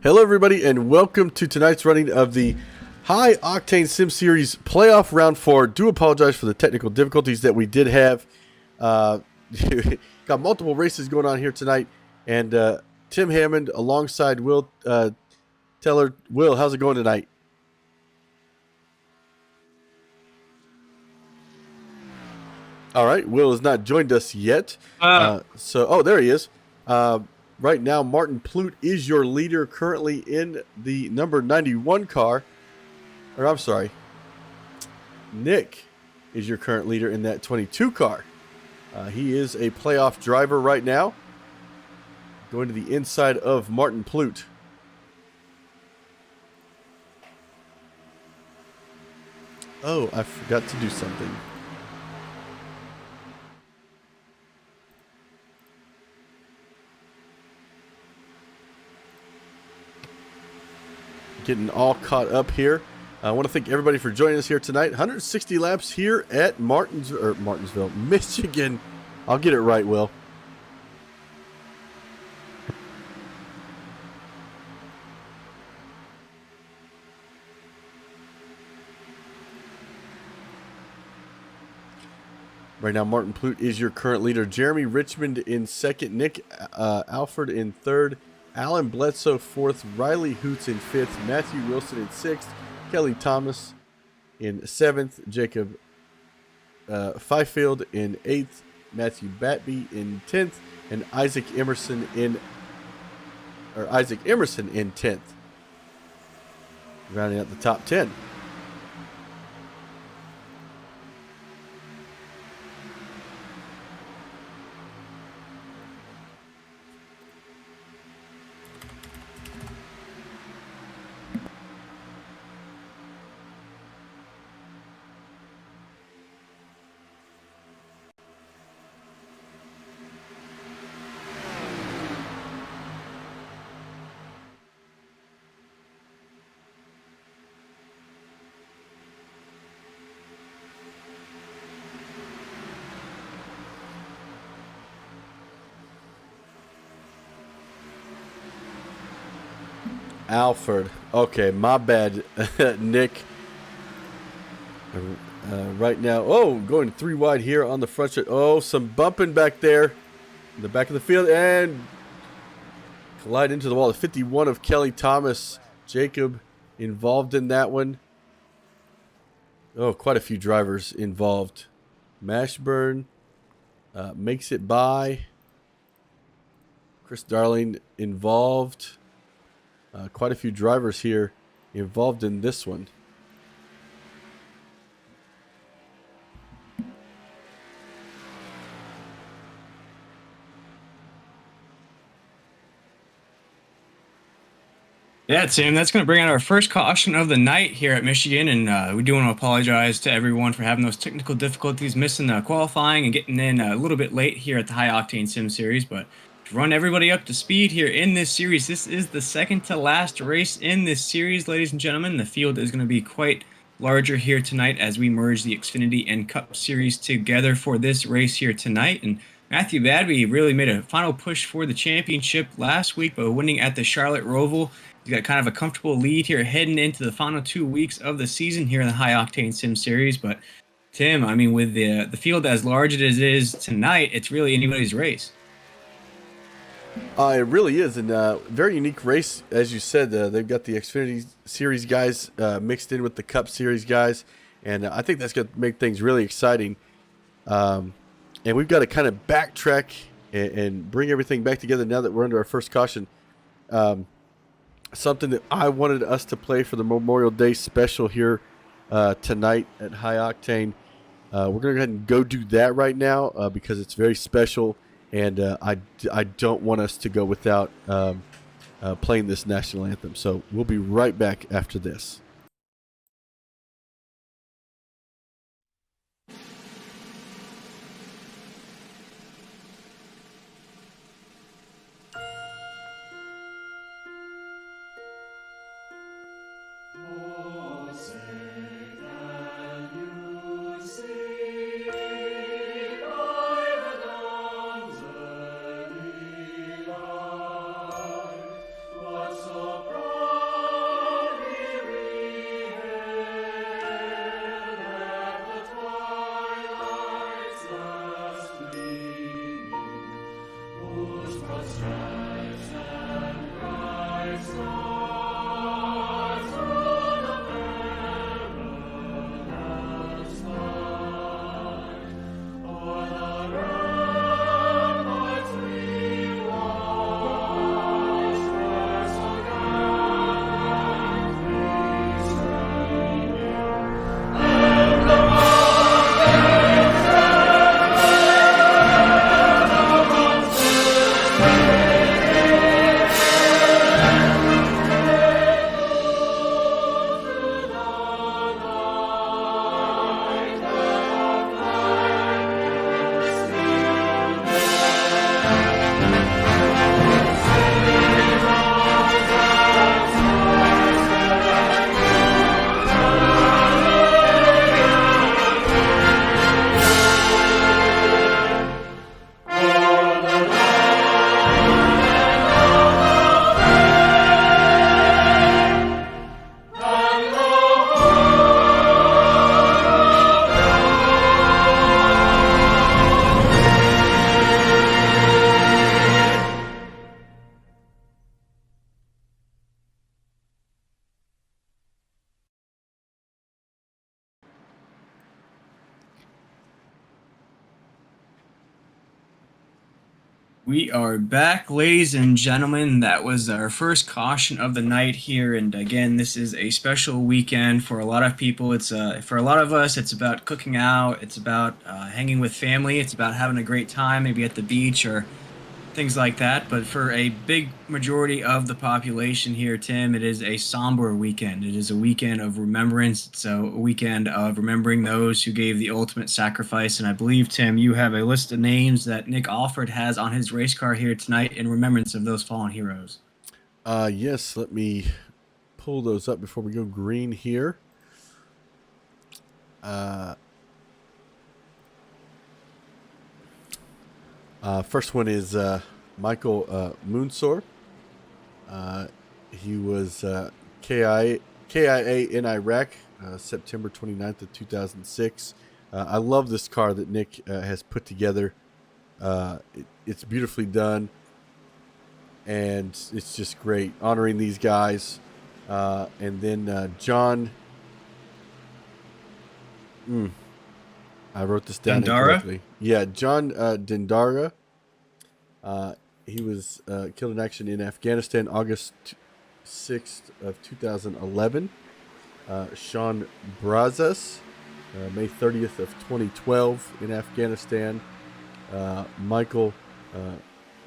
Hello, everybody, and welcome to tonight's running of the High Octane Sim Series Playoff Round 4. Do apologize for the technical difficulties that we did have. Got multiple races going on here tonight, and Tim Hammond alongside Will Teller. Will, how's it going tonight? All right, Will has not joined us yet. There he is. Right now, Martin Plute is your leader currently in the number 91 car. Or I'm sorry, Nick is your current leader in that 22 car. He is a playoff driver right now, going to the inside of Martin Plute. Oh, I forgot to do something. Getting all caught up here. I want to thank everybody for joining us here tonight. 160 laps here at Martinsville, Michigan. I'll get it right, Will. Right now, Martin Plute is your current leader. Jeremy Richmond in second. Nick Alford in third. Alan Bledsoe fourth, Riley Hoots in fifth, Matthew Wilson in sixth, Kelly Thomas in seventh, Jacob Fifield in eighth, Matthew Batby in 10th, and Isaac Emerson in 10th. Rounding out the top 10. Alford. Okay, my bad, Nick. Right now, going three wide here on the front stretch. Oh, some bumping back there in the back of the field and collide into the wall. The 51 of Kelly Thomas. Jacob involved in that one. Oh, quite a few drivers involved. Mashburn makes it by. Chris Darling involved. Quite a few drivers here involved in this one. Yeah, Tim, that's going to bring out our first caution of the night here at Michigan, and we do want to apologize to everyone for having those technical difficulties, missing qualifying and getting in a little bit late here at the High Octane Sim Series, but to run everybody up to speed here in this series, this is the second to last race in this series, ladies and gentlemen. The field is going to be quite larger here tonight as we merge the Xfinity and Cup Series together for this race here tonight, and Matthew Badby really made a final push for the championship last week by winning at the Charlotte Roval. He's got kind of a comfortable lead here heading into the final 2 weeks of the season here in the High Octane Sim Series. But Tim, I mean, with the field as large as it is tonight, it's really anybody's race. It really is, and very unique race, as you said. They've got the Xfinity Series guys mixed in with the Cup Series guys, and I think that's going to make things really exciting. And we've got to kind of backtrack and bring everything back together now that we're under our first caution. Something that I wanted us to play for the Memorial Day special here tonight at High Octane. We're going to go ahead and go do that right now because it's very special, and I don't want us to go without playing this national anthem. So we'll be right back after this. So We are back, ladies and gentlemen. That was our first caution of the night here, and again, this is a special weekend for a lot of people. It's for a lot of us, it's about cooking out, it's about hanging with family, it's about having a great time, maybe at the beach or things like that. But for a big majority of the population here, Tim, it is a somber weekend. It is a weekend of remembrance. It's a weekend of remembering those who gave the ultimate sacrifice. And I believe, Tim, you have a list of names that Nick Alford has on his race car here tonight in remembrance of those fallen heroes. Yes, let me pull those up before we go green here. First one is Michael Moonsor. He was KIA in Iraq, September 29th of 2006. I love this car that Nick has put together. It's beautifully done, and it's just great honoring these guys. And then John. I wrote this down incorrectly. Yeah, John Dindara. He was killed in action in Afghanistan, August 6th of 2011. Sean Brazas, May 30th of 2012 in Afghanistan. Michael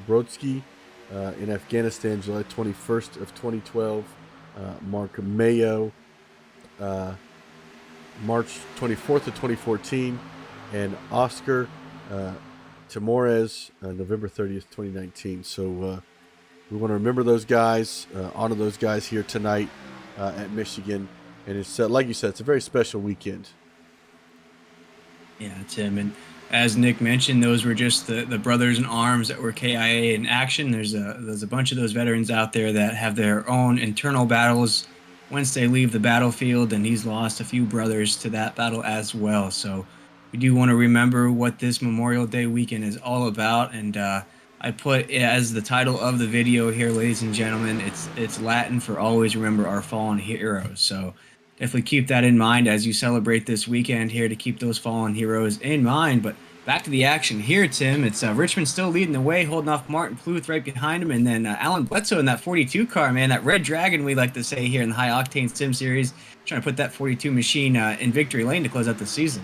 Brodsky in Afghanistan, July 21st of 2012. Mark Mayo, March 24th of 2014. And Oscar Timores, November 30th, 2019. So we want to remember those guys, honor those guys here tonight at Michigan. And it's, like you said, it's a very special weekend. Yeah, Tim. And as Nick mentioned, those were just the brothers in arms that were KIA in action. There's a bunch of those veterans out there that have their own internal battles once they leave the battlefield, and he's lost a few brothers to that battle as well. So we do want to remember what this Memorial Day weekend is all about. And I put as the title of the video here, ladies and gentlemen, it's Latin for always remember our fallen heroes. So definitely keep that in mind as you celebrate this weekend here, to keep those fallen heroes in mind. But back to the action here, Tim. It's Richmond still leading the way, holding off Martin Pluth right behind him. And then Alan Bledsoe in that 42 car, man, that red dragon we like to say here in the High Octane Sim Series, trying to put that 42 machine in victory lane to close out the season.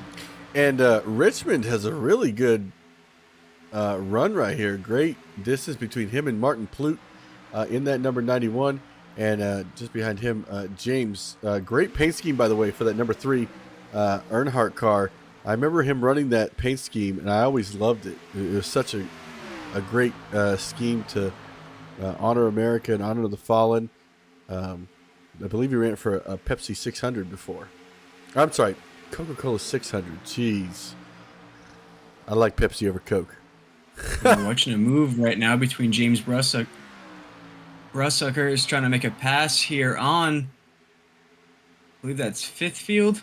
And Richmond has a really good run right here. Great distance between him and Martin Pluth in that number 91. And just behind him, James. Great paint scheme, by the way, for that number 3 Earnhardt car. I remember him running that paint scheme, and I always loved it. It was such a great scheme to honor America and honor the fallen. I believe he ran it for a Pepsi 600 before. I'm sorry, Coca-Cola 600. Jeez. I like Pepsi over Coke. We're watching a move right now between James Brussucker. Brussucker is trying to make a pass here on, I believe that's fifth field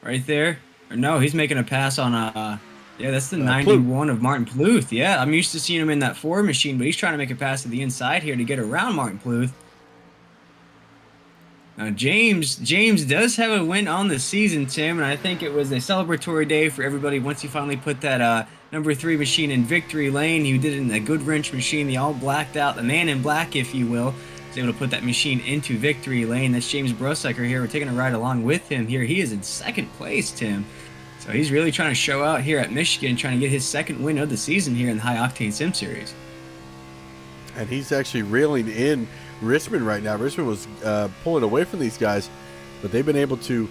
right there. Or no, he's making a pass on yeah, that's the 91 of Martin Pluth. Yeah, I'm used to seeing him in that 4 machine, but he's trying to make a pass to the inside here to get around Martin Pluth. Now James does have a win on the season, Tim, and I think it was a celebratory day for everybody once he finally put that number 3 machine in victory lane. He did it in a good wrench machine, the all blacked out, the man in black, if you will. Was able to put that machine into victory lane. That's James Brussucker here. We're taking a ride along with him here. He is in second place, Tim. So he's really trying to show out here at Michigan, trying to get his second win of the season here in the High Octane Sim Series. And he's actually reeling in Richmond right now. Richmond was pulling away from these guys, but they've been able to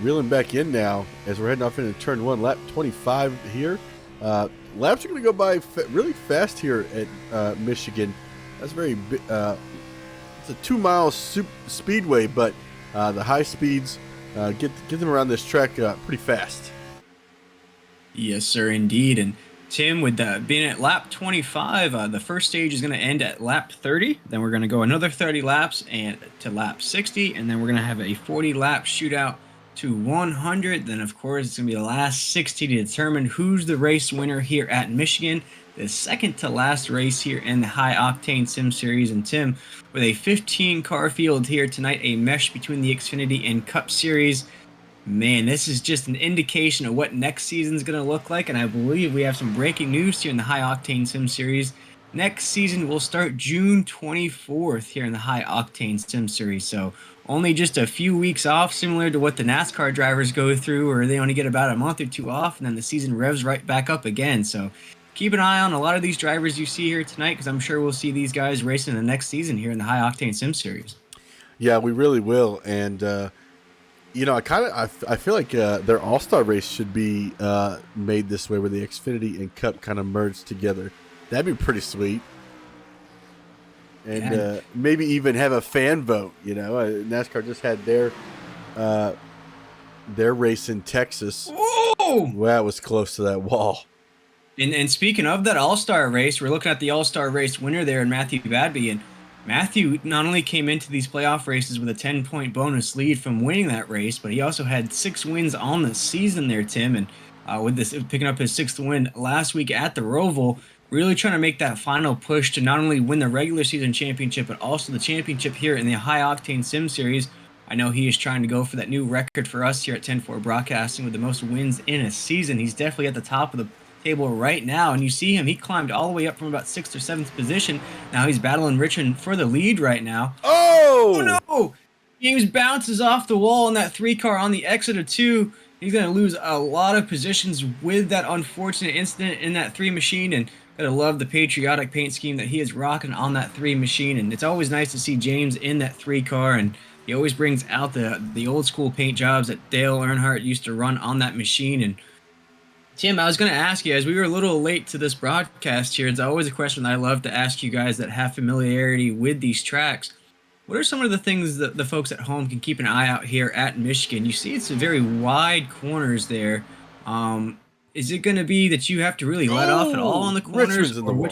reel him back in now as we're heading off into turn 1, lap 25 here. Laps are going to go by really fast here at Michigan. That's very it's a 2-mile speedway, but the high speeds get them around this track pretty fast. Yes, sir, indeed. And Tim, with being at lap 25, the first stage is going to end at lap 30. Then we're going to go another 30 laps and to lap 60, and then we're going to have a 40-lap shootout to 100. Then, of course, it's going to be the last 60 to determine who's the race winner here at Michigan. The second to last race here in the High Octane Sim Series. And Tim, with a 15-car field here tonight, a mesh between the Xfinity and Cup Series. Man, this is just an indication of what next season's going to look like. And I believe we have some breaking news here in the High Octane Sim Series. Next season will start June 24th here in the High Octane Sim Series. So only just a few weeks off, similar to what the NASCAR drivers go through, or they only get about a month or two off, and then the season revs right back up again. So keep an eye on a lot of these drivers you see here tonight, because I'm sure we'll see these guys racing the next season here in the High Octane Sim Series. Yeah, we really will. And I feel like their All Star race should be made this way, where the Xfinity and Cup kind of merge together. That'd be pretty sweet. And maybe even have a fan vote. NASCAR just had their race in Texas. Whoa! Well, that was close to that wall. And speaking of that All-Star race, we're looking at the All-Star race winner there in Matthew Badby. And Matthew not only came into these playoff races with a 10-point bonus lead from winning that race, but he also had 6 wins on the season there, Tim. And with this picking up his 6th win last week at the Roval, really trying to make that final push to not only win the regular season championship, but also the championship here in the High Octane Sim Series. I know he is trying to go for that new record for us here at 10-4 Broadcasting with the most wins in a season. He's definitely at the top of the table right now, and you see him, he climbed all the way up from about 6th or 7th position. Now he's battling Richmond for the lead right now. Oh no! James bounces off the wall in that 3 car on the exit of 2. He's going to lose a lot of positions with that unfortunate incident in that 3 machine, and gotta love the patriotic paint scheme that he is rocking on that 3 machine. And it's always nice to see James in that 3 car, and he always brings out the old school paint jobs that Dale Earnhardt used to run on that machine. And Tim, I was going to ask you, as we were a little late to this broadcast here, it's always a question that I love to ask you guys that have familiarity with these tracks. What are some of the things that the folks at home can keep an eye out here at Michigan? You see it's very wide corners there. Is it going to be that you have to really let off at all on the corners? In the wall.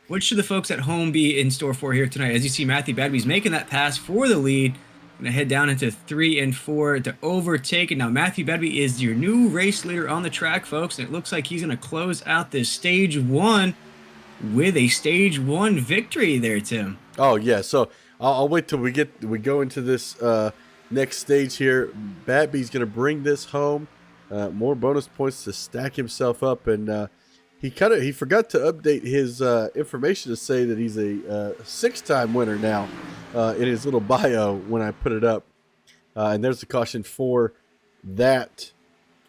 What should the folks at home be in store for here tonight? As you see, Matthew Badby's making that pass for the lead. Going to head down into 3 and 4 to overtake. And now Matthew Badby is your new race leader on the track, folks. And it looks like he's going to close out this stage 1 with a stage 1 victory there, Tim. Oh, yeah. So I'll wait till we go into this next stage here. Badby's going to bring this home. More bonus points to stack himself up, and he forgot to update his information to say that he's a 6-time winner now in his little bio when I put it up. And there's the caution for that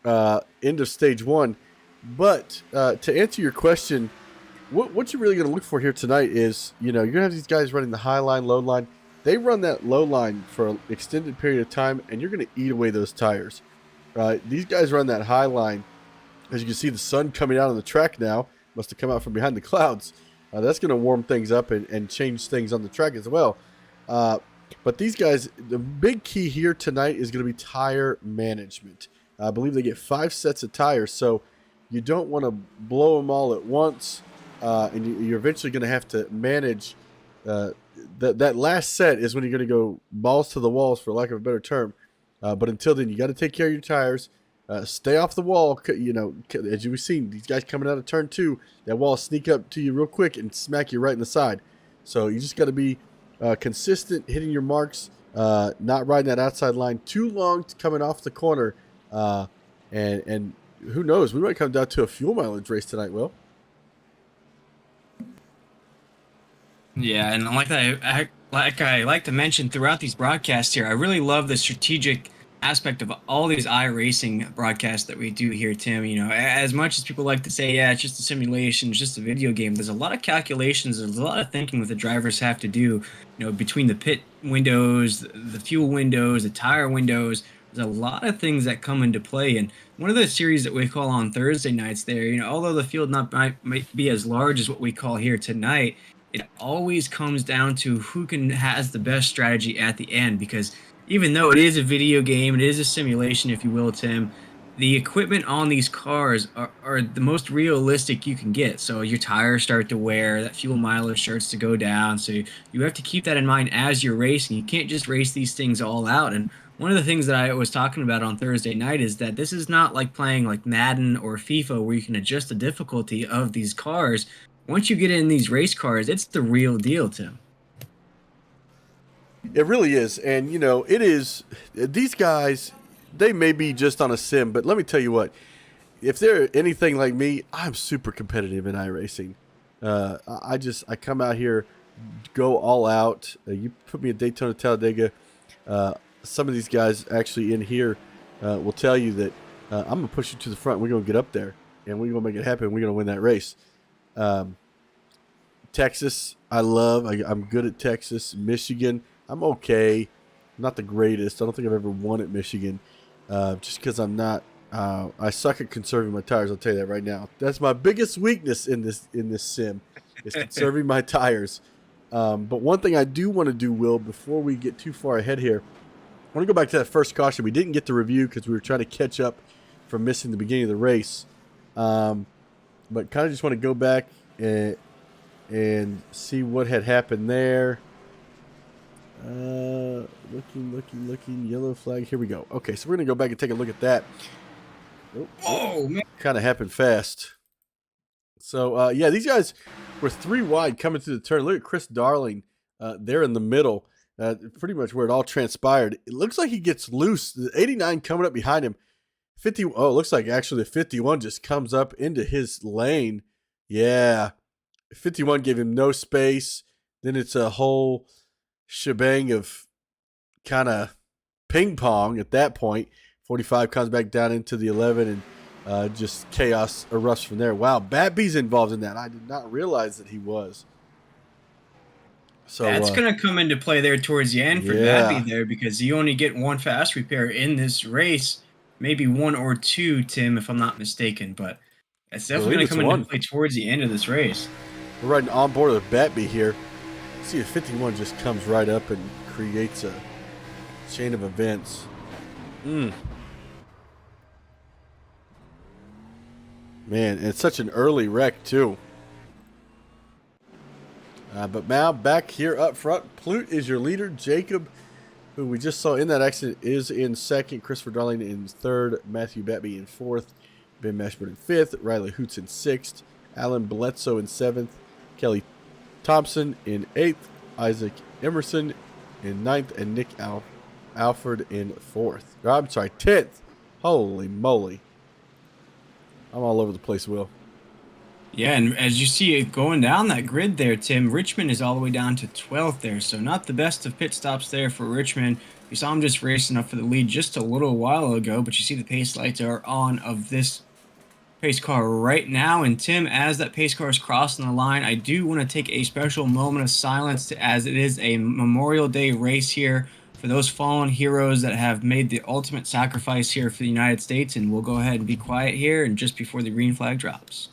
end of stage 1. But to answer your question, what you're really going to look for here tonight is, you're going to have these guys running the high line, low line. They run that low line for an extended period of time, and you're going to eat away those tires. These guys run that high line. As you can see, the sun coming out on the track now. Must have come out from behind the clouds. That's going to warm things up and change things on the track as well. But these guys, the big key here tonight is going to be tire management. I believe they get 5 sets of tires, so you don't want to blow them all at once. And you're eventually going to have to manage. That last set is when you're going to go balls to the walls, for lack of a better term. But until then, you got to take care of your tires. Stay off the wall. As you've seen, these guys coming out of turn 2, that wall sneak up to you real quick and smack you right in the side. So you just got to be consistent, hitting your marks, not riding that outside line too long coming off the corner. And who knows, we might come down to a fuel mileage race tonight, Will. Yeah, and like I like to mention throughout these broadcasts here, I really love the strategic aspect of all these iRacing broadcasts that we do here, Tim. As much as people like to say, yeah, it's just a simulation, it's just a video game, there's a lot of calculations, there's a lot of thinking that the drivers have to do, between the pit windows, the fuel windows, the tire windows. There's a lot of things that come into play. And one of the series that we call on Thursday nights there, although the field might be as large as what we call here tonight, it always comes down to who has the best strategy at the end, because even though it is a video game, it is a simulation, if you will, Tim, the equipment on these cars are the most realistic you can get. So your tires start to wear, that fuel mileage starts to go down. So you have to keep that in mind as you're racing. You can't just race these things all out. And one of the things that I was talking about on Thursday night is that this is not like playing like Madden or FIFA where you can adjust the difficulty of these cars. Once you get in these race cars, it's the real deal, Tim. It really is. And, it is. These guys, they may be just on a sim, but let me tell you what. If they're anything like me, I'm super competitive in iRacing. I come out here, go all out. You put me at Daytona, Talladega. Uh, some of these guys actually in here will tell you that I'm gonna push you to the front. We're gonna get up there, and we're gonna make it happen. We're gonna win that race. Um, Texas, I love. I'm good at Texas. Michigan, I'm okay. Not the greatest. I don't think I've ever won at Michigan, just because I'm not. I suck at conserving my tires. I'll tell you that right now. That's my biggest weakness in this sim, is conserving my tires. But one thing I do want to do, Will, before we get too far ahead here, I want to go back to that first caution. We didn't get to review because we were trying to catch up from missing the beginning of the race. But kind of just want to go back and see what had happened there. Looking. Yellow flag. Here we go. Okay, so we're going to go back and take a look at that. Oh, man. Kind of happened fast. So, yeah, these guys were 3 wide coming through the turn. Look at Chris Darling there in the middle. Pretty much where it all transpired. It looks like he gets loose. The 89 coming up behind him. 50. Oh, it looks like actually the 51 just comes up into his lane. Yeah. 51 gave him no space. Then it's a whole shebang of kind of ping pong at that point. 45 comes back down into the 11 and just chaos erupts from there. Wow, Batby's involved in that. I did not realize that he was. So that's going to come into play there towards the end for Babby there, because you only get 1 fast repair in this race. Maybe 1 or 2, Tim, if I'm not mistaken. But that's definitely going to come into play towards the end of this race. We're riding on board with Batby here. See if 51 just comes right up and creates a chain of events. Man, it's such an early wreck, too. But now back here up front, Plute is your leader. Jacob, who we just saw in that accident, is in second. Christopher Darling in third. Matthew Batby in fourth. Ben Mashburn in fifth. Riley Hoots in sixth. Alan Bledsoe in seventh. Kelly Thompson in eighth. Isaac Emerson in ninth. And Nick Alford in fourth. I'm sorry, 10th. Holy moly. I'm all over the place, Will. Yeah, and as you see it going down that grid there, Tim, Richmond is all the way down to 12th there, so not the best of pit stops there for Richmond. We saw him just racing up for the lead just a little while ago, but you see the pace lights are on of this pace car right now. And Tim, as that pace car is crossing the line, I do want to take a special moment of silence as it is a Memorial Day race here for those fallen heroes that have made the ultimate sacrifice here for the United States. And we'll go ahead and be quiet here and just before the green flag drops.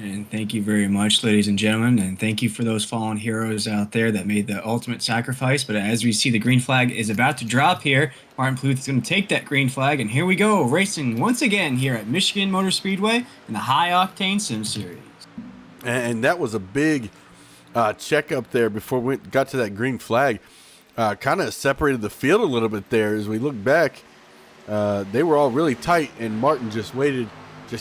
And thank you very much, ladies and gentlemen. And thank you for those fallen heroes out there that made the ultimate sacrifice. But as we see, the green flag is about to drop here. Martin Pluth is going to take that green flag. And here we go, racing once again here at Michigan Motor Speedway in the High Octane Sim Series. And that was a big checkup there before we got to that green flag. Kind of separated the field a little bit there. As we look back, they were all really tight. And Martin just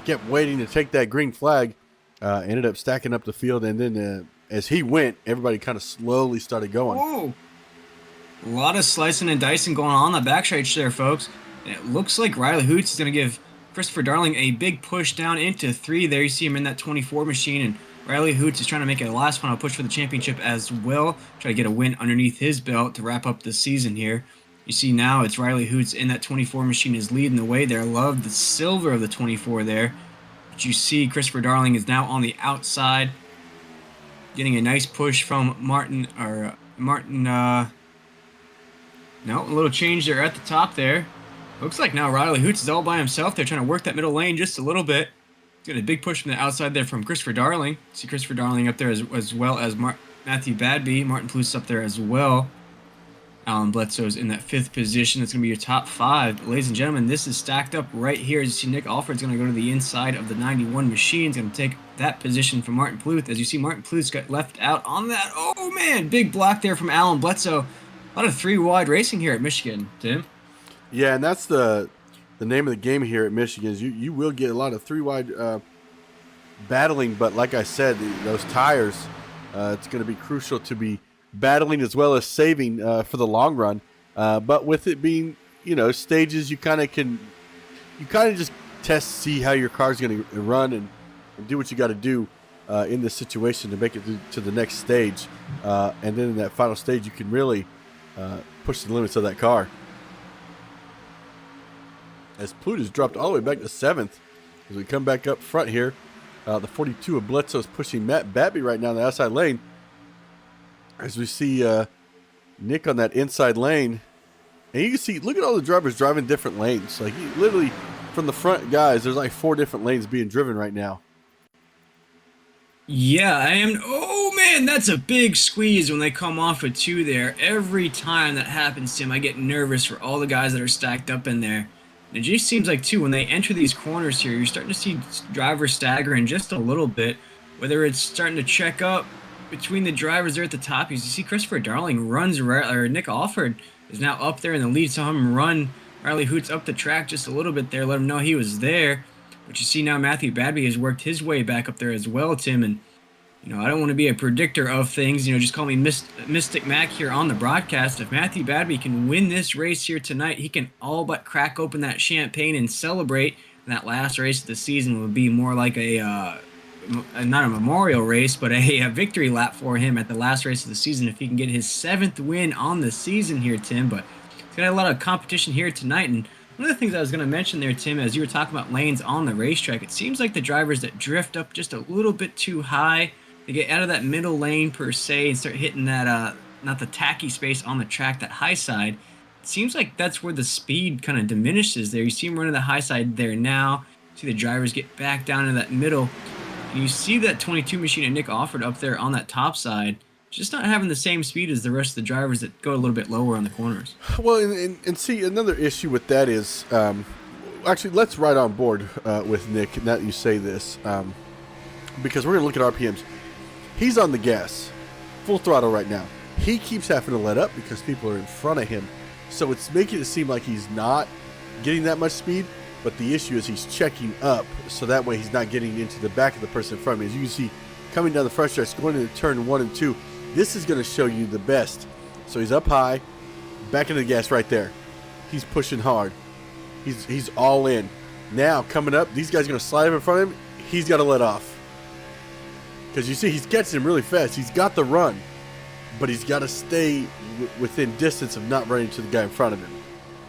kept waiting to take that green flag. Ended up stacking up the field, and then as he went, everybody kind of slowly started going. Whoa. A lot of slicing and dicing going on the backstretch there, folks. And it looks like Riley Hoots is going to give Christopher Darling a big push down into 3 there. You see him in that 24 machine, and Riley Hoots is trying to make a last final push for the championship as well. Try to get a win underneath his belt to wrap up the season here. You see now it's Riley Hoots in that 24 machine is leading the way there. Love the silver of the 24 there. But you see Christopher Darling is now on the outside, getting a nice push from Martin. No, a little change there at the top there. Looks like now Riley Hoots is all by himself. They're trying to work that middle lane just a little bit. Got a big push from the outside there from Christopher Darling. See Christopher Darling up there as well as Matthew Badby. Martin Plouffe up there as well. Alan Bledsoe's in that 5th position. That's going to be your top 5. But ladies and gentlemen, this is stacked up right here. As you see, Nick Alford's going to go to the inside of the 91 machine. He's going to take that position from Martin Plouffe. As you see, Martin Plouffe's got left out on that. Oh, man, big block there from Alan Bledsoe. A lot of 3-wide racing here at Michigan, Tim. Yeah, and that's the name of the game here at Michigan is you will get a lot of 3-wide battling, but like I said, those tires, it's going to be crucial to be battling as well as saving for the long run. But with it being, stages, you kind of just test, see how your car's going to run and do what you got to do in this situation to make it to the next stage. And then in that final stage, you can really push the limits of that car. As Plouffe is dropped all the way back to 7th, as we come back up front here, the 42 of Bledsoe is pushing Matt Badby right now in the outside lane. As we see Nick on that inside lane, and you can see, look at all the drivers driving different lanes. Like literally from the front guys, there's like 4 different lanes being driven right now. Yeah, I am. Oh man, that's a big squeeze when they come off of 2 there. Every time that happens, Tim, I get nervous for all the guys that are stacked up in there. It just seems like, too, when they enter these corners here, you're starting to see drivers staggering just a little bit. Whether it's starting to check up between the drivers there at the top. You see Christopher Darling runs, or Nick Alford is now up there in the lead. Saw him run Riley Hoots up the track just a little bit there, let him know he was there. But you see now Matthew Badby has worked his way back up there as well, Tim. And, I don't want to be a predictor of things. Just call me Mystic Mac here on the broadcast. If Matthew Badby can win this race here tonight, he can all but crack open that champagne and celebrate. And that last race of the season would be more like not a memorial race, but a victory lap for him at the last race of the season if he can get his 7th win on the season here, Tim. But he's got a lot of competition here tonight. And one of the things I was going to mention there, Tim, as you were talking about lanes on the racetrack, it seems like the drivers that drift up just a little bit too high, they get out of that middle lane per se and start hitting that, not the tacky space on the track, that high side. It seems like that's where the speed kind of diminishes there. You see him running the high side there now. See the drivers get back down in that middle. And you see that 22 machine and Nick Alford up there on that top side, just not having the same speed as the rest of the drivers that go a little bit lower on the corners. Well, and see, another issue with that is, actually, let's ride on board with Nick, now that you say this, because we're going to look at RPMs. He's on the gas, full throttle right now. He keeps having to let up because people are in front of him. So it's making it seem like he's not getting that much speed, but the issue is he's checking up, so that way he's not getting into the back of the person in front of him. As you can see, coming down the front stretch, going into turn 1 and 2, this is going to show you the best. So he's up high, back into the gas right there. He's pushing hard. He's all in. Now, coming up, these guys are going to slide up in front of him. He's got to let off. Because you see, he's catching him really fast. He's got the run, but he's got to stay within distance of not running to the guy in front of him.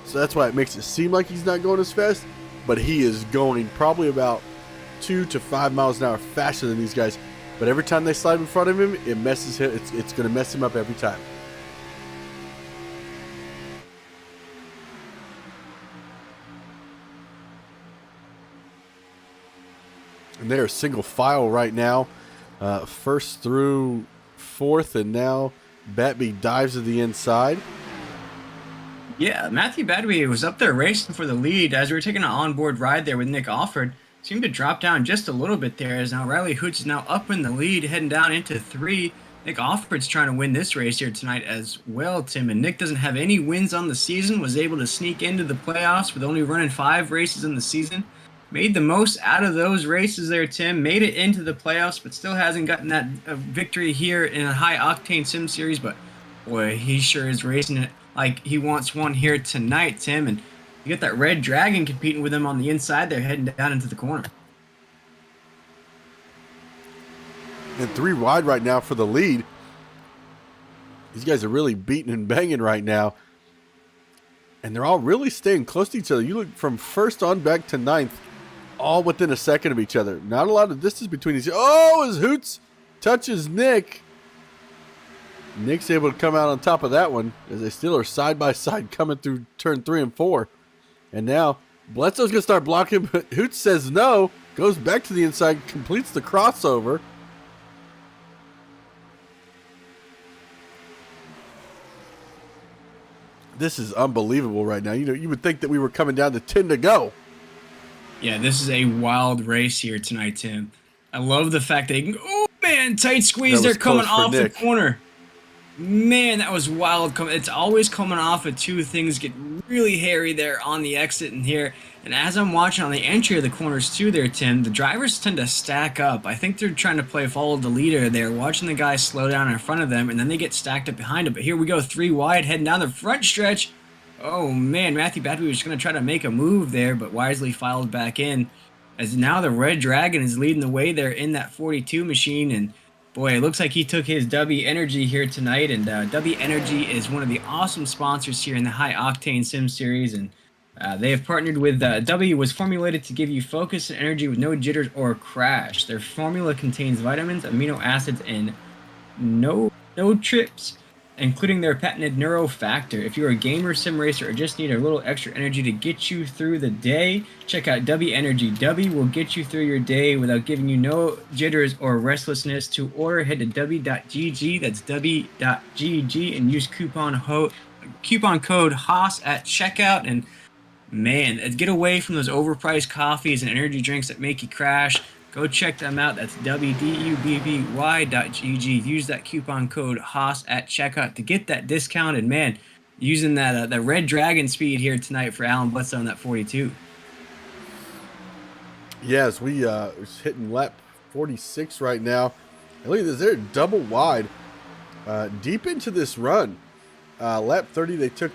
So that's why it makes it seem like he's not going as fast, but he is going probably about 2 to 5 miles an hour faster than these guys. But every time they slide in front of him, it messes him. It's going to mess him up every time. And they're single file right now. First through 4th, and now Badby dives to the inside. Yeah, Matthew Badby was up there racing for the lead as we were taking an onboard ride there with Nick Alford. Seemed to drop down just a little bit there as now Riley Hoots is now up in the lead, heading down into 3. Nick Alford's trying to win this race here tonight as well, Tim. And Nick doesn't have any wins on the season, was able to sneak into the playoffs with only running 5 races in the season. Made the most out of those races there, Tim. Made it into the playoffs, but still hasn't gotten that victory here in a high Octane Sim Series. But boy, he sure is racing it like he wants one here tonight, Tim. And You got that Red Dragon competing with them on the inside. They're heading down into the corner. And 3 wide right now for the lead. These guys are really beating and banging right now. And they're all really staying close to each other. You look from first on back to 9th, all within a second of each other. Not a lot of distance between these. Oh, as Hoots touches Nick. Nick's able to come out on top of that one as they still are side by side coming through turn 3 and 4. And now Bledsoe's going to start blocking, but Hoots says no, goes back to the inside, completes the crossover. This is unbelievable right now. You know, you would think that we were coming down to 10 to go. Yeah, this is a wild race here tonight, Tim. I love the fact that they can, oh man, tight squeeze. They're coming off the corner. Man, that was wild. It's always coming off of 2 things get really hairy there on the exit and here. And as I'm watching on the entry of the corners too there, Tim, the drivers tend to stack up. I think they're trying to play follow the leader. They're watching the guys slow down in front of them, and then they get stacked up behind them. But here we go, 3 wide, heading down the front stretch. Oh man, Matthew Badby was going to try to make a move there, but wisely filed back in. As now the Red Dragon is leading the way there in that 42 machine, and boy, it looks like he took his W Energy here tonight, and W Energy is one of the awesome sponsors here in the High Octane Sim Series, and they have partnered with W was formulated to give you focus and energy with no jitters or crash. Their formula contains vitamins, amino acids, and no trips, including their patented Neuro Factor. If you're a gamer, sim racer, or just need a little extra energy to get you through the day, check out W Energy. W will get you through your day without giving you no jitters or restlessness. To order, head to w.gg, that's w.gg, and use coupon code HOSS at checkout. And man, get away from those overpriced coffees and energy drinks that make you crash. Go check them out. That's wdubby.gg. Use that coupon code HOSS at checkout to get that discount. And man, using that Red Dragon speed here tonight for Alan Bledsoe on that 42. Yes, we hitting lap 46 right now. And look at this, they're double wide deep into this run. Lap 30, they took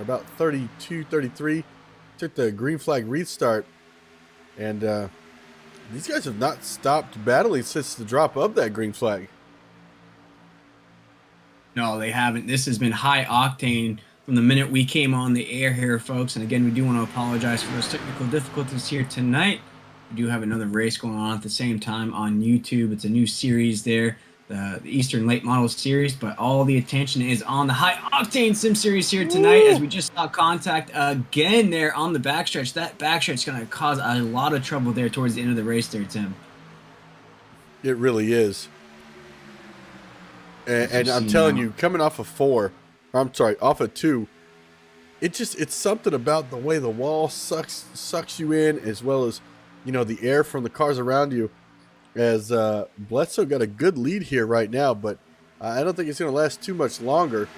about 32, 33, took the green flag restart. And these guys have not stopped battling since the drop of that green flag. No, they haven't. This has been high octane from the minute we came on the air here, folks. And again, we do want to apologize for those technical difficulties here tonight. We do have another race going on at the same time on YouTube. It's a new series there, the Eastern Late Model Series, but all the attention is on the High Octane Sim Series here tonight. As we just saw contact again there on the backstretch. That backstretch is going to cause a lot of trouble there towards the end of the race there, Tim. It really is. And I'm telling you, coming off of 4, off of 2, it's something about the way the wall sucks you in, as well as, you know, the air from the cars around you. As Bledsoe got a good lead here right now, but I don't think it's going to last too much longer.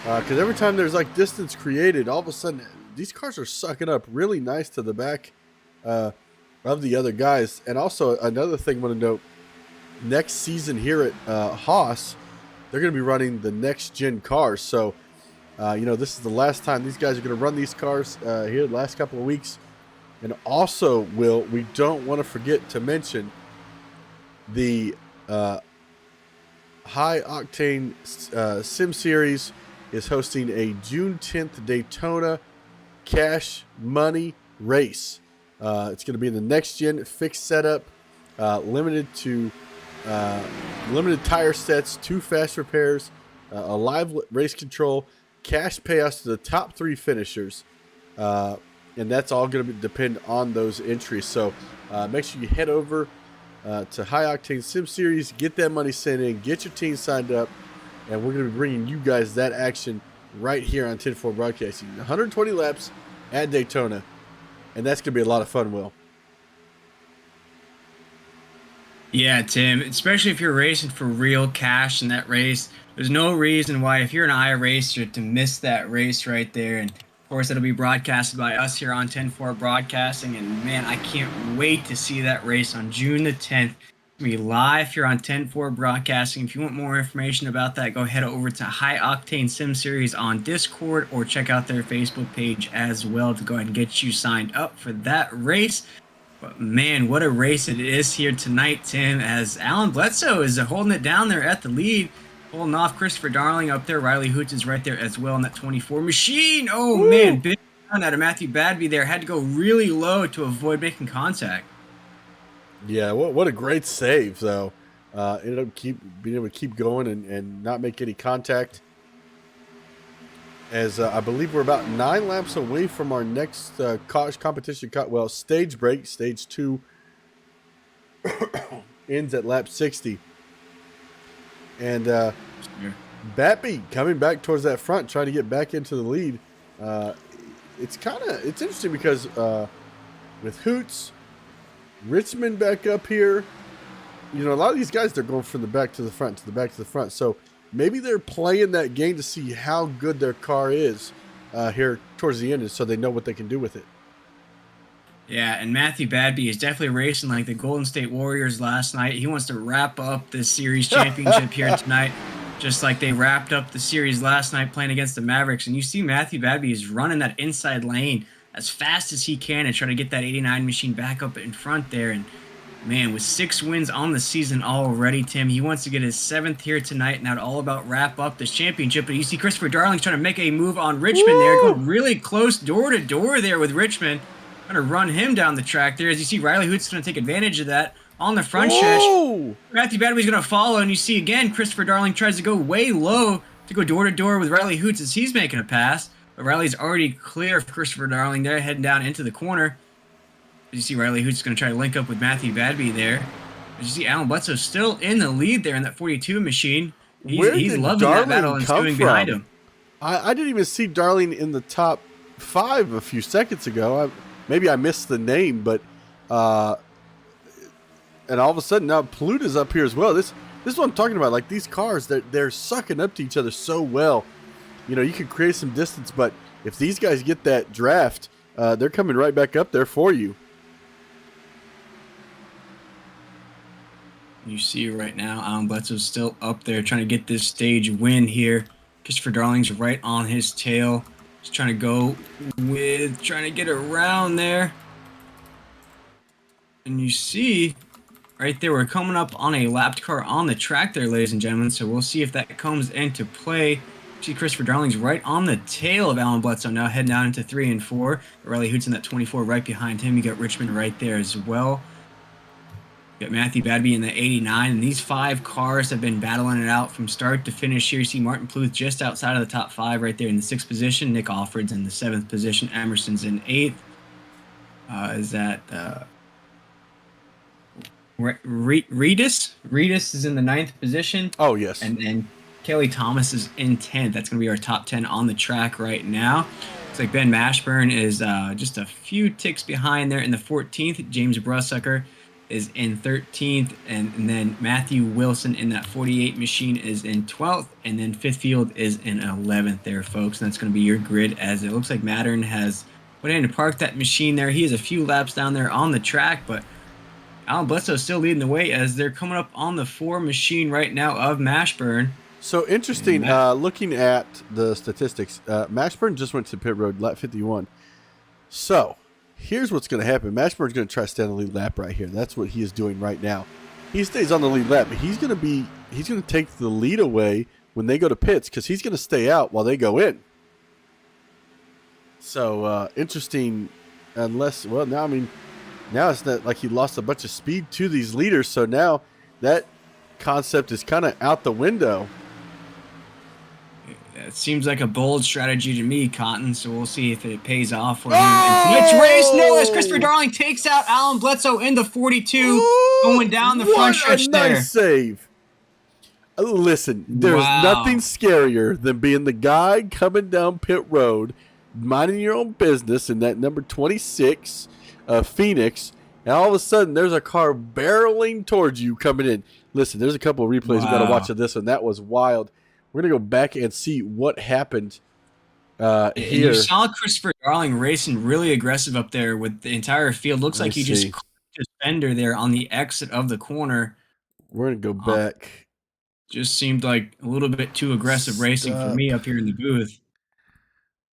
Because every time there's like distance created, all of a sudden these cars are sucking up really nice to the back of the other guys. And also another thing I want to note, next season here at Haas, they're going to be running the next gen cars. So, you know, this is the last time these guys are going to run these cars here the last couple of weeks. And also, Will, we don't want to forget to mention the High Octane Sim Series is hosting a June 10th Daytona Cash Money Race. It's going to be in the next gen fixed setup, limited tire sets, 2 fast repairs, a live race control, cash payouts to the top 3 finishers, and that's all going to depend on those entries. So make sure you head over to High Octane Sim Series, get that money sent in, get your team signed up, and we're going to be bringing you guys that action right here on 10-4 Broadcasting. 120 laps at Daytona, and that's going to be a lot of fun, Will. Yeah, Tim, especially if you're racing for real cash in that race. There's no reason why, if you're an iRacer, to miss that race right there. And of course, it'll be broadcasted by us here on 10-4 Broadcasting. And man, I can't wait to see that race on June the 10th. We live here on 10-4 Broadcasting. If you want more information about that, go head over to High Octane Sim Series on Discord or check out their Facebook page as well to go ahead and get you signed up for that race. But man, what a race it is here tonight, Tim, as Alan Bledsoe is holding it down there at the lead, holding off Christopher Darling up there. Riley Hoots is right there as well in that 24 machine. Oh, woo, man, big run out of Matthew Badby there. Had to go really low to avoid making contact. Yeah, what a great save, though. Ended up being able to keep going and not make any contact. As I believe we're about 9 laps away from our next competition. Well, stage break. Stage 2 ends at lap 60. And Bappy coming back towards that front, trying to get back into the lead. It's interesting because with Hoots, Richmond back up here, you know, a lot of these guys, they're going from the back to the front, to the back to the front. So maybe they're playing that game to see how good their car is here towards the end, and so they know what they can do with it. Yeah, and Matthew Badby is definitely racing like the Golden State Warriors last night. He wants to wrap up this series championship here tonight, just like they wrapped up the series last night playing against the Mavericks. And you see Matthew Badby is running that inside lane as fast as he can and try to get that 89 machine back up in front there. And man, with 6 wins on the season already, Tim, he wants to get his 7th here tonight, and now all about wrap up this championship. But you see Christopher Darling trying to make a move on Richmond there, going really close door to door there with Richmond, trying to run him down the track there. As you see, Riley Hoots going to take advantage of that on the front stretch. Matthew Badby's going to follow, and you see again Christopher Darling tries to go way low to go door to door with Riley Hoots as he's making a pass. But Riley's already clear of Christopher Darling there, heading down into the corner. As you see, Riley Hoots going to try to link up with Matthew Badby there. As you see, Alan Bledsoe still in the lead there in that 42 machine. He's loving that battle and doing behind him. I didn't even see Darling in the top 5 a few seconds ago. Maybe I missed the name, but and all of a sudden now Paluta's up here as well. This is what I'm talking about. Like, these cars, they're sucking up to each other so well. You know, you can create some distance, but if these guys get that draft, they're coming right back up there for you. You see right now, Alan Bledsoe's still up there trying to get this stage win here. Christopher Darling's right on his tail. Just trying to get around there. And you see right there, we're coming up on a lapped car on the track there, ladies and gentlemen. So we'll see if that comes into play. See, Christopher Darling's right on the tail of Alan Bledsoe now, heading down into 3 and 4. Riley Hoots in that 24 right behind him. You got Richmond right there as well. You got Matthew Badby in the 89, and these 5 cars have been battling it out from start to finish here. You see Martin Pluth just outside of the top 5 right there in the 6th position. Nick Alfred's in the 7th position. Emerson's in 8th. Reedus? Reedus is in the 9th position. Oh, yes. And Kelly Thomas is in 10th. That's going to be our top 10 on the track right now. Looks like Ben Mashburn is just a few ticks behind there in the 14th. James Brussucker is in 13th. And then Matthew Wilson in that 48 machine is in 12th. And then Fifth Field is in 11th there, folks. And that's going to be your grid, as it looks like Mattern has went in to park that machine there. He has a few laps down there on the track, but Alan Bledsoe is still leading the way as they're coming up on the 4 machine right now of Mashburn. So interesting, looking at the statistics, Mashburn just went to pit road, lap 51. So here's what's going to happen. Mashburn's going to try to stay on the lead lap right here. That's what he is doing right now. He stays on the lead lap, but he's going to take the lead away when they go to pits, because he's going to stay out while they go in. So interesting, unless, well, now, I mean, now it's not like he lost a bunch of speed to these leaders, so now that concept is kind of out the window. It seems like a bold strategy to me, Cotton, so we'll see if it pays off for him. And tonight's race, no, as Christopher Darling takes out Alan Bledsoe in the 42, going down the front stretch there. Nice save. Listen, there's nothing scarier than being the guy coming down pit road, minding your own business in that number 26 Phoenix, and all of a sudden there's a car barreling towards you coming in. Listen, there's a couple of replays we got to watch of this one. That was wild. We're going to go back and see what happened here. You saw Christopher Darling racing really aggressive up there with the entire field. Looks like he just caught his fender there on the exit of the corner We're going to go back. Just seemed like a little bit too aggressive racing for me up here in the booth.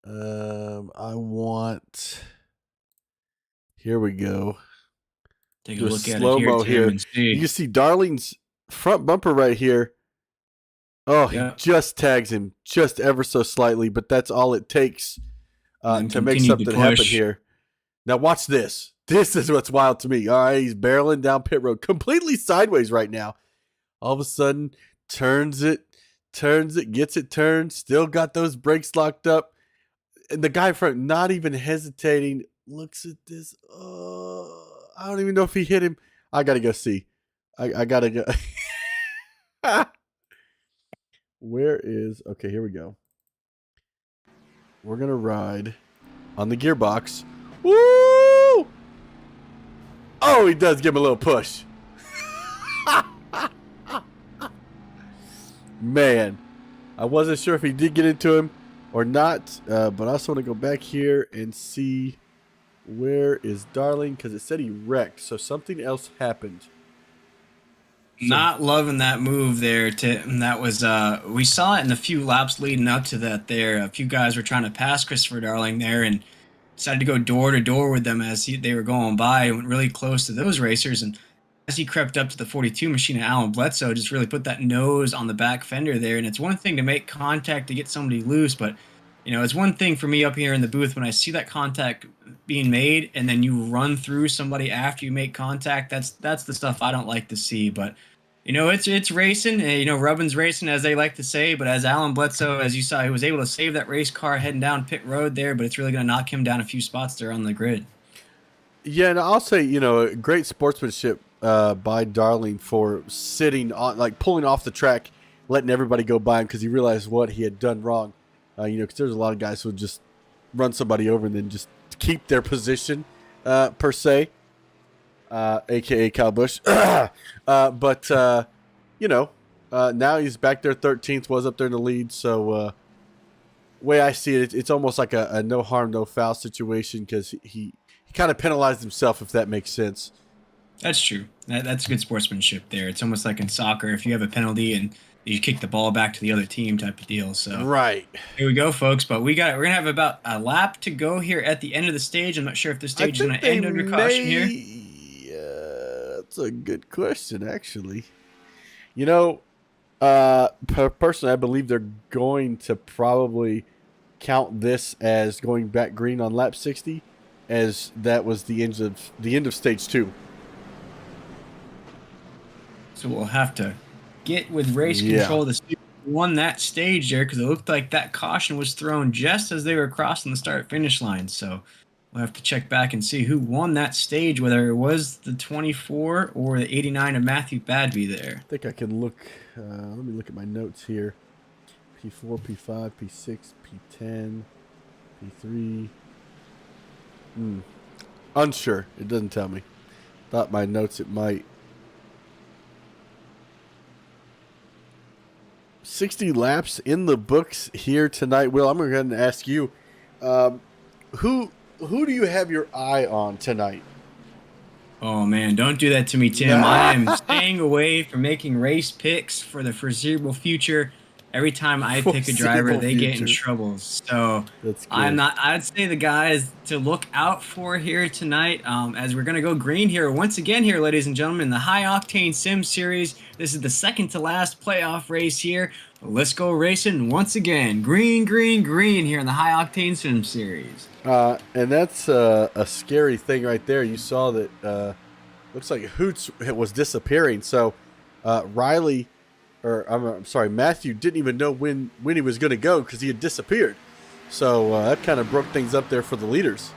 I want. Here we go. Take a Do a look at it here, slow-mo Tim, here. and see. You can see Darling's front bumper right here. Oh, he just tags him just ever so slightly, but that's all it takes to make something happen here. Now watch this. This is what's wild to me. All right, he's barreling down pit road, completely sideways right now. All of a sudden, turns it, gets it turned, still got those brakes locked up. And the guy in front, not even hesitating, looks at this. Oh, I don't even know if he hit him. I got to go see. I got to go. Where is... Okay, here we go. We're going to ride on the gearbox. Woo! Oh, he does give him a little push. Man, I wasn't sure if he did get into him or not, but I also want to go back here and see where is Darling, because it said he wrecked, so something else happened. Not loving that move there, Tim. That was we saw it in the few laps leading up to that there. A few guys were trying to pass Christopher Darling there and decided to go door to door with them as they were going by. Went really close to those racers, and as he crept up to the 42 machine of Alan Bledsoe, just really put that nose on the back fender there. And it's one thing to make contact to get somebody loose, but it's one thing for me up here in the booth when I see that contact being made and then you run through somebody after you make contact. That's the stuff I don't like to see. But it's racing. Rubbin's racing, as they like to say. But as Alan Bledsoe, as you saw, he was able to save that race car heading down pit road there. But it's really going to knock him down a few spots there on the grid. Yeah, and I'll say great sportsmanship by Darling for sitting on, like pulling off the track, letting everybody go by him because he realized what he had done wrong. Because there's a lot of guys who would just run somebody over and then just keep their position, per se, a.k.a. Kyle Busch. But now he's back there 13th, was up there in the lead. So way I see it, it's almost like a no harm, no foul situation because he kind of penalized himself, if that makes sense. That's true. That's good sportsmanship there. It's almost like in soccer, if you have a penalty and you kick the ball back to the other team type of deal. So right. Here we go, folks. But we're gonna have about a lap to go here at the end of the stage. I'm not sure if the stage is gonna end under caution here. That's a good question, actually. Personally, I believe they're going to probably count this as going back green on lap 60, as that was the end of stage 2. So we'll have to get with race control to see who won that stage there, because it looked like that caution was thrown just as they were crossing the start-finish line. So we'll have to check back and see who won that stage, whether it was the 24 or the 89 of Matthew Badby there. I think I can look. Let me look at my notes here. P4, P5, P6, P10, P3. Unsure. It doesn't tell me. Thought my notes it might. 60 laps in the books here tonight. Will, I'm going to go ahead and ask you, who do you have your eye on tonight? Oh, man, don't do that to me, Tim. I am staying away from making race picks for the foreseeable future. Every time I pick a driver, they get in trouble. So I'd say the guys to look out for here tonight, as we're going to go green here once again here, ladies and gentlemen, the High Octane Sim Series. This is the second to last playoff race here. Let's go racing once again. Green, green, green here in the High Octane Sim Series. And that's a scary thing right there. You saw that looks like Hoots was disappearing. So Riley... I'm sorry, Matthew didn't even know when he was going to go because he had disappeared. So that kind of broke things up there for the leaders.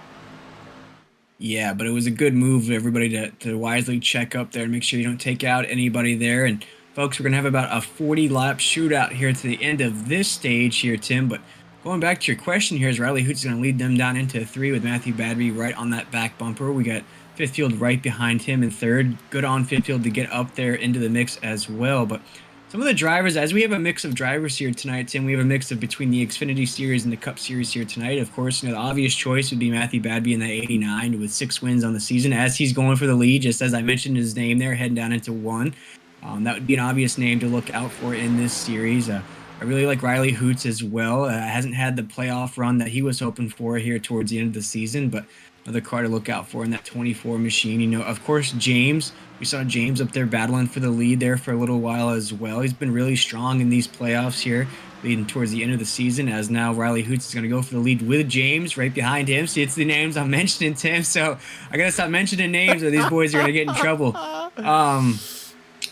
Yeah, but it was a good move for everybody to wisely check up there and make sure you don't take out anybody there. And, folks, we're going to have about a 40-lap shootout here to the end of this stage here, Tim. But going back to your question here, is Riley Hoots going to lead them down into 3 with Matthew Badby right on that back bumper. We got fifth field right behind him in 3rd. Good on fifth field to get up there into the mix as well. But some of the drivers, as we have a mix of drivers here tonight, Tim, we have a mix of between the Xfinity Series and the Cup Series here tonight. Of course, the obvious choice would be Matthew Badby in the 89 with 6 wins on the season, as he's going for the lead, just as I mentioned his name there, heading down into 1. That would be an obvious name to look out for in this series. I really like Riley Hoots as well. Hasn't had the playoff run that he was hoping for here towards the end of the season, but another car to look out for in that 24 machine. You know, of course, James. We saw James up there battling for the lead there for a little while as well. He's been really strong in these playoffs here, leading towards the end of the season, as now Riley Hoots is going to go for the lead with James right behind him. See, it's the names I'm mentioning, Tim. So I got to stop mentioning names or these boys are going to get in trouble.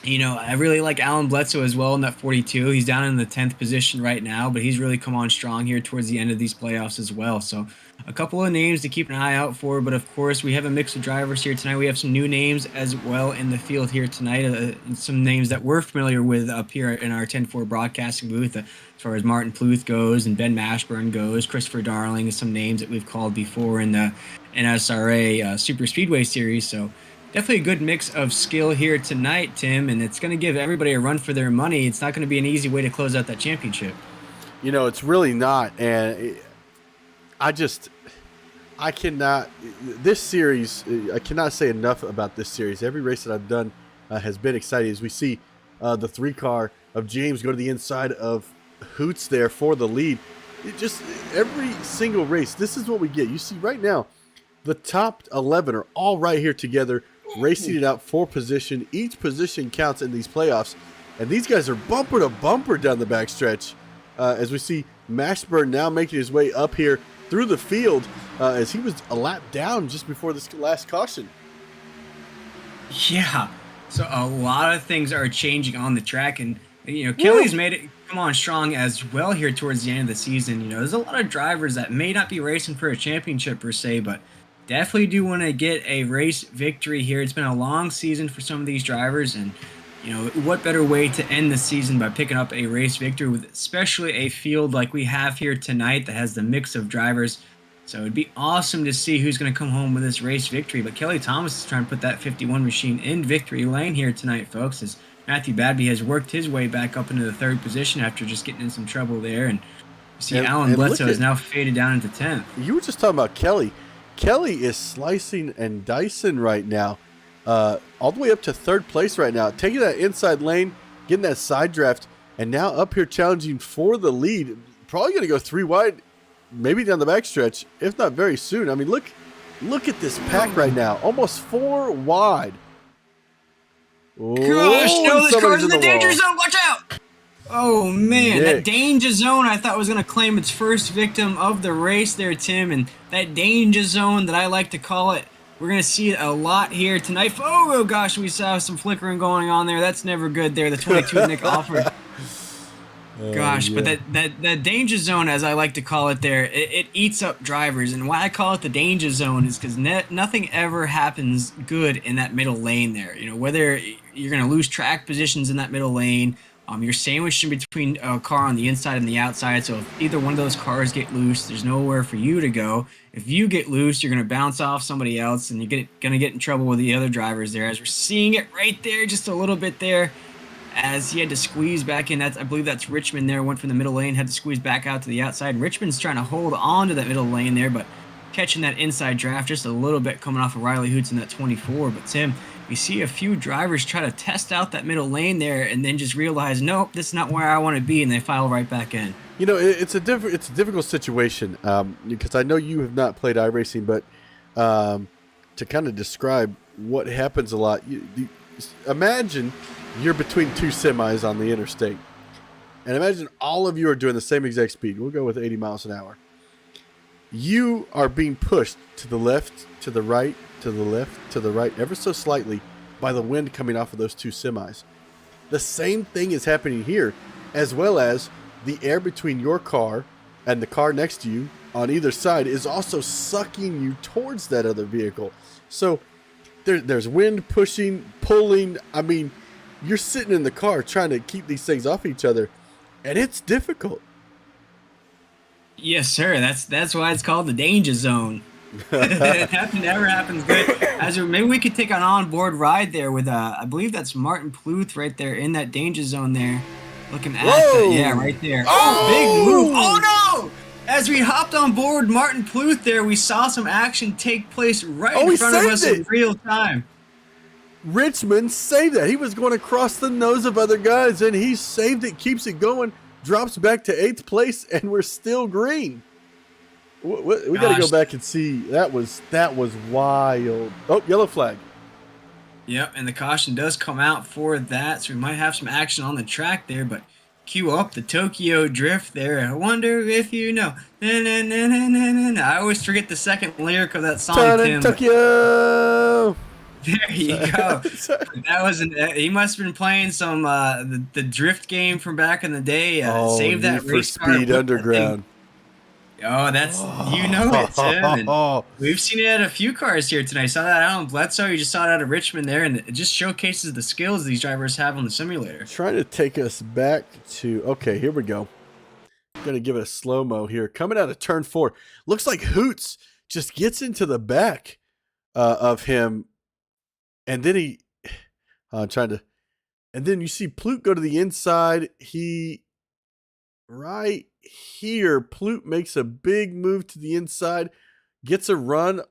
You know, I really like Alan Bledsoe as well in that 42. He's down in the 10th position right now, but he's really come on strong here towards the end of these playoffs as well. So a couple of names to keep an eye out for, but of course we have a mix of drivers here tonight. We have some new names as well in the field here tonight, some names that we're familiar with up here in our 10-4 broadcasting booth, as far as Martin Pluth goes and Ben Mashburn goes. Christopher Darling is some names that we've called before in the NSRA Super Speedway Series. So definitely a good mix of skill here tonight, Tim, and it's going to give everybody a run for their money. It's not going to be an easy way to close out that championship. You know, it's really not, and I cannot, this series, I cannot say enough about this series. Every race that I've done has been exciting, as we see the 3-car of James go to the inside of Hoots there for the lead. Just every single race, this is what we get. You see right now, the top 11 are all right here together, racing it out for position. Each position counts in these playoffs, and these guys are bumper to bumper down the backstretch. As we see Mashburn now making his way up here through the field, as he was a lap down just before this last caution. Yeah, so a lot of things are changing on the track, and you know, Kelly's made it come on strong as well here towards the end of the season. You know, there's a lot of drivers that may not be racing for a championship per se, but definitely do want to get a race victory here. It's been a long season for some of these drivers, and you know, what better way to end the season by picking up a race victory with especially a field like we have here tonight that has the mix of drivers. So it'd be awesome to see who's going to come home with this race victory. But Kelly Thomas is trying to put that 51 machine in victory lane here tonight, folks, as Matthew Badby has worked his way back up into the 3rd position after just getting in some trouble there. And you see Alan Bledsoe is now faded down into 10th. You were just talking about Kelly. Kelly is slicing and dicing right now, all the way up to 3rd place right now, taking that inside lane, getting that side draft, and now up here challenging for the lead. Probably going to go 3 wide, maybe down the backstretch, if not very soon. I mean, look at this pack right now, almost 4 wide. Gosh, no, this car's in the danger zone. Watch out! Oh, man, that danger zone I thought was going to claim its first victim of the race there, Tim, and that danger zone that I like to call it, we're going to see it a lot here tonight. Oh, gosh, we saw some flickering going on there. That's never good there, the 22 Nick Alford. Gosh, yeah. But that danger zone, as I like to call it there, it eats up drivers. And why I call it the danger zone is because nothing ever happens good in that middle lane there. You know, whether you're going to lose track positions in that middle lane, you're sandwiched in between a car on the inside and the outside, so if either one of those cars get loose, there's nowhere for you to go. If you get loose, you're going to bounce off somebody else, and you're going to get in trouble with the other drivers there, as we're seeing it right there, just a little bit there, as he had to squeeze back in. I believe that's Richmond there, went from the middle lane, had to squeeze back out to the outside. Richmond's trying to hold on to that middle lane there, but catching that inside draft just a little bit coming off of Riley Hoots in that 24. But Tim, we see a few drivers try to test out that middle lane there and then just realize, nope, this is not where I want to be, and they file right back in. You know, it's a difficult situation, because I know you have not played iRacing, but to kind of describe what happens a lot, imagine you're between 2 semis on the interstate, and imagine all of you are doing the same exact speed. We'll go with 80 miles an hour. You are being pushed to the left, to the right, to the left, to the right, ever so slightly by the wind coming off of those 2 semis. The same thing is happening here, as well as the air between your car and the car next to you on either side is also sucking you towards that other vehicle. So there's wind pushing, pulling. I mean, you're sitting in the car trying to keep these things off each other, and it's difficult. Yes, sir. That's why it's called the danger zone. It never happens good. Maybe we could take an onboard ride there with I believe that's Martin Pluth right there in that danger zone there, looking at right there. Oh, big move! Oh no! As we hopped on board Martin Pluth there, we saw some action take place right in front of us in real time. Richmond saved that. He was going across the nose of other guys, and he saved it, keeps it going, drops back to 8th place, and we're still green. We got to go back and see. That was wild. Oh, yellow flag. Yep, and the caution does come out for that, so we might have some action on the track there, but cue up the Tokyo Drift there. I wonder if you know. Na, na, na, na, na, na, na. I always forget the second lyric of that song, Tim. Tokyo! There you go. That was he must have been playing some the drift game from back in the day. Save that Need race for Speed Underground. Oh, that's you know it, Tim. And we've seen it at a few cars here tonight. Saw that out in Bledsoe. You just saw it out of Richmond there, and it just showcases the skills these drivers have on the simulator. Trying to take us back to okay. Here we go. I'm gonna give it a slow mo here. Coming out of turn 4, looks like Hoots just gets into the back of him, and then he trying to, and then you see Plute go to the inside. He right here, Plute makes a big move to the inside, gets a run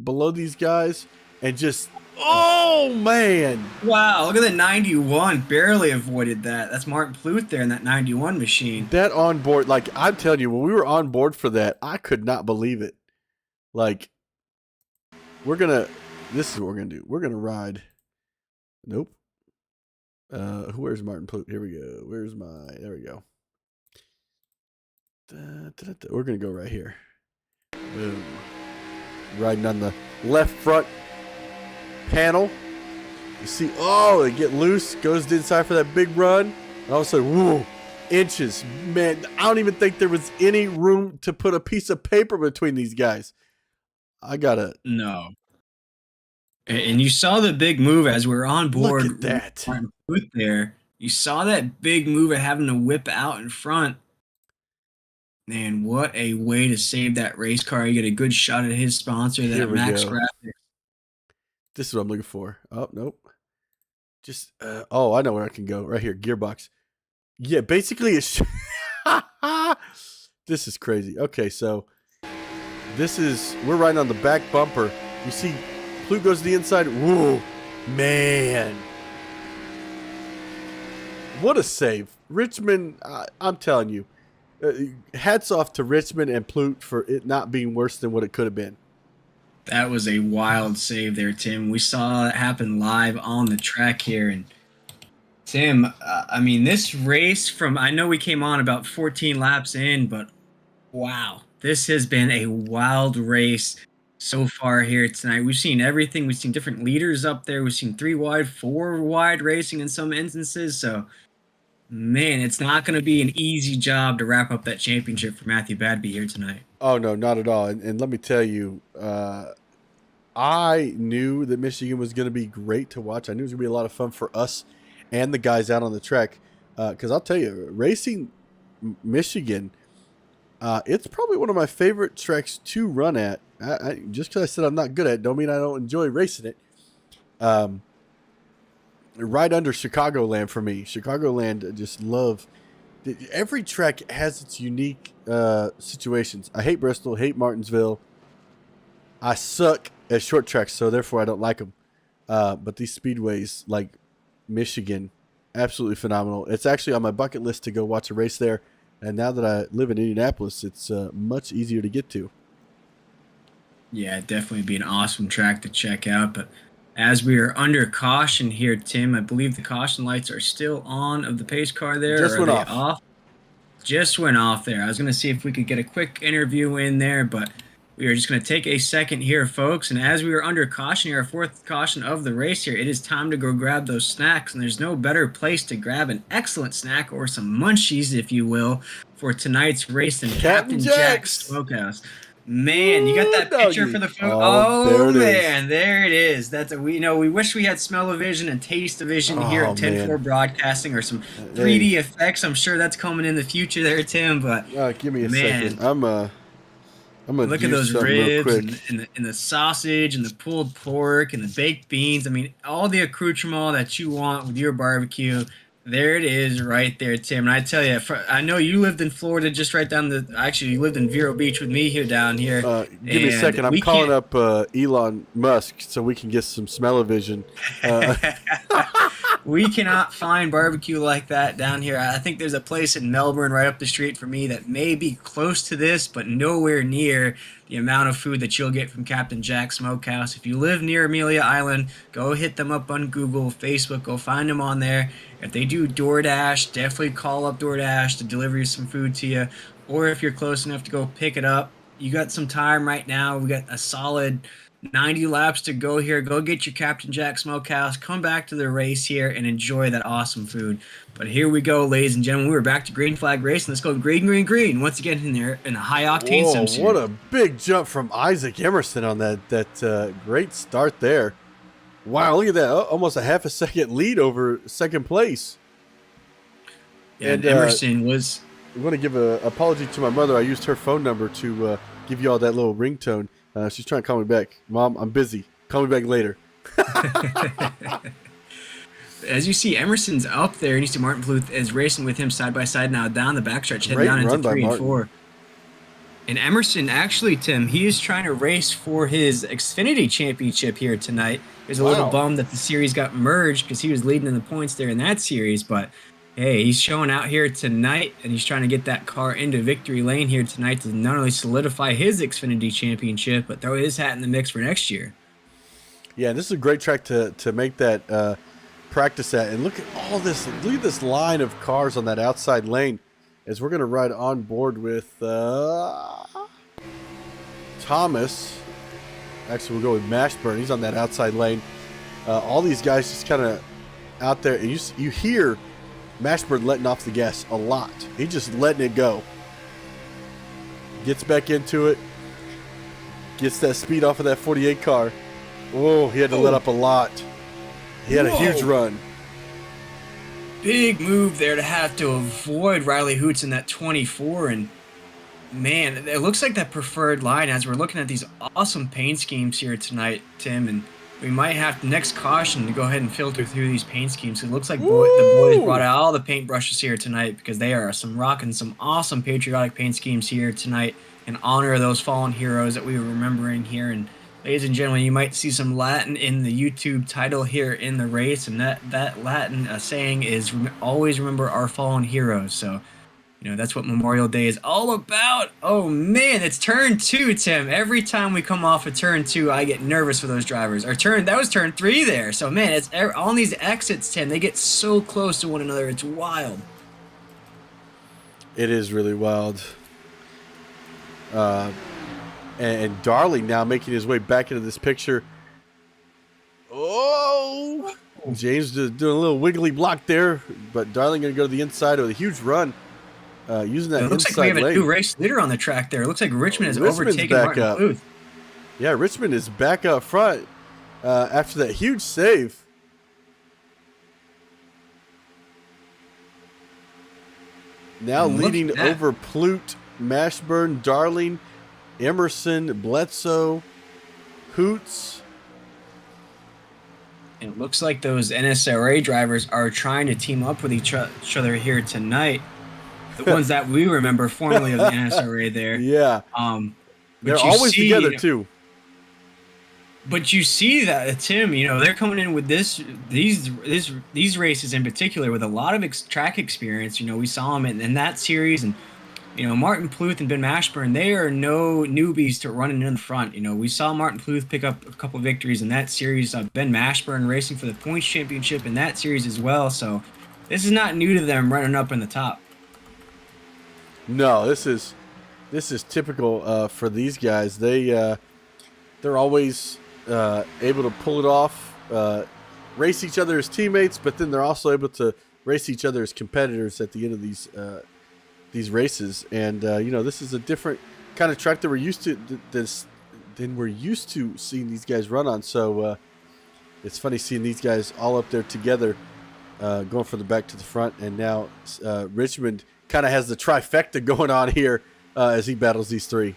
below these guys, and just, oh man! Wow, look at the 91, barely avoided that. That's Martin Plute there in that 91 machine. That on board, like I'm telling you, when we were on board for that, I could not believe it. Like, this is what we're gonna do. We're gonna ride. Nope. Where's Martin Plute? Here we go. There we go. We're going to go right here. Boom. Riding on the left front panel. You see, they get loose, goes inside for that big run. And all of a sudden, whoa, inches. Man, I don't even think there was any room to put a piece of paper between these guys. No. And you saw the big move as we were on board. Look at that. There. You saw that big move of having to whip out in front. Man, what a way to save that race car. You get a good shot at his sponsor, that Max Graphics. This is what I'm looking for. Oh, nope. Just, I know where I can go. Right here, gearbox. Yeah, basically, it's this is crazy. Okay, so we're riding on the back bumper. You see, Plute goes to the inside. Whoa, man. What a save. Richmond, I'm telling you. Hats off to Richmond and Plute for it not being worse than what it could have been. That was a wild save there, Tim. We saw it happen live on the track here. And Tim, I mean, this race I know we came on about 14 laps in, but wow, this has been a wild race so far here tonight. We've seen everything. We've seen different leaders up there. We've seen 3 wide, 4 wide racing in some instances. So, man, it's not going to be an easy job to wrap up that championship for Matthew Badby here tonight. Oh, no, not at all. And let me tell you, I knew that Michigan was going to be great to watch. I knew it was going to be a lot of fun for us and the guys out on the track. Because I'll tell you, racing Michigan, it's probably one of my favorite tracks to run at. Just because I said I'm not good at it, don't mean I don't enjoy racing it. Right under Chicagoland for me. Chicagoland, I just love. Every track has its unique situations. I hate Bristol, hate Martinsville. I suck at short tracks, so therefore I don't like them. But these speedways, like Michigan, absolutely phenomenal. It's actually on my bucket list to go watch a race there. And now that I live in Indianapolis, it's much easier to get to. Yeah, definitely be an awesome track to check out. But as we are under caution here, Tim, I believe the caution lights are still on of the pace car there. Just went off. Just went off there. I was going to see if we could get a quick interview in there, but we are just going to take a second here, folks. And as we are under caution here, our 4th caution of the race here, it is time to go grab those snacks. And there's no better place to grab an excellent snack or some munchies, if you will, for tonight's race than Captain Jack's Smokehouse. Man, you got that picture for the food? Oh man, there it is. We wish we had smell-o-vision and taste-o-vision here at 10-4 Broadcasting, or some 3D effects. I'm sure that's coming in the future there, Tim. But give me a second. I'm gonna look at those ribs and the sausage and the pulled pork and the baked beans. I mean, all the accoutrement that you want with your barbecue. There it is right there, Tim. And I tell you, I know you lived in Florida just right down actually, you lived in Vero Beach with me here down here. Give me a And second. I'm we calling can't. up Elon Musk so we can get some smell-o-vision. Uh, We cannot find barbecue like that down here. I think there's a place in Melbourne right up the street for me that may be close to this, but nowhere near the amount of food that you'll get from Captain Jack Smokehouse. If you live near Amelia Island, go hit them up on Google, Facebook, go find them on there. If they do DoorDash, definitely call up DoorDash to deliver you some food to you. Or if you're close enough to go pick it up, you got some time right now. We got a solid 90 laps to go here. Go get your Captain Jack Smokehouse. Come back to the race here and enjoy that awesome food. But here we go, ladies and gentlemen. We're back to green flag racing. Let's go green, green, green. Once again in there in a high octane Whoa, sim series. what a big jump from Isaac Emerson on that great start there. Wow, look at that. Almost a half a second lead over second place. And Emerson was... I want to give an apology to my mother. I used her phone number to give you all that little ringtone. She's trying to call me back. Mom, I'm busy. Call me back later. As you see, Emerson's up there, and you see Martin Bluth is racing with him side by side now down the backstretch, heading down into 3 and 4. And Emerson, actually, Tim, he is trying to race for his Xfinity Championship here tonight. There's a little bum that the series got merged because he was leading in the points there in that series, but hey, he's showing out here tonight, and he's trying to get that car into victory lane here tonight to not only solidify his Xfinity Championship, but throw his hat in the mix for next year. Yeah, this is a great track to make that practice at. And look at all this. Look at this line of cars on that outside lane as we're going to ride on board with Thomas. Actually, we'll go with Mashburn. He's on that outside lane. All these guys just kind of out there. And you hear Mashburn letting off the gas a lot. He's just letting it go. Gets back into it. Gets that speed off of that 48 car. Whoa, he had to let up a lot. He had a huge run. Big move there to have to avoid Riley Hoots in that 24. And man, it looks like that preferred line as we're looking at these awesome paint schemes here tonight, Tim. And we might have the next caution to go ahead and filter through these paint schemes. It looks like the boys brought out all the paintbrushes here tonight because they are rocking some awesome patriotic paint schemes here tonight in honor of those fallen heroes that we were remembering here. And ladies and gentlemen, you might see some Latin in the YouTube title here in the race, and that Latin saying is always remember our fallen heroes. So, you know, that's what Memorial Day is all about. Oh, man, it's turn 2, Tim. Every time we come off of turn 2, I get nervous for those drivers. That was turn 3 there. So, man, it's on these exits, Tim, they get so close to one another. It's wild. It is really wild. And Darling now making his way back into this picture. Oh! James doing a little wiggly block there, but Darling going to go to the inside with a huge run. Using that inside lane. It looks like we have a new race leader on the track there. It looks like Richmond has overtaken Martin Bluth. Yeah, Richmond is back up front after that huge save. Now leading over Plute, Mashburn, Darling, Emerson, Bledsoe, Hoots. It looks like those NSRA drivers are trying to team up with each other here tonight. The ones that we remember formerly of the NSRA there. Yeah. They're always together too. But you see that, Tim, you know, they're coming in with these races in particular with a lot of track experience. You know, we saw them in that series, and you know, Martin Pluth and Ben Mashburn, they are no newbies to running in the front. You know, we saw Martin Pluth pick up a couple victories in that series. Ben Mashburn racing for the points championship in that series as well. So this is not new to them running up in the top. No, this is typical for these guys. They're always able to pull it off, race each other as teammates, but then they're also able to race each other as competitors at the end of these races. And you know, this is a different kind of track that we're used to than we're used to seeing these guys run on. So it's funny seeing these guys all up there together, going from the back to the front. And now Richmond kind of has the trifecta going on here as he battles these three.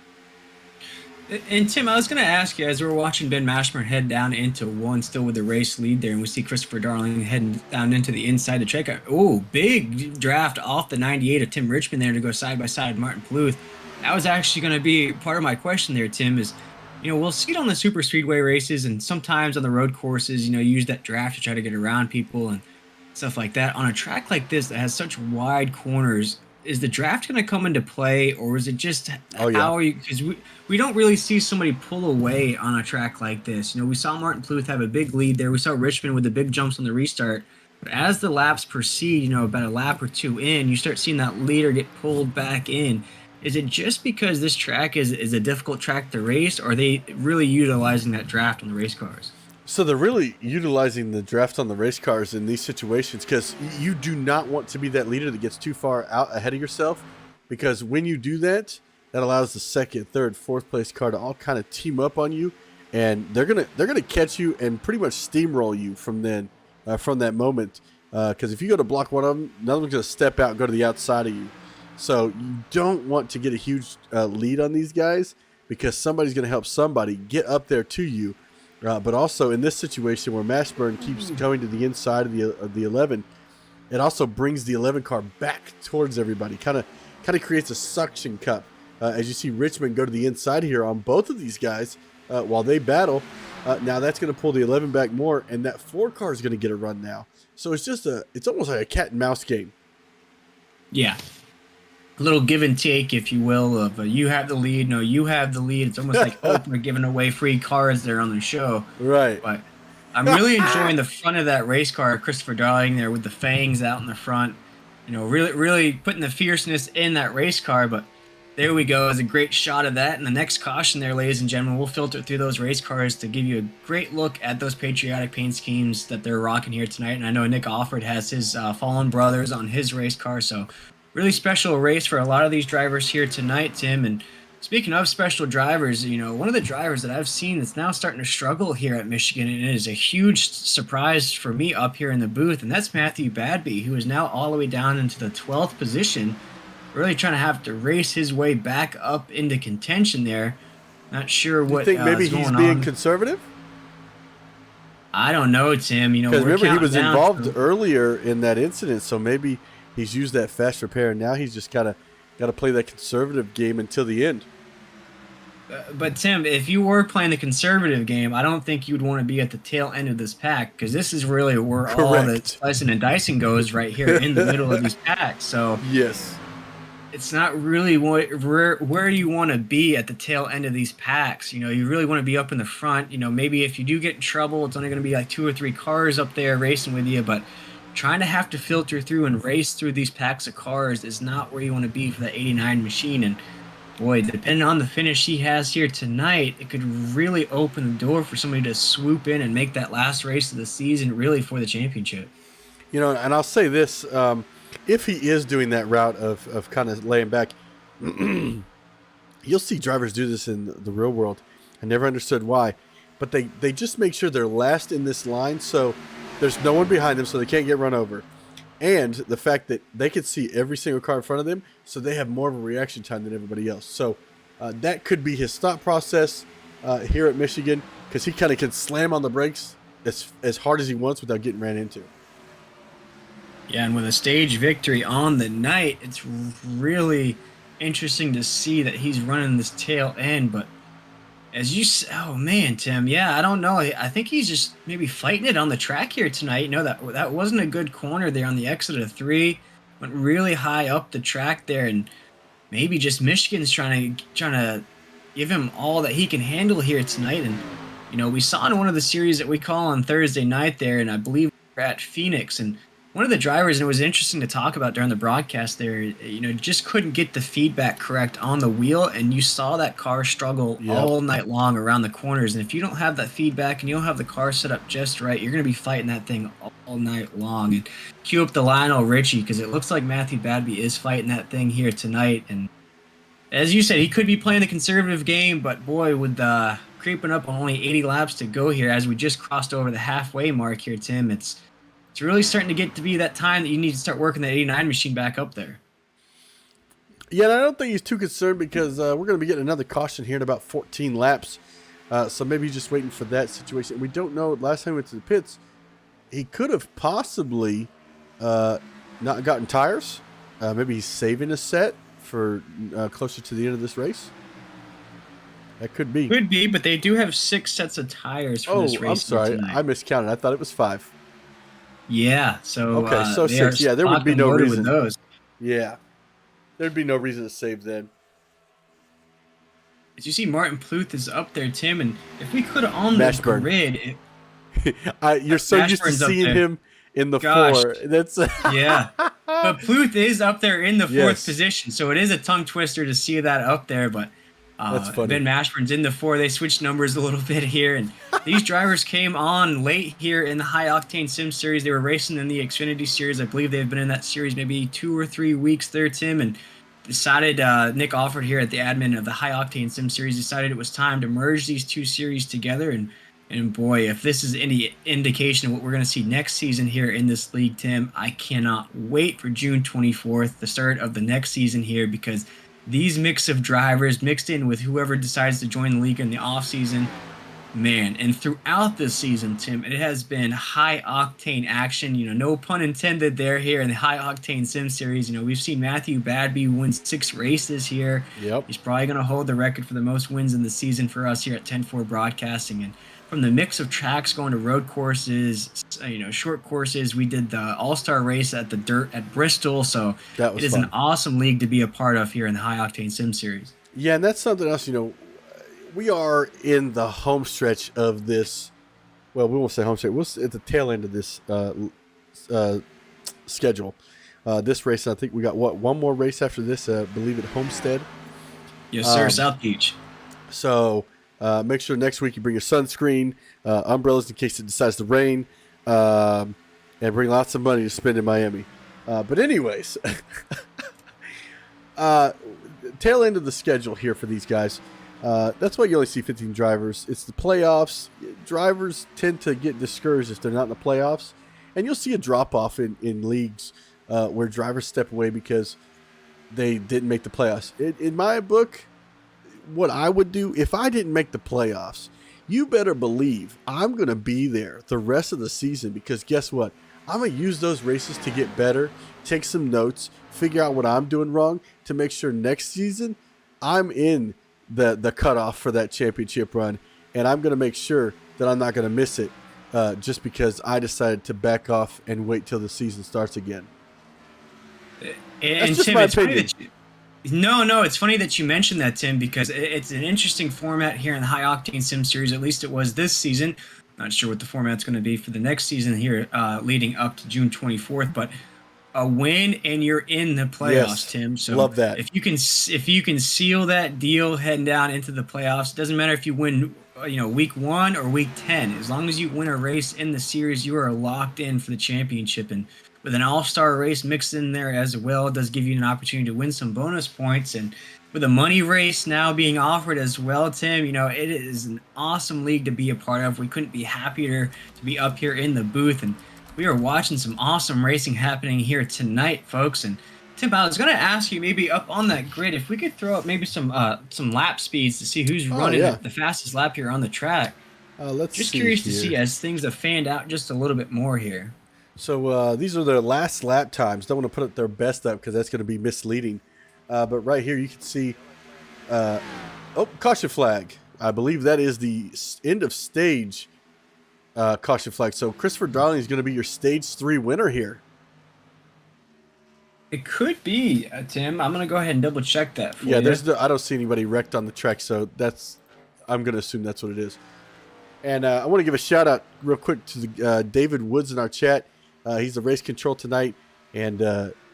And Tim, I was going to ask you, as we're watching Ben Mashburn head down into one, still with the race lead there, and we see Christopher Darling heading down into the inside to check out. Oh, big draft off the 98 of Tim Richmond there to go side by side with Martin Pluth. That was actually going to be part of my question there, Tim, is, we'll see it on the super speedway races and sometimes on the road courses, use that draft to try to get around people and stuff like that. On a track like this that has such wide corners, is the draft going to come into play, or is it just Oh yeah. how are you? Because we don't really see somebody pull away on a track like this. We saw Martin Pluth have a big lead there. We saw Richmond with the big jumps on the restart. But as the laps proceed, about a lap or two in, you start seeing that leader get pulled back in. Is it just because this track is a difficult track to race, or are they really utilizing that draft on the race cars? So they're really utilizing the draft on the race cars in these situations because you do not want to be that leader that gets too far out ahead of yourself, because when you do that, that allows the second, third, fourth place car to all kind of team up on you, and they're gonna catch you and pretty much steamroll you from that moment. Because if you go to block one of them, another one's gonna step out and go to the outside of you. So you don't want to get a huge lead on these guys, because somebody's gonna help somebody get up there to you. But also in this situation where Mashburn keeps going to the inside of the 11, it also brings the 11 car back towards everybody. Kind of creates a suction cup. As you see Richmond go to the inside here on both of these guys while they battle. Now that's going to pull the 11 back more, and that 4 car is going to get a run now. So it's almost like a cat and mouse game. Yeah. A little give and take, if you will, of you have the lead, no, you have the lead. It's almost like Oprah giving away free cars there on the show. Right. But I'm really enjoying the front of that race car, Christopher Darling there with the fangs out in the front. Really putting the fierceness in that race car. But there we go. It's a great shot of that. And the next caution there, ladies and gentlemen, we'll filter through those race cars to give you a great look at those patriotic paint schemes that they're rocking here tonight. And I know Nick Alford has his Fallen Brothers on his race car, so really special race for a lot of these drivers here tonight, Tim. And speaking of special drivers, one of the drivers that I've seen that's now starting to struggle here at Michigan, and it is a huge surprise for me up here in the booth, and that's Matthew Badby, who is now all the way down into the 12th position, really trying to have to race his way back up into contention there. Not sure what you think maybe is he's going being on. Conservative? I don't know, Tim. Because remember, he was involved to earlier in that incident, so maybe he's used that fast repair, and now he's just got to play that conservative game until the end. But Tim, if you were playing the conservative game, I don't think you'd want to be at the tail end of this pack, because this is really where all the slicing and dicing goes, right here in the middle of these packs. So yes, it's not really where you want to be at the tail end of these packs. You really want to be up in the front. Maybe if you do get in trouble, it's only going to be like 2 or 3 cars up there racing with you, but trying to have to filter through and race through these packs of cars is not where you want to be for that 89 machine. And boy, depending on the finish he has here tonight, it could really open the door for somebody to swoop in and make that last race of the season really for the championship. And I'll say this, if he is doing that route of kind of laying back, you'll see drivers do this in the real world. I never understood why, but they just make sure they're last in this line, so there's no one behind them, so they can't get run over. And the fact that they can see every single car in front of them, so they have more of a reaction time than everybody else. So that could be his thought process here at Michigan, because he kind of can slam on the brakes as hard as he wants without getting ran into. Yeah, and with a stage victory on the night, it's really interesting to see that he's running this tail end. But as you say, oh man, Tim, yeah, I don't know. I think he's just maybe fighting it on the track here tonight. That wasn't a good corner there on the exit of 3. Went really high up the track there, and maybe just Michigan's trying to give him all that he can handle here tonight. And we saw in one of the series that we call on Thursday night there, and I believe we're at Phoenix, and one of the drivers, and it was interesting to talk about during the broadcast there, just couldn't get the feedback correct on the wheel, and you saw that car struggle all night long around the corners. And if you don't have that feedback and you don't have the car set up just right, you're going to be fighting that thing all night long. And cue up the Lionel Richie, because it looks like Matthew Badby is fighting that thing here tonight. And as you said, he could be playing the conservative game, but boy, with creeping up on only 80 laps to go here, as we just crossed over the halfway mark here, Tim, it's really starting to get to be that time that you need to start working that 89 machine back up there. Yeah, and I don't think he's too concerned because we're going to be getting another caution here in about 14 laps. So maybe he's just waiting for that situation. We don't know. Last time we went to the pits, he could have possibly not gotten tires. Maybe he's saving a set for closer to the end of this race. That could be. Could be, but they do have 6 sets of tires for this race. I'm sorry. tonight. I miscounted. I thought it was 5. Yeah, so okay, so 6. Yeah, there would be no reason. With those. Yeah, there'd be no reason to save then. As you see, Martin Pluth is up there, Tim, and if we could on the grid, you're so used to seeing him in the 4. That's yeah. But Pluth is up there in the 4th position, so it is a tongue twister to see that up there. But that's funny. Ben Mashburn's in the 4. They switched numbers a little bit here, and these drivers came on late here in the High Octane Sim Series. They were racing in the Xfinity Series. I believe they've been in that series maybe 2 or 3 weeks there, Tim, and decided Nick Alford here at the admin of the High Octane Sim Series decided it was time to merge these 2 series together. And boy, if this is any indication of what we're going to see next season here in this league, Tim, I cannot wait for June 24th, the start of the next season here, because these mix of drivers mixed in with whoever decides to join the league in the offseason, man, and throughout this season, Tim, it has been high-octane action. No pun intended there here in the high-octane Sim Series. We've seen Matthew Badby win 6 races here. Yep. He's probably going to hold the record for the most wins in the season for us here at 10-4 Broadcasting. And from the mix of tracks going to road courses, short courses, we did the All-Star race at the Dirt at Bristol. So it is fun. An awesome league to be a part of here in the high-octane Sim Series. Yeah, and that's something else, we are in the home stretch of this. Well, we won't say home stretch. We're at the tail end of this schedule. This race, I think we got, one more race after this, I believe at Homestead. Yes, sir, South Beach. So make sure next week you bring your sunscreen, umbrellas in case it decides to rain, and bring lots of money to spend in Miami. But anyways, tail end of the schedule here for these guys. That's why you only see 15 drivers. It's the playoffs. Drivers tend to get discouraged if they're not in the playoffs. And you'll see a drop-off in leagues where drivers step away because they didn't make the playoffs. In my book, what I would do, if I didn't make the playoffs, you better believe I'm going to be there the rest of the season because guess what? I'm going to use those races to get better, take some notes, figure out what I'm doing wrong to make sure next season I'm in the cutoff for that championship run, and I'm going to make sure that I'm not going to miss it just because I decided to back off and wait till the season starts again. And that's just Tim, my opinion. No, it's funny that you mentioned that, Tim, because it's an interesting format here in the High Octane Sim Series. At least it was this season. Not sure what the format's going to be for the next season here leading up to June 24th, but a win and you're in the playoffs, yes, Tim. So love that. If you can seal that deal heading down into the playoffs, it doesn't matter if you win, week 1 or week 10. As long as you win a race in the series, you are locked in for the championship. And with an all-star race mixed in there as well, it does give you an opportunity to win some bonus points. And with a money race now being offered as well, Tim, it is an awesome league to be a part of. We couldn't be happier to be up here in the booth, and we are watching some awesome racing happening here tonight, folks. And Tim, I was going to ask you maybe up on that grid if we could throw up maybe some lap speeds to see who's running the fastest lap here on the track. Let's just see curious here. to see as things have fanned out just a little bit more here. So these are their last lap times. Don't want to put up their best up because that's going to be misleading. But right here you can see, caution flag. I believe that is the end of stage caution flag. So Christopher Darling is going to be your stage 3 winner here. It could be, Tim. I'm going to go ahead and double check that for you. Yeah, I don't see anybody wrecked on the track, so I'm going to assume that's what it is. And I want to give a shout out real quick to David Woods in our chat. He's the race control tonight, and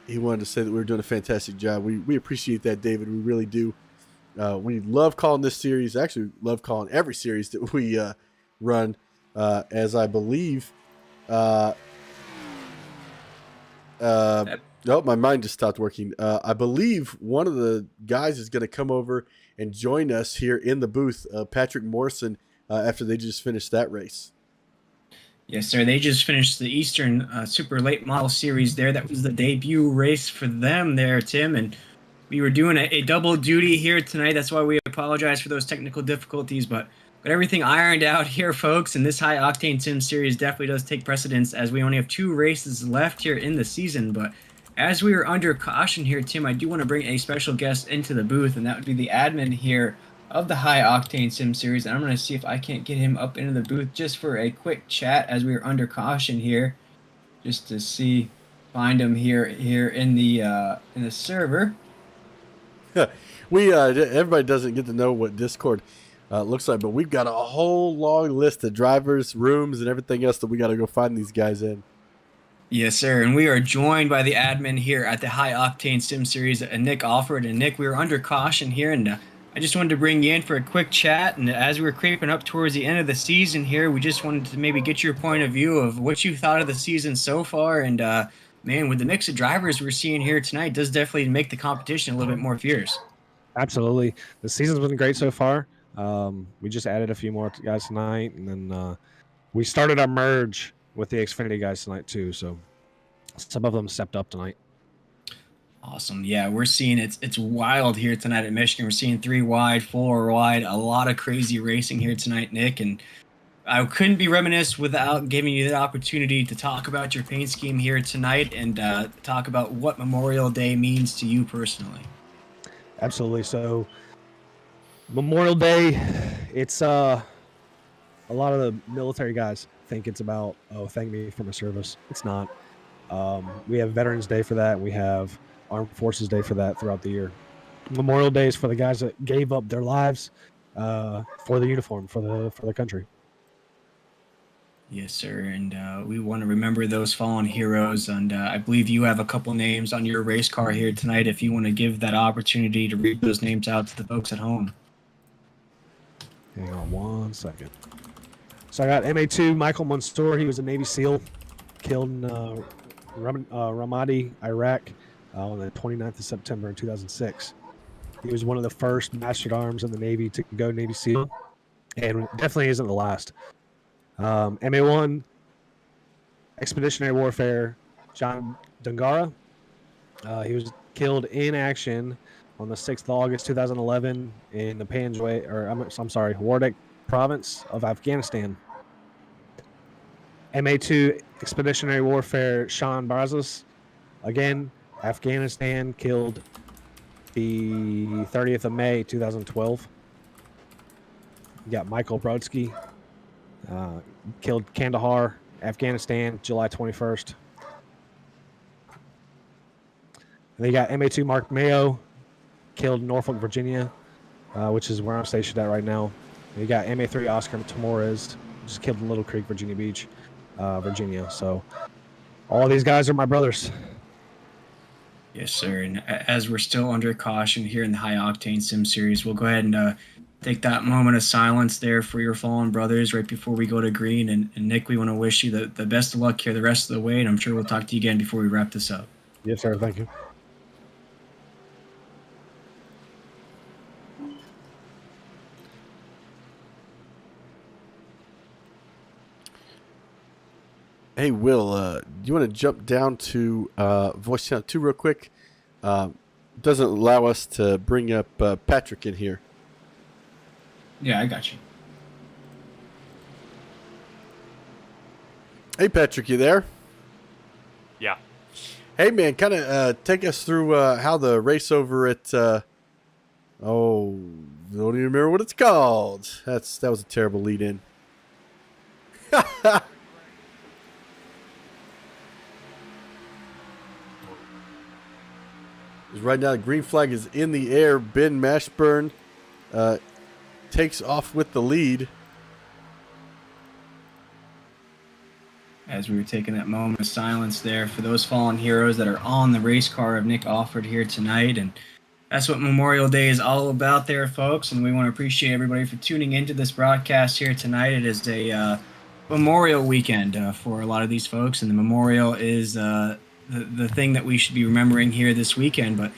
he wanted to say that we were doing a fantastic job. We appreciate that, David. We really do. We love calling this series. Actually, love calling every series that we run, as I believe. Oh, my mind just stopped working. I believe one of the guys is going to come over and join us here in the booth, Patrick Morrison, after they just finished that race. Yes, sir. They just finished the Eastern Super Late Model Series there. That was the debut race for them there, Tim. And We were doing a double duty here tonight. That's why we apologize for those technical difficulties, but got everything ironed out here, folks. And this high octane sim series definitely does take precedence as we only have 2 races left here in the season. But as we are under caution here, Tim, I do want to bring a special guest into the booth, and that would be the admin here of the high octane sim series. And I'm going to see if I can't get him up into the booth just for a quick chat as we are under caution here, just to find him here in the server. Everybody doesn't get to know what Discord looks like, but we've got a whole long list of drivers, rooms, and everything else that we got to go find these guys in. Yes, sir. And we are joined by the admin here at the High Octane Sim Series, Nick Alford. And Nick, we were under caution here, and I just wanted to bring you in for a quick chat. And as we were creeping up towards the end of the season here, we just wanted to maybe get your point of view of what you thought of the season so far. And man, with the mix of drivers we're seeing here tonight, does definitely make the competition a little bit more fierce. Absolutely. The season's been great so far. We just added a few more guys tonight, and then we started our merge with the Xfinity guys tonight too. So some of them stepped up tonight. Awesome. Yeah, we're seeing it's wild here tonight at Michigan. We're seeing 3 wide, 4 wide, a lot of crazy racing here tonight, Nick. And I couldn't be reminiscent without giving you the opportunity to talk about your paint scheme here tonight and talk about what Memorial Day means to you personally. Absolutely. So Memorial Day, it's a lot of the military guys think it's about, oh, thank me for my service. It's not. We have Veterans Day for that. We have Armed Forces Day for that throughout the year. Memorial Day is for the guys that gave up their lives for the uniform, for the country. Yes, sir. And we want to remember those fallen heroes. And I believe you have a couple names on your race car here tonight. If you want to give that opportunity to read those names out to the folks at home. Hang on 1 second. So I got MA2 Michael Mansour. He was a Navy SEAL, killed in Ramadi, Iraq, on the 29th of September in 2006. He was one of the first master arms in the Navy to go Navy SEAL, and definitely isn't the last. MA1 Expeditionary Warfare, John Dungara. He was killed in action on the 6th of August 2011 in the Wardak province of Afghanistan. MA2 Expeditionary Warfare, Sean Brazos. Again, Afghanistan, killed the 30th of May 2012. You got Michael Brodsky, killed Kandahar, Afghanistan, July 21st. And then you got MA2 Mark Mayo, killed Norfolk, Virginia, which is where I'm stationed at right now. And you got MA3 Oscar Tamores, just killed in Little Creek, Virginia Beach, Virginia. So all these guys are my brothers. Yes, sir. And as we're still under caution here in the High Octane Sim Series, we'll go ahead and take that moment of silence there for your fallen brothers right before we go to green. And Nick, we want to wish you the best of luck here the rest of the way, and I'm sure we'll talk to you again before we wrap this up. Yes, sir. Thank you. Hey, Will, do you want to jump down to voice channel 2 real quick? Doesn't allow us to bring up Patrick in here. Yeah, I got you. Hey, Patrick, you there? Yeah. Hey, man, kind of take us through how the race over at, don't even remember what it's called. That was a terrible lead-in. Right now, the green flag is in the air. Ben Mashburn takes off with the lead. As we were taking that moment of silence there for those fallen heroes that are on the race car of Nick Alford here tonight. And that's what Memorial Day is all about there, folks. And we want to appreciate everybody for tuning into this broadcast here tonight. It is a Memorial weekend for a lot of these folks. And the memorial is the thing that we should be remembering here this weekend. But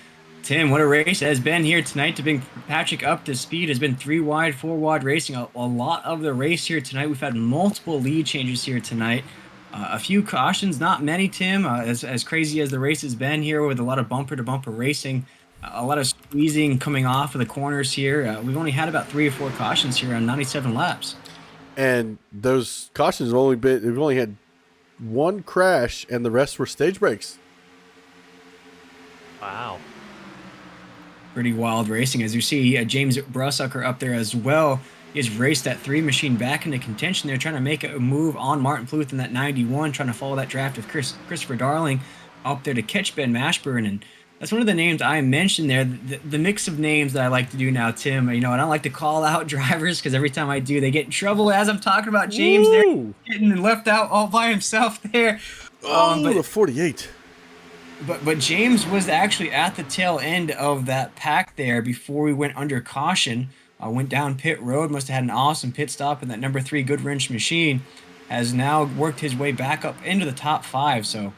Tim, what a race it has been here tonight to bring Patrick up to speed. Has been 3 wide, 4 wide racing. A lot of the race here tonight. We've had multiple lead changes here tonight. A few cautions, not many, Tim. As crazy as the race has been here with a lot of bumper to bumper racing. A lot of squeezing coming off of the corners here. We've only had about 3 or 4 cautions here on 97 laps. And those cautions we've only had one crash, and the rest were stage breaks. Wow. Pretty wild racing. As you see, James Brussucker up there as well. He has raced that 3 machine back into contention. They're trying to make a move on Martin Pluth in that 91, trying to follow that draft of Christopher Darling up there to catch Ben Mashburn. And that's one of the names I mentioned there. The mix of names that I like to do now, Tim. I don't like to call out drivers because every time I do, they get in trouble. As I'm talking about James, they're getting left out all by himself there. But the 48. But James was actually at the tail end of that pack there before we went under caution. Went down pit road, must have had an awesome pit stop, and that number 3 Goodwrench machine has now worked his way back up into the top 5. So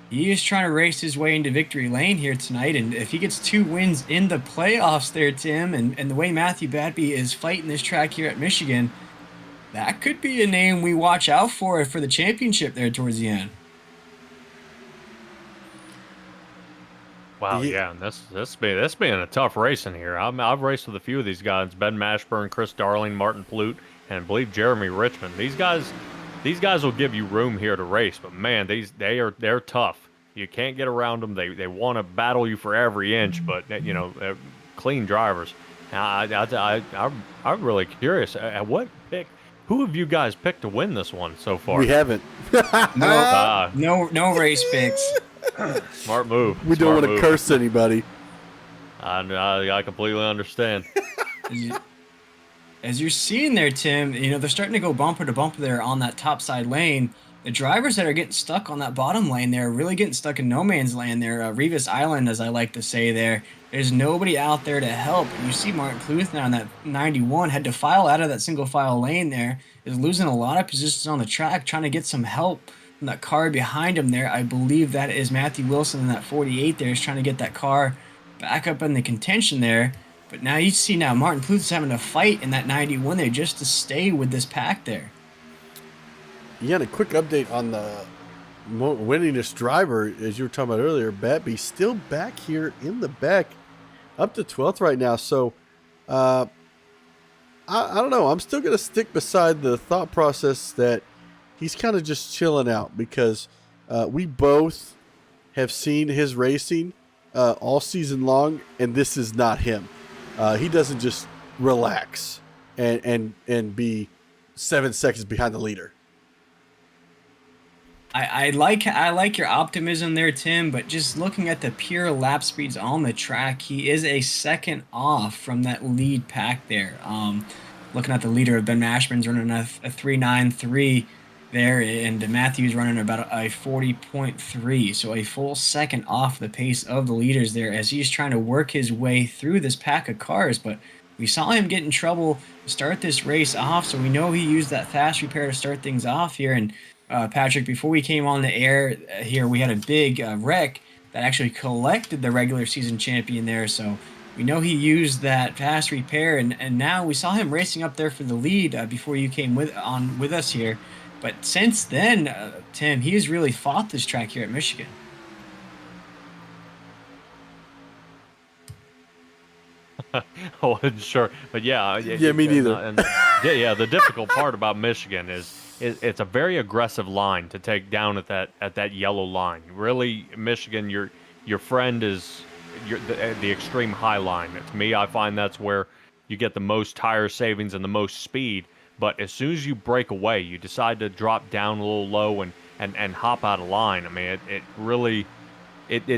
he is trying to race his way into victory lane here tonight. And if he gets 2 wins in the playoffs there, Tim, and the way Matthew Badby is fighting this track here at Michigan, that could be a name we watch out for the championship there towards the end. Wow, yeah, and this being a tough race in here. I've raced with a few of these guys: Ben Mashburn, Chris Darling, Martin Pluth, and I believe Jeremy Richmond. These guys will give you room here to race, but man, they're tough. You can't get around them. They want to battle you for every inch, but they're clean drivers. Now, I'm really curious. Who have you guys picked to win this one so far? We haven't. No race picks. Smart move. We don't want to curse anybody. I completely understand. As you're seeing there, Tim, they're starting to go bumper to bumper there on that top side lane. The drivers that are getting stuck on that bottom lane there are really getting stuck in no man's land there. Revis Island, as I like to say there. There's nobody out there to help. You see Martin Pluth now in that 91 had to file out of that single file lane there. Is losing a lot of positions on the track, trying to get some help from that car behind him there. I believe that is Matthew Wilson in that 48 there is trying to get that car back up in the contention there. But now you see Martin Pluth is having to fight in that 91 there just to stay with this pack there. Yeah, and a quick update on the winningest driver, as you were talking about earlier, Badby, still back here in the back, up to 12th right now. So, I don't know. I'm still going to stick beside the thought process that he's kind of just chilling out because we both have seen his racing all season long, and this is not him. He doesn't just relax and be 7 seconds behind the leader. I like your optimism there, Tim, but just looking at the pure lap speeds on the track, he is a second off from that lead pack there. Looking at the leader, Ben Mashburn's running a 3.93 there, and Matthew's running about a 40.3, so a full second off the pace of the leaders there as he's trying to work his way through this pack of cars. But we saw him get in trouble to start this race off, so we know he used that fast repair to start things off here. And Patrick, before we came on the air here, we had a big wreck that actually collected the regular season champion there, so we know he used that fast repair, and now we saw him racing up there for the lead before you came with us here. But since then, Tim, he has really fought this track here at Michigan. Oh, sure, but yeah, me neither. The difficult part about Michigan is it's a very aggressive line to take down at that yellow line. Really, Michigan, your friend is the extreme high line. To me, I find that's where you get the most tire savings and the most speed. But as soon as you break away, you decide to drop down a little low and hop out of line. I mean, it really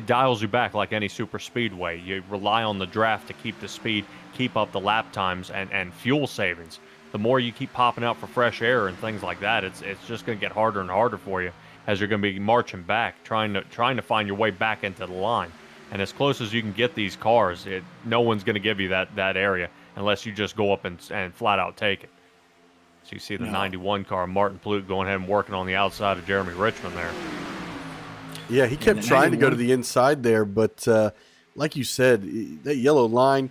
dials you back like any super speedway. You rely on the draft to keep the speed, keep up the lap times and fuel savings. The more you keep popping out for fresh air and things like that, it's just going to get harder and harder for you as you're going to be marching back, trying to find your way back into the line. And as close as you can get these cars, no one's going to give you that area unless you just go up and flat out take it. So you see the 91 car, Martin Pluth, going ahead and working on the outside of Jeremy Richmond there. Yeah, he kept trying to go to the inside there, but like you said, that yellow line,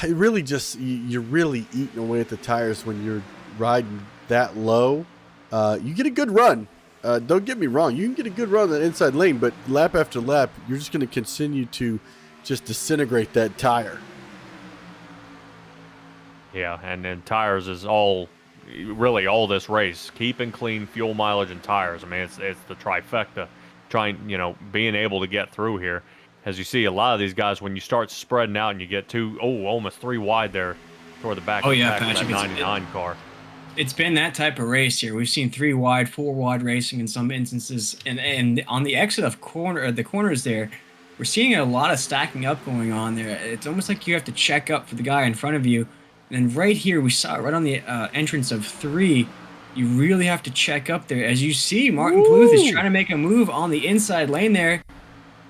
it really just, you're really eating away at the tires when you're riding that low. You get a good run. Don't get me wrong. You can get a good run on the inside lane, but lap after lap, you're just going to continue to just disintegrate that tire. Yeah, and then tires is really all this race. Keeping clean fuel mileage and tires. I mean, it's the trifecta. Being able to get through here. As you see, a lot of these guys, when you start spreading out and you get almost 3 wide there toward the back of the pack of that 99 car. It's been that type of race here. We've seen 3 wide, 4 wide racing in some instances, and on the exit of the corners there, we're seeing a lot of stacking up going on there. It's almost like you have to check up for the guy in front of you. And then right here, we saw it right on the entrance of 3. You really have to check up there. As you see, Martin Pluth is trying to make a move on the inside lane there.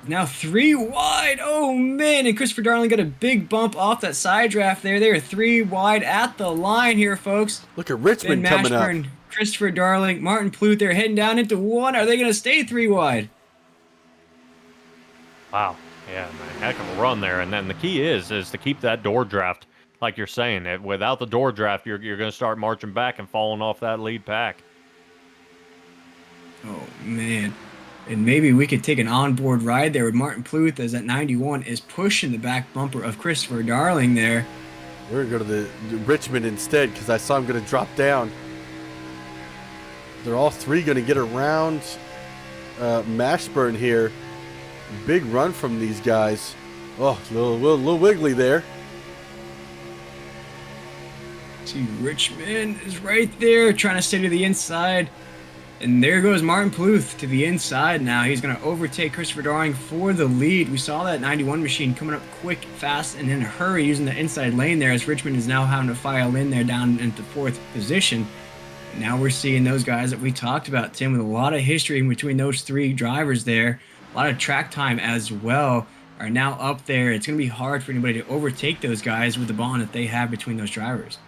Now 3 wide. Oh, man. And Christopher Darling got a big bump off that side draft there. They are 3 wide at the line here, folks. Look at Richmond coming up. Christopher Darling, Martin Pluth, they're heading down into 1. Are they going to stay 3 wide? Wow. Yeah, man. Heck of a run there. And then the key is to keep that door draft. Like you're saying, that without the door draft, you're going to start marching back and falling off that lead pack. Oh, man. And maybe we could take an onboard ride there with Martin Pluth as that 91 is pushing the back bumper of Christopher Darling there. We're going to go to the Richmond instead because I saw him going to drop down. They're all 3 going to get around Mashburn here. Big run from these guys. Oh, a little wiggly there. See, Richmond is right there trying to stay to the inside. And there goes Martin Pluth to the inside now. He's going to overtake Christopher Darling for the lead. We saw that 91 machine coming up quick, fast, and in a hurry using the inside lane there as Richmond is now having to file in there down into 4th position. And now we're seeing those guys that we talked about, Tim, with a lot of history in between those 3 drivers there. A lot of track time as well are now up there. It's going to be hard for anybody to overtake those guys with the bond that they have between those drivers.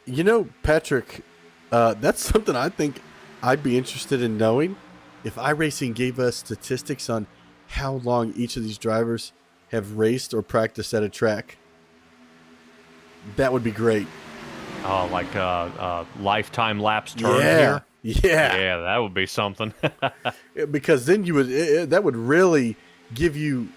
You know, Patrick, that's something I think I'd be interested in knowing. If iRacing gave us statistics on how long each of these drivers have raced or practiced at a track, that would be great. Oh, like lifetime laps turn here? Yeah, that would be something. Because then that would really give you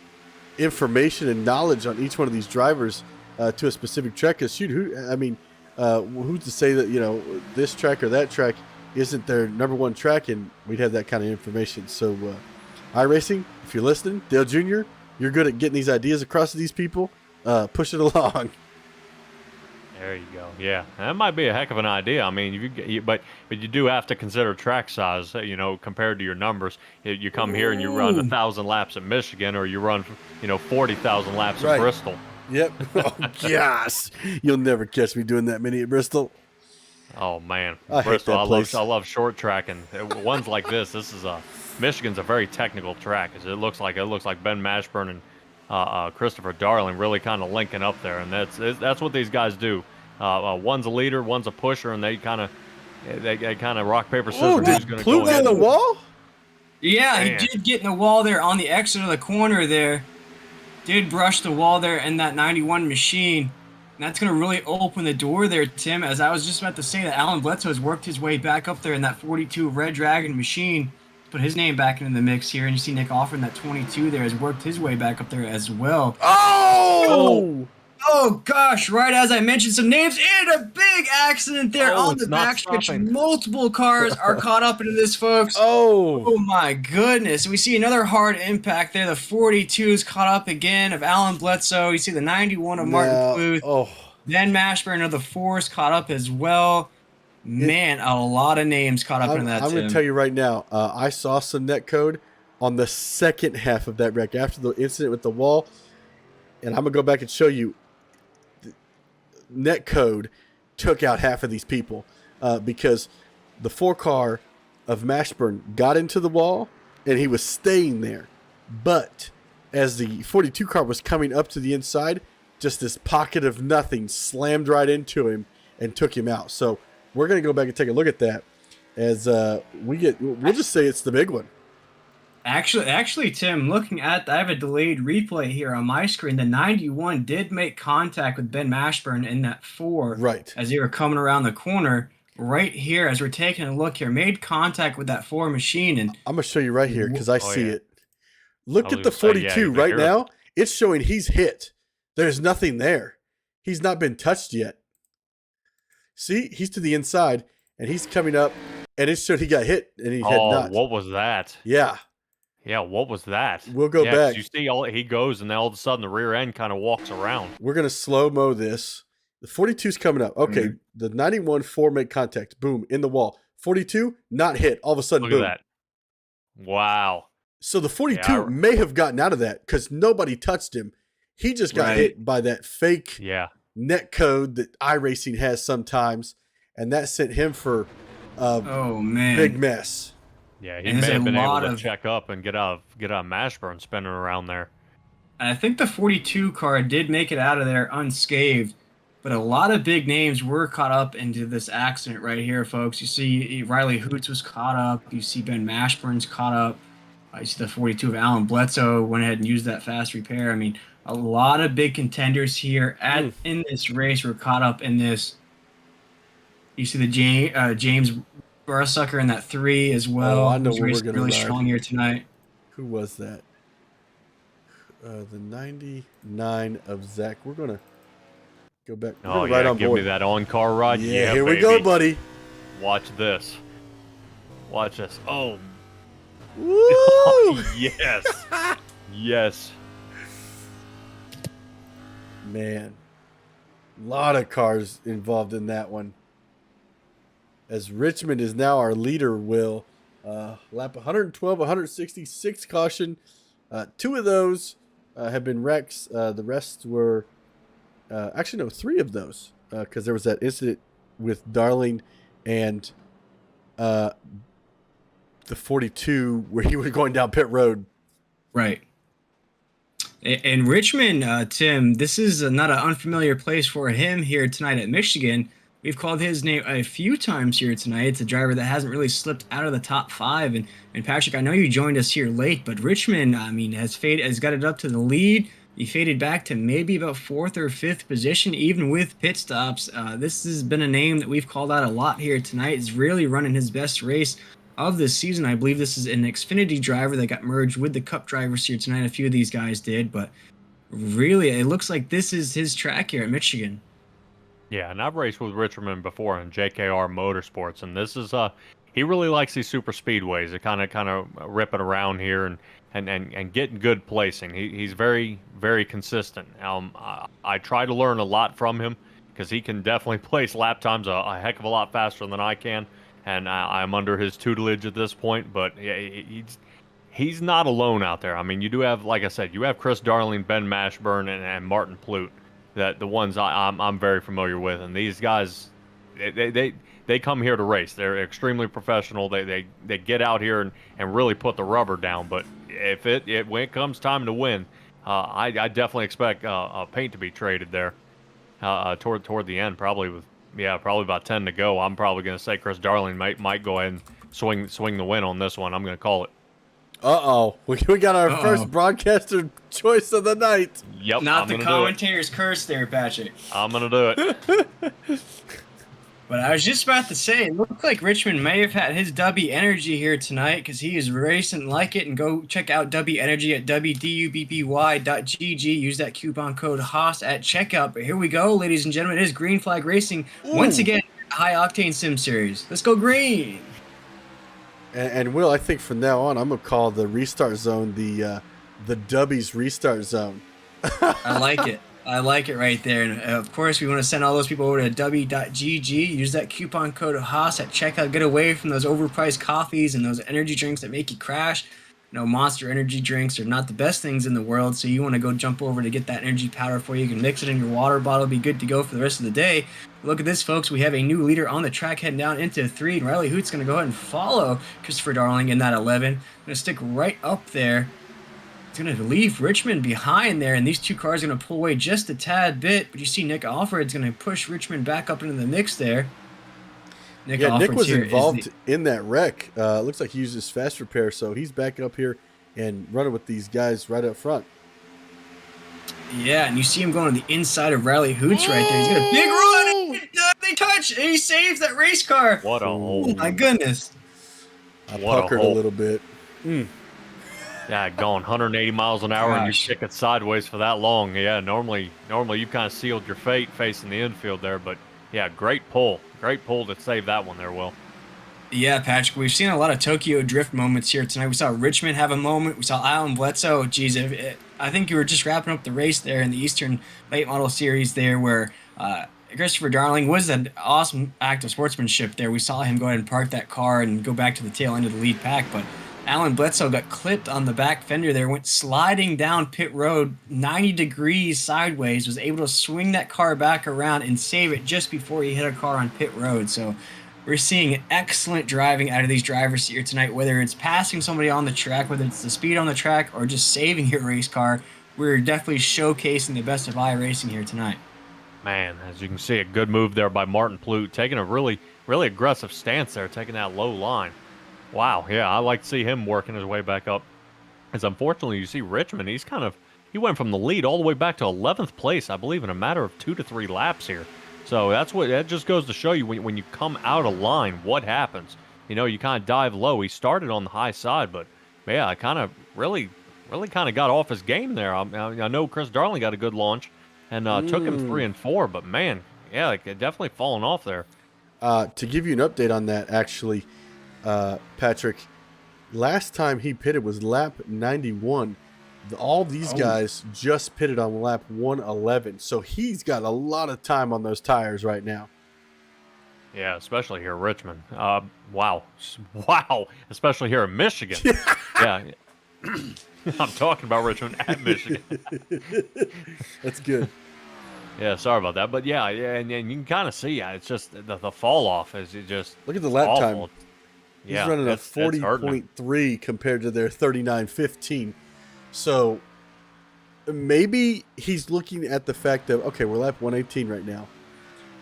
information and knowledge on each one of these drivers to a specific track. Because who's to say that this track or that track isn't their number 1 track, and we'd have that kind of information. So iRacing, if you're listening, Dale Jr., you're good at getting these ideas across to these people. Push it along. There you go. Yeah, that might be a heck of an idea. I mean, but you do have to consider track size. Compared to your numbers, you come here and you run 1,000 laps at Michigan, or you run 40,000 laps at Bristol. Yep. Oh gosh, you'll never catch me doing that many at Bristol. Oh man, Bristol! I love short track, and ones like this. Michigan's a very technical track. It looks like Ben Mashburn and Christopher Darling really kind of linking up there, and that's what these guys do. One's a leader, one's a pusher, and they kind of rock paper scissors. Oh, did Pluth get in the wall? Yeah, he did get in the wall there on the exit of the corner there. Did brush the wall there in that 91 machine. And that's going to really open the door there, Tim, as I was just about to say that Alan Bledsoe has worked his way back up there in that 42 Red Dragon machine. Put his name back into the mix here. And you see Nick Offer in that 22 there has worked his way back up there as well. Oh, gosh, right as I mentioned some names, and a big accident there on the backstretch. Multiple cars are caught up into this, folks. Oh, my goodness. We see another hard impact there. The 42 is caught up again of Alan Bledsoe. You see the 91 of Martin Pluth. Then Mashburn of the 4 is caught up as well. Man, a lot of names caught up in that. I'm going to tell you right now, I saw some net code on the second half of that wreck after the incident with the wall. And I'm going to go back and show you. Net code took out half of these people because the 4 car of Mashburn got into the wall and he was staying there. But as the 42 car was coming up to the inside, just this pocket of nothing slammed right into him and took him out. So we're going to go back and take a look at that as we'll just say it's the big one. Actually, Tim, looking at, I have a delayed replay here on my screen. The 91 did make contact with Ben Mashburn in that 4. Right. As they were coming around the corner. Right here, as we're taking a look here, made contact with that 4 machine. And I'm going to show you right here because I see it. Look at the 42 right now. it's showing he's hit. There's nothing there. He's not been touched yet. See, he's to the inside, and he's coming up, and it showed he got hit, and he had not. What was that? Yeah. Yeah, what was that? We'll go back. You see, he goes, and then all of a sudden the rear end kind of walks around. We're going to slow-mo this. The 42's coming up. Okay, the 91 4 make contact. Boom, in the wall. 42, not hit. All of a sudden, Look boom. at that. Wow. So the 42 may have gotten out of that because nobody touched him. He just got hit by that fake net code that iRacing has sometimes, and that sent him for a big mess. Yeah, he may have been able to check up and get out of Mashburn spinning around there. I think the 42 car did make it out of there unscathed, but a lot of big names were caught up into this accident right here, folks. You see Riley Hoots was caught up. You see Ben Mashburn's caught up. You see the 42 of Alan Bledsoe went ahead and used that fast repair. I mean, a lot of big contenders here in this race were caught up in this. You see the James Bursucker in that 3 as well. Oh, I know where we're going to really strong here tonight. Who was that? The 99 of Zach. We're going to go back. Oh, yeah, give me that on-car ride. Yeah, here we go, buddy. Watch this. Watch this. Oh. Woo! Yes. Yes. Man. A lot of cars involved in that one. As Richmond is now our leader, Will. Lap 112, 166 caution. 2 of those have been wrecks. The rest were... actually, no, 3 of those. Because there was that incident with Darling and the 42 where he was going down pit road. Right. And Richmond, Tim, this is not an unfamiliar place for him here tonight at Michigan. We've called his name a few times here tonight. It's a driver that hasn't really slipped out of the top 5. And Patrick, I know you joined us here late, but Richmond, I mean, has got it up to the lead. He faded back to maybe about 4th or 5th position, even with pit stops. This has been a name that we've called out a lot here tonight. He's really running his best race of this season. I believe this is an Xfinity driver that got merged with the Cup drivers here tonight. A few of these guys did, but really, it looks like this is his track here at Michigan. Yeah, and I've raced with Richmond before in JKR Motorsports, and this is he really likes these super speedways. They're kind of ripping around here and getting good placing. He's very, very consistent. I try to learn a lot from him because he can definitely place lap times a heck of a lot faster than I can, and I'm under his tutelage at this point. But he's not alone out there. I mean, you do have, like I said, you have Chris Darling, Ben Mashburn, and Martin Plute. That the ones I'm very familiar with, and these guys, they come here to race. They're extremely professional. They get out here and really put the rubber down. But when it comes time to win, I definitely expect paint to be traded there toward the end. Probably about 10 to go. I'm probably going to say Chris Darling might go ahead and swing the win on this one. I'm going to call it. Uh-oh. We got our first broadcaster choice of the night. Yep. Not the commentator's curse there, Patrick. I'm going to do it. But I was just about to say, it looked like Richmond may have had his W Energy here tonight because he is racing like it. And go check out W Energy at wdubbby.gg. Use that coupon code HOSS at checkout. But here we go, ladies and gentlemen. It is Green Flag Racing once again, High Octane Sim Series. Let's go green. And Will, I think from now on, I'm gonna call the restart zone the Dubbies restart zone. I like it. I like it right there. And of course, we want to send all those people over to w.gg. Use that coupon code HOSS at checkout. Get away from those overpriced coffees and those energy drinks that make you crash. You know, Monster energy drinks are not the best things in the world, so you want to go jump over to get that energy powder for you. You can mix it in your water bottle, be good to go for the rest of the day. Look at this, folks. We have a new leader on the track heading down into 3, and Riley Hoot's going to go ahead and follow Christopher Darling in that 11. Going to stick right up there. It's going to leave Richmond behind there, and these two cars are going to pull away just a tad bit, but you see Nick Alfred's going to push Richmond back up into the mix there. Nick was involved in that wreck. Looks like he used his fast repair, so he's back up here and running with these guys right up front. Yeah, and you see him going to the inside of Riley Hoots right there. He's got a big run. They touch, and he saves that race car. What a hole. Oh, my goodness. I puckered a little bit. Yeah, going 180 miles an hour and you Gosh. kick it sideways for that long. Yeah, normally you kind of sealed your fate facing the infield there, but yeah, great pull to save that one there, Will. Yeah, Patrick, we've seen a lot of Tokyo Drift moments here tonight. We saw Richmond have a moment. We saw Alan Bledsoe. Geez, I think you were just wrapping up the race there in the Eastern Late Model Series there where Christopher Darling was an awesome act of sportsmanship there. We saw him go ahead and park that car and go back to the tail end of the lead pack, but Alan Bledsoe got clipped on the back fender there, went sliding down pit road 90 degrees sideways, was able to swing that car back around and save it just before he hit a car on pit road. So we're seeing excellent driving out of these drivers here tonight, whether it's passing somebody on the track, whether it's the speed on the track, or just saving your race car. We're definitely showcasing the best of iRacing here tonight. Man, as you can see, a good move there by Martin Plute, taking a really aggressive stance there, taking that low line. Wow, yeah, I like to see him working his way back up. As unfortunately, you see Richmond, he went from the lead all the way back to 11th place, I believe, in a matter of 2 to 3 laps here. So that just goes to show you when you come out of line, what happens. You know, you kind of dive low. He started on the high side, but yeah, I kind of really kind of got off his game there. I know Chris Darling got a good launch and took him 3 and 4, but man, yeah, like, definitely fallen off there. To give you an update on that, actually, Patrick, last time he pitted was lap 91. All these guys just pitted on lap 111, so he's got a lot of time on those tires right now. Yeah, especially here in Richmond. Wow, especially here in Michigan. Yeah, I'm talking about Richmond at Michigan. That's good. Yeah, sorry about that, but yeah, and you can kind of see, it's just the fall off is just look at the lap awful. time. He's running a 40.3 compared to their 39.15. So maybe he's looking at the fact of, okay, we're lap 118 right now.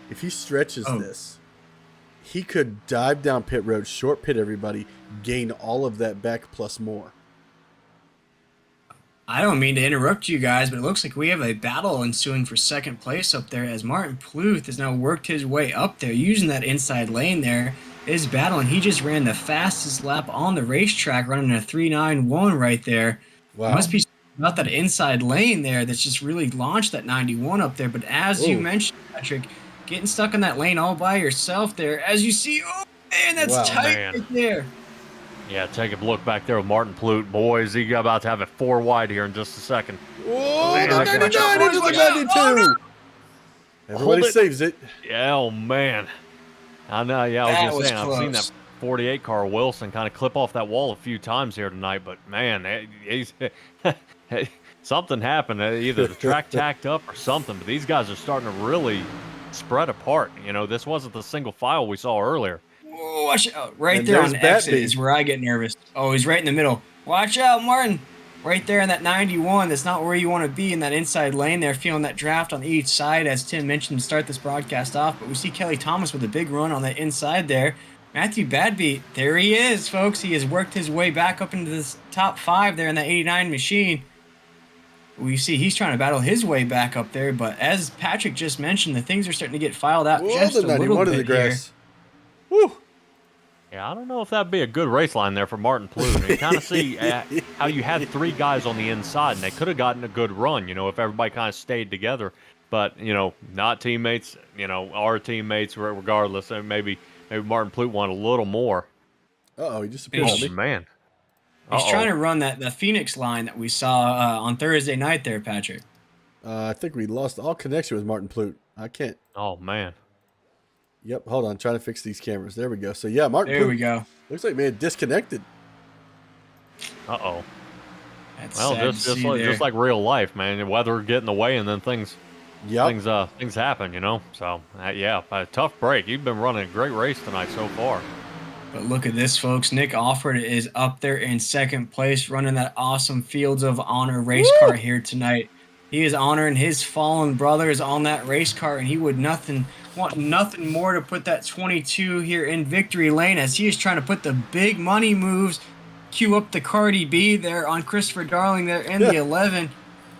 If he stretches this, he could dive down pit road, short pit everybody, gain all of that back plus more. I don't mean to interrupt you guys, but it looks like we have a battle ensuing for second place up there as Martin Pluth has now worked his way up there using that inside lane there. Is battling. He just ran the fastest lap on the racetrack, running a 3.91 right there. Wow. Must be about that inside lane there that's just really launched that 91 up there. But as you mentioned, Patrick, getting stuck in that lane all by yourself there. As you see, oh man, that's tight right there. Yeah, take a look back there with Martin Plute. Boys, he about to have it 4 wide here in just a second. Whoa, the 99 into the 92. Oh, no. Everybody saves it. Yeah, oh man. I know, yeah, I was going to say, I've seen that 48 car Wilson kind of clip off that wall a few times here tonight, but man, something happened. Either the track tacked up or something, but these guys are starting to really spread apart. You know, this wasn't the single file we saw earlier. Whoa, watch out. Right there on the exit is where I get nervous. Oh, he's right in the middle. Watch out, Martin. Right there in that 91. That's not where you want to be in that inside lane there, feeling that draft on each side, as Tim mentioned to start this broadcast off. But we see Kelly Thomas with a big run on the inside there. Matthew Badbeat, there he is, folks. He has worked his way back up into this top 5 there in that 89 machine. We see he's trying to battle his way back up there. But as Patrick just mentioned, the things are starting to get filed out just a little bit here. Woo. Yeah, I don't know if that'd be a good race line there for Martin Plute. You kind of see how you had 3 guys on the inside, and they could have gotten a good run, you know, if everybody kind of stayed together. But, you know, not teammates, you know, our teammates, regardless. And maybe Martin Plute wanted a little more. Uh-oh, he just appeared. Oh, man. He's trying to run that the Phoenix line that we saw on Thursday night there, Patrick. I think we lost all connection with Martin Plute. I can't. Oh, man. Yep, hold on. Trying to fix these cameras. There we go. So, yeah, Martin There Plute we go. Looks like man disconnected. Uh-oh. That's Well, just like real life, man. Weather get in the way, and then things happen, you know. So, yeah, a tough break. You've been running a great race tonight so far. But look at this, folks. Nick Alford is up there in second place, running that awesome Fields of Honor race car here tonight. He is honoring his fallen brothers on that race car, and he would want nothing more to put that 22 here in victory lane as he is trying to put the big money moves, cue up the Cardi B there on Christopher Darling there in the 11,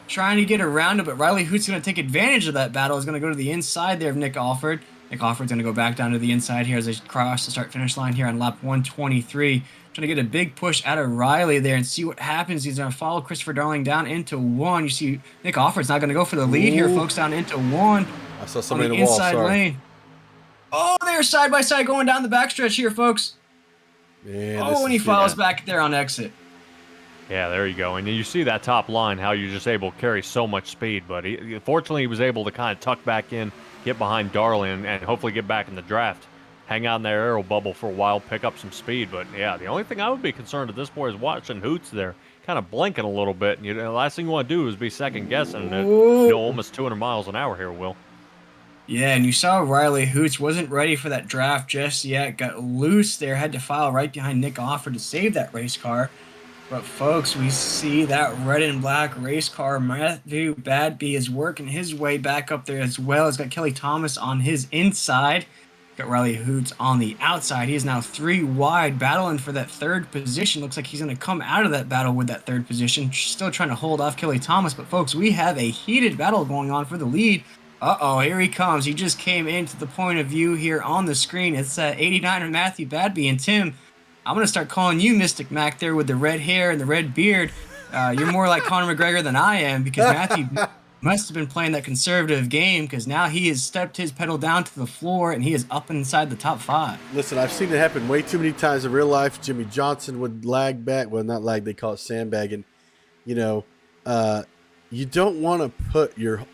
trying to get around it. But Riley Hoot's going to take advantage of that battle. Is going to go to the inside there of Nick Alford. Nick Offord's going to go back down to the inside here as they cross the start-finish line here on lap 123. Trying to get a big push out of Riley there and see what happens. He's going to follow Christopher Darling down into 1. You see Nick Offord's not going to go for the lead here, folks, down into 1. I saw somebody on in the wall, inside sorry. lane. Oh, they're side by side going down the backstretch here, folks. Man, Oh, and he follows back there on exit. Yeah, there you go. And you see that top line, how you're just able to carry so much speed. But fortunately, he was able to kind of tuck back in, get behind Darlin, and hopefully get back in the draft. Hang out in that aero bubble for a while, pick up some speed. But, yeah, the only thing I would be concerned at this point is watching Hoots there, kind of blinking a little bit. And the last thing you want to do is be second-guessing at almost 200 miles an hour here, Will. Yeah, and you saw Riley Hoots wasn't ready for that draft just yet. Got loose there, had to file right behind Nick Offord to save that race car. But, folks, we see that red and black race car. Matthew Badby is working his way back up there as well. He's got Kelly Thomas on his inside. Got Riley Hoots on the outside. He is now 3 wide, battling for that third position. Looks like he's going to come out of that battle with that third position. Still trying to hold off Kelly Thomas. But, folks, we have a heated battle going on for the lead. Uh-oh, here he comes. He just came into the point of view here on the screen. It's 89 of Matthew Badby. And, Tim, I'm going to start calling you Mystic Mac there with the red hair and the red beard. You're more like Conor McGregor than I am, because Matthew must have been playing that conservative game, because now he has stepped his pedal down to the floor and he is up inside the top 5. Listen, I've seen it happen way too many times in real life. Jimmy Johnson would lag back. Well, not lag, they call it sandbagging. You don't want to put your...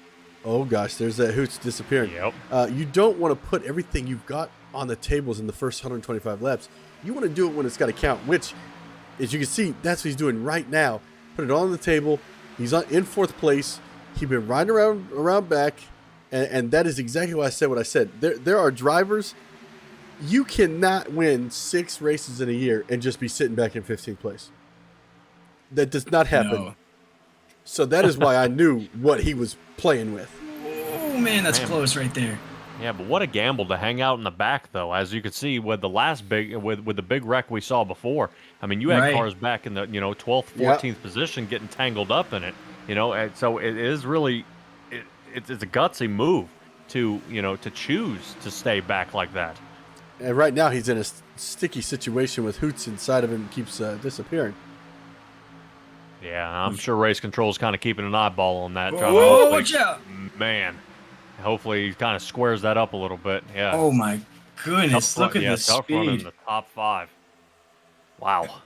Oh, gosh, there's that Hoots disappearing. Yep. You don't want to put everything you've got on the tables in the first 125 laps. You want to do it when it's got to count, which, as you can see, that's what he's doing right now. Put it on the table. He's in 4th place. He's been riding around back, and that is exactly why I said what I said. There are drivers, you cannot win 6 races in a year and just be sitting back in 15th place. That does not happen. No. So that is why I knew what he was playing with. Oh, man, that's close right there. Yeah, but what a gamble to hang out in the back, though. As you could see with the last with the big wreck we saw before. I mean, you had cars back in the 12th, 14th position getting tangled up in it. And so it is really it's a gutsy move to choose to stay back like that. And right now he's in a sticky situation with Hoots inside of him, keeps disappearing. Yeah, I'm sure race control is kind of keeping an eyeball on that. Whoa, watch out! Man. Hopefully he kind of squares that up a little bit. Yeah. Oh, my goodness. Look at the tough run in speed. the top 5. Wow.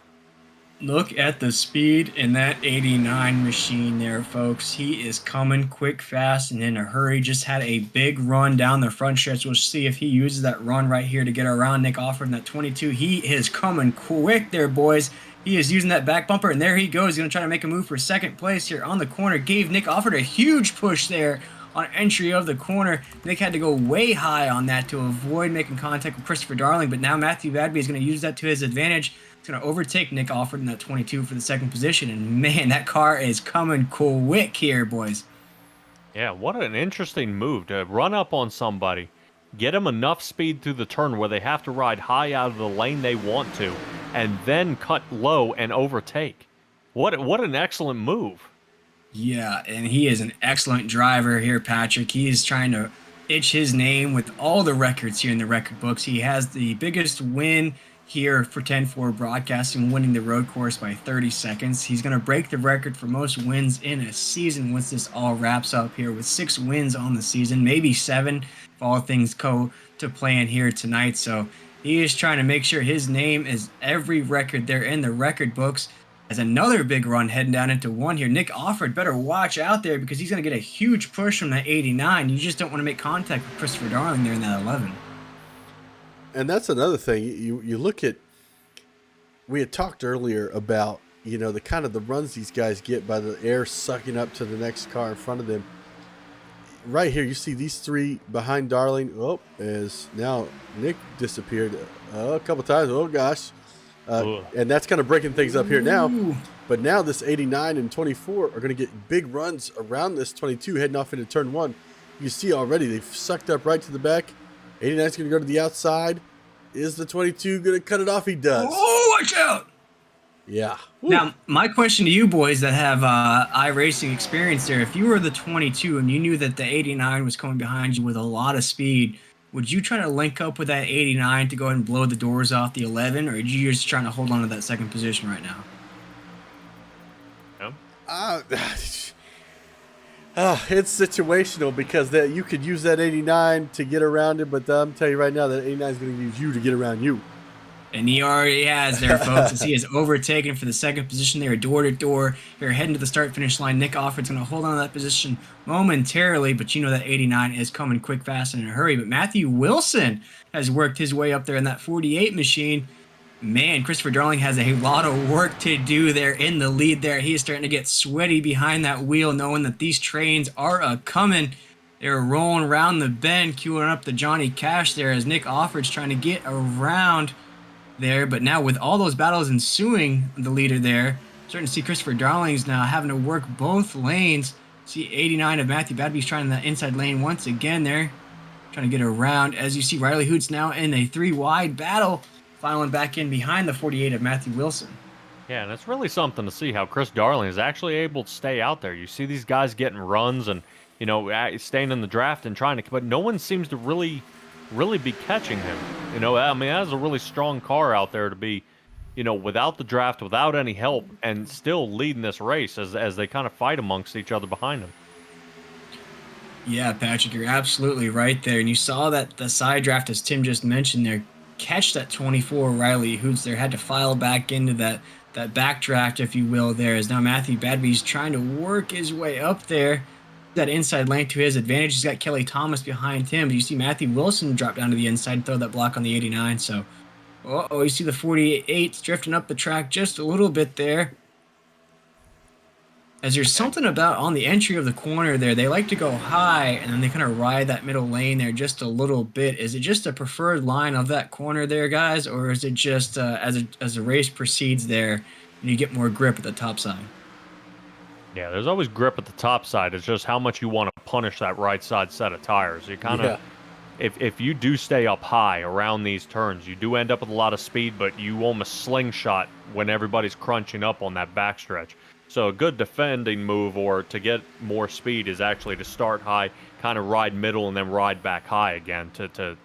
Look at the speed in that 89 machine there, folks. He is coming quick, fast, and in a hurry. Just had a big run down the front stretch. We'll see if he uses that run right here to get around Nick Offord in that 22. He is coming quick there, boys. He is using that back bumper, and there he goes. He's going to try to make a move for 2nd place here on the corner. Gave Nick Offord a huge push there on entry of the corner. Nick had to go way high on that to avoid making contact with Christopher Darling, but now Matthew Badby is going to use that to his advantage. He's going to overtake Nick Offord in that 22 for the 2nd position, and man, that car is coming quick here, boys. Yeah, what an interesting move to run up on somebody, get them enough speed through the turn where they have to ride high out of the lane they want to, and then cut low and overtake. What an excellent move. Yeah, and he is an excellent driver here, Patrick. He is trying to itch his name with all the records here in the record books. He has the biggest win here for 10-4 broadcasting, winning the road course by 30 seconds. He's going to break the record for most wins in a season once this all wraps up here, with 6 wins on the season, maybe 7 if all things go to plan here tonight. So he is trying to make sure his name is every record there in the record books. As another big run heading down into 1 here. Nick Offord better watch out there, because he's going to get a huge push from that 89. You just don't want to make contact with Christopher Darling there in that 11. And that's another thing. You look at, we had talked earlier about, the kind of the runs these guys get by the air sucking up to the next car in front of them. Right here, you see these 3 behind Darling. Oh, as now Nick disappeared a couple times. Oh, gosh. And that's kind of breaking things up here now. But now this 89 and 24 are going to get big runs around this 22 heading off into turn 1. You see already they've sucked up right to the back. 89 is going to go to the outside. Is the 22 going to cut it off? He does. Oh, watch out! Yeah. Woo. Now, my question to you boys that have iRacing experience there, if you were the 22 and you knew that the 89 was coming behind you with a lot of speed, would you try to link up with that 89 to go ahead and blow the doors off the 11, or are you just trying to hold on to that second position right now? It's situational because that you could use that 89 to get around it, but I'm telling you right now that 89 is going to use you to get around you. And he already has there, folks, as he has overtaken for the second position there, door to door. Here heading to the start-finish line. Nick Offord's going to hold on to that position momentarily, but you know that 89 is coming quick, fast, and in a hurry. But Matthew Wilson has worked his way up there in that 48 machine. Man, Christopher Darling has a lot of work to do there in the lead there. He is starting to get sweaty behind that wheel, knowing that these trains are a-coming. They're rolling around the bend, queuing up the Johnny Cash there as Nick Offord's trying to get around there. But now with all those battles ensuing, the leader there, starting to see Christopher Darling's now having to work both lanes. See 89 of Matthew Badby's trying that inside lane once again there, trying to get around. As you see Riley Hoots now in a 3-wide battle, filing back in behind the 48 of Matthew Wilson. Yeah, and it's really something to see how Chris Darling is actually able to stay out there. You see these guys getting runs and, you know, staying in the draft and trying to, but no one seems to really be catching him. You know, I mean, that is a really strong car out there to be, you know, without the draft, without any help, and still leading this race as they kind of fight amongst each other behind him. Yeah, Patrick, you're absolutely right there. And you saw that the side draft, as Tim just mentioned there, catch that 24 Riley Hoots there, had to file back into that backdraft, if you will, there, as now Matthew Badby's trying to work his way up there. That inside lane to his advantage. He's got Kelly Thomas behind him. But you see Matthew Wilson drop down to the inside and throw that block on the 89. So, you see the 48 drifting up the track just a little bit there. As there's something about on the entry of the corner there, they like to go high and then they kind of ride that middle lane there just a little bit. Is it just a preferred line of that corner there, guys, or is it just as the race proceeds there and you get more grip at the top side? Yeah, there's always grip at the top side. It's just how much you want to punish that right side set of tires. You kind of, if you do stay up high around these turns, you do end up with a lot of speed, but you almost slingshot when everybody's crunching up on that backstretch. So a good defending move or to get more speed is actually to start high, kind of ride middle, and then ride back high again to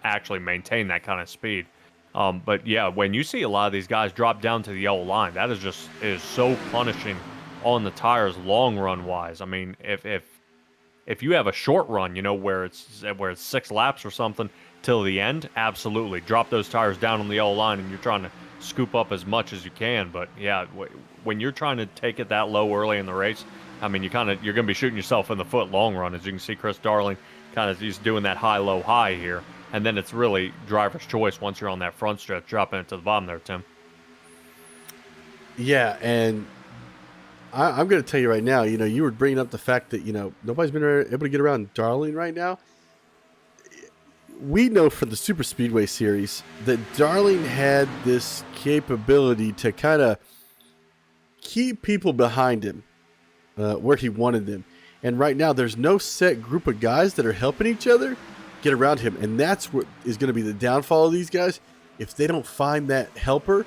actually maintain that kind of speed. But yeah, when you see a lot of these guys drop down to the yellow line, that is so punishing on the tires long run wise. I mean, if you have a short run, you know, where it's 6 laps or something till the end, absolutely drop those tires down on the yellow line and you're trying to scoop up as much as you can. But yeah, when you're trying to take it that low early in the race, I mean, you're going to be shooting yourself in the foot long run. As you can see, Chris Darling he's doing that high low high here, and then it's really driver's choice once you're on that front stretch, dropping it to the bottom there, Tim. Yeah, and I'm going to tell you right now, you know, you were bringing up the fact that, you know, nobody's been able to get around Darling right now. We know from the Super Speedway series that Darling had this capability to kind of keep people behind him where he wanted them. And right now, there's no set group of guys that are helping each other get around him. And that's what is going to be the downfall of these guys. If they don't find that helper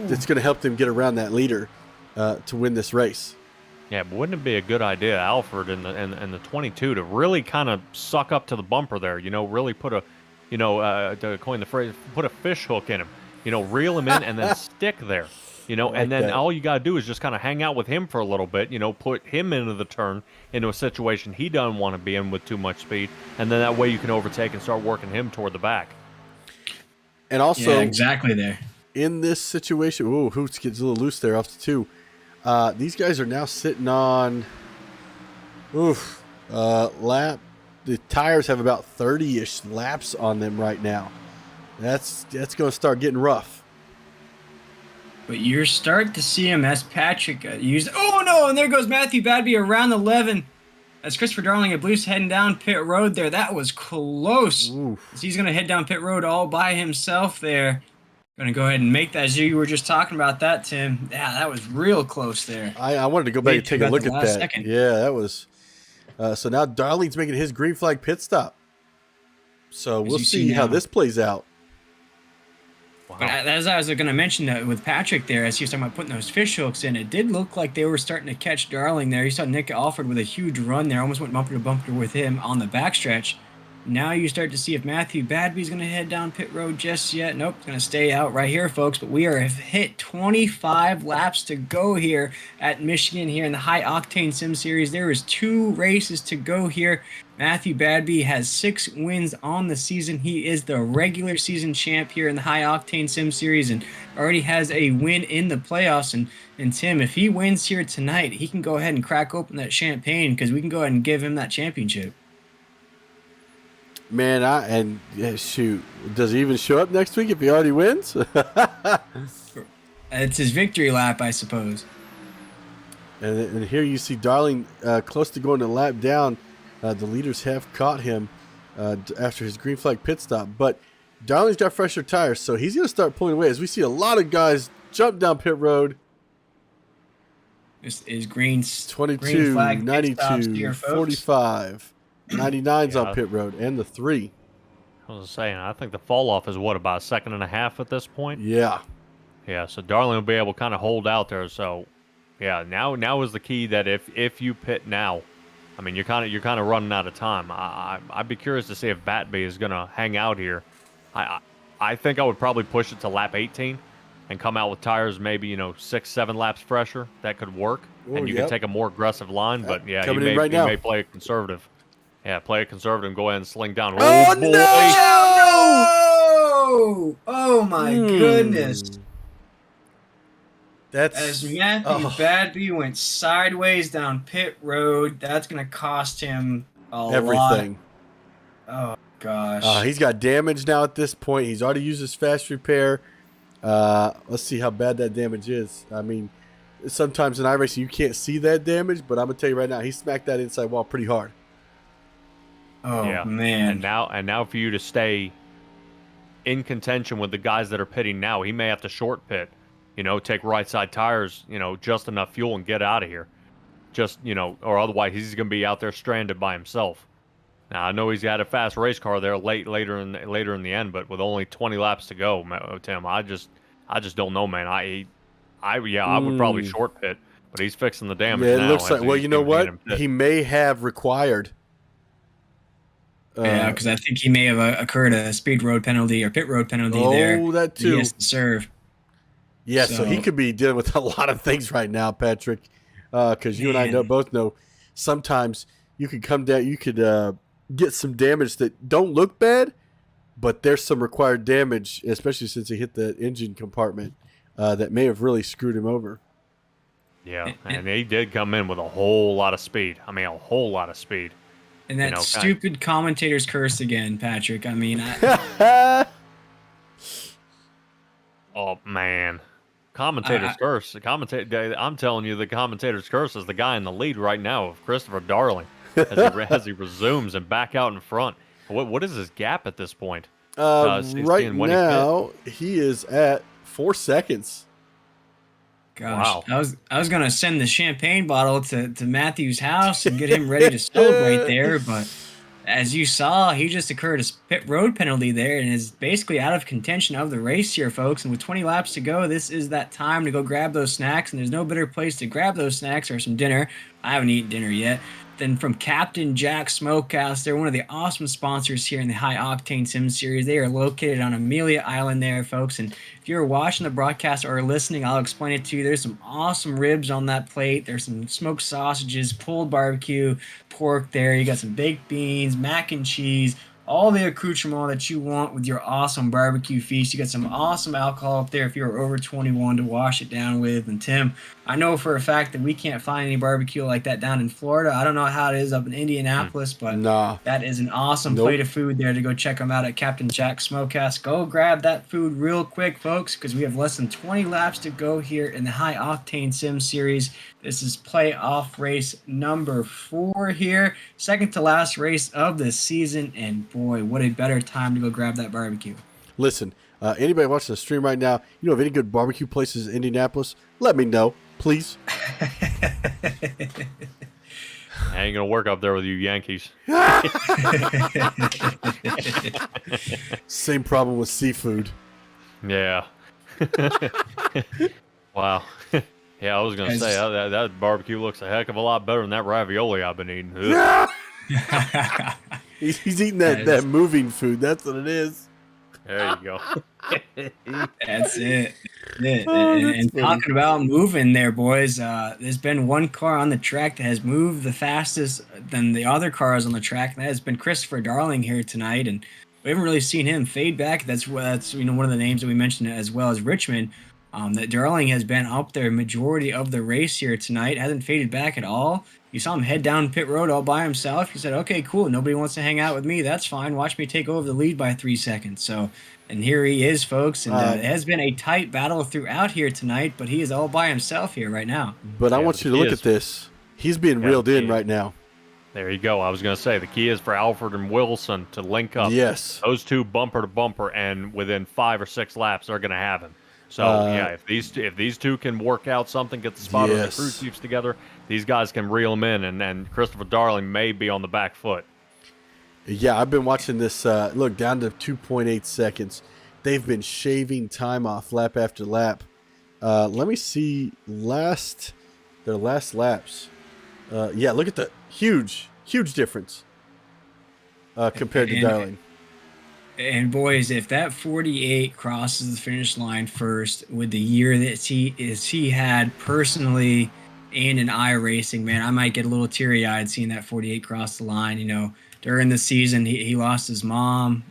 that's going to help them get around that leader to win this race. Yeah, but wouldn't it be a good idea, Alfred, in the 22 to really kind of suck up to the bumper there? You know, really put a, you know, to coin the phrase, put a fish hook in him. You know, reel him in and then stick there. You know, and then all you got to do is just kind of hang out with him for a little bit, you know, put him into the turn, into a situation he doesn't want to be in with too much speed, and then that way you can overtake and start working him toward the back. And also, yeah, exactly there. In this situation, Hoots gets a little loose there off the 2. These guys are now sitting on, lap. The tires have about 30-ish laps on them right now. That's going to start getting rough. But you're starting to see him as Patrick used. Oh no! And there goes Matthew Badby around 11. As Christopher Darling, I believe, is heading down pit road there. That was close. As he's going to head down pit road all by himself there. Going to go ahead and make that. As you were just talking about that, Tim. Yeah, that was real close there. I wanted to go back and take a look at that. Second. Yeah, that was. So now Darling's making his green flag pit stop. So we'll see how this plays out. Wow. But as I was going to mention that with Patrick there, as he was talking about putting those fish hooks in, it did look like they were starting to catch Darling there. You saw Nick Alford with a huge run there, almost went bumper to bumper with him on the backstretch. Now you start to see if Matthew Badby's going to head down pit road just yet. Nope, it's going to stay out right here, folks. But we have hit 25 laps to go here at Michigan here in the High Octane Sim Series. There is 2 races to go here. Matthew Badby has 6 wins on the season. He is the regular season champ here in the High Octane Sim Series and already has a win in the playoffs. And Tim, if he wins here tonight, he can go ahead and crack open that champagne because we can go ahead and give him that championship. Man, shoot, does he even show up next week if he already wins? It's his victory lap, I suppose. And here you see Darling close to going a lap down. The leaders have caught him after his green flag pit stop. But Darling's got fresher tires, so he's going to start pulling away. As we see a lot of guys jump down pit road. This is Green's 22, green flag 92, here, 45. 99's on pit road and the 3. I was saying, I think the fall off is what, about a second and a half at this point? Yeah. Yeah, so Darling will be able to kind of hold out there. So, yeah, now is the key that if you pit now, I mean, you're kind of running out of time. I'd be curious to see if Batby is going to hang out here. I think I would probably push it to lap 18 and come out with tires maybe 6-7 laps fresher. That could work, and you can take a more aggressive line. But yeah, you may play it conservative. Yeah, play it conservative and go ahead and sling down. Oh, boy. No! Oh my goodness. As Matthew Badby went sideways down pit road, that's going to cost him everything. Oh, gosh. He's got damage now at this point. He's already used his fast repair. Let's see how bad that damage is. I mean, sometimes in iRacing you can't see that damage, but I'm going to tell you right now, he smacked that inside wall pretty hard. Oh, yeah. man. And now for you to stay in contention with the guys that are pitting now, he may have to short pit, take right side tires, just enough fuel and get out of here. Or otherwise he's going to be out there stranded by himself. Now, I know he's got a fast race car there later in the end, but with only 20 laps to go, Tim, I just don't know, man. I would probably short pit, but he's fixing the damage now. Yeah, it looks like, well, you know what? He may have required. Yeah, because I think he may have occurred a speed road penalty or pit road penalty there. Oh, that too. He has to serve. Yeah, so he could be dealing with a lot of things right now, Patrick. Because you and I both know sometimes you could come down, you could get some damage that don't look bad, but there's some required damage, especially since he hit the engine compartment, that may have really screwed him over. Yeah, and he did come in with a whole lot of speed. I mean, a whole lot of speed. And that stupid commentator's curse again, Patrick. I mean, oh man, commentator's curse. I'm telling you, the commentator's curse is the guy in the lead right now of Christopher Darling as he resumes and back out in front. What is his gap at this point? Right now, he is at 4 seconds. Gosh, wow. I was gonna send the champagne bottle to Matthew's house and get him ready to celebrate there, but as you saw, he just incurred a pit road penalty there and is basically out of contention of the race here, folks. And with 20 laps to go, this is that time to go grab those snacks, and there's no better place to grab those snacks or some dinner. I haven't eaten dinner yet. Then from Captain Jack Smokehouse, they're one of the awesome sponsors here in the High Octane Sim Series. They are located on Amelia Island there, folks. And if you're watching the broadcast or listening, I'll explain it to you. There's some awesome ribs on that plate. There's some smoked sausages, pulled barbecue, pork there. You got some baked beans, mac and cheese, all the accoutrement that you want with your awesome barbecue feast. You got some awesome alcohol up there if you're over 21 to wash it down with. And Tim, I know for a fact that we can't find any barbecue like that down in Florida. I don't know how it is up in Indianapolis, but that is an awesome plate of food there to go check them out at Captain Jack Smokehouse. Go grab that food real quick, folks, because we have less than 20 laps to go here in the High Octane Sim Series. This is playoff race number 4 here. Second to last race of the season, and boy, what a better time to go grab that barbecue. Listen, anybody watching the stream right now, you know of any good barbecue places in Indianapolis? Let me know, please. I ain't gonna work up there with you Yankees. Same problem with seafood. Yeah. Wow. Yeah, I was gonna say that barbecue looks a heck of a lot better than that ravioli I've been eating. He's eating that moving food. That's what it is. There you go. That's it. Oh, And, that's and funny. talking about moving there, boys, there's been one car on the track that has moved the fastest than the other cars on the track, and that has been Christopher Darling here tonight. And we haven't really seen him fade back. That's one of the names that we mentioned, as well as Richmond. That Darling has been up there majority of the race here tonight, hasn't faded back at all. You saw him head down pit road all by himself. He said, "Okay, cool. Nobody wants to hang out with me. That's fine. Watch me take over the lead by 3 seconds." So, and here he is, folks. And it has been a tight battle throughout here tonight, but he is all by himself here right now. But I want you to look at this. He's being reeled in right now. There you go. I was going to say the key is for Alfred and Wilson to link up. Yes. Those two bumper to bumper, and within 5 or 6 laps, they're going to have him. So if these two can work out something, get the spotter and the crew chiefs together, these guys can reel them in, and Christopher Darling may be on the back foot. Yeah, I've been watching this. Look, down to 2.8 seconds. They've been shaving time off lap after lap. Let me see their last laps. Yeah, look at the huge difference compared to Darling. And boys, if that 48 crosses the finish line first with the year that he had personally and in iRacing, man, I might get a little teary-eyed seeing that 48 cross the line. You know, during the season, he lost his mom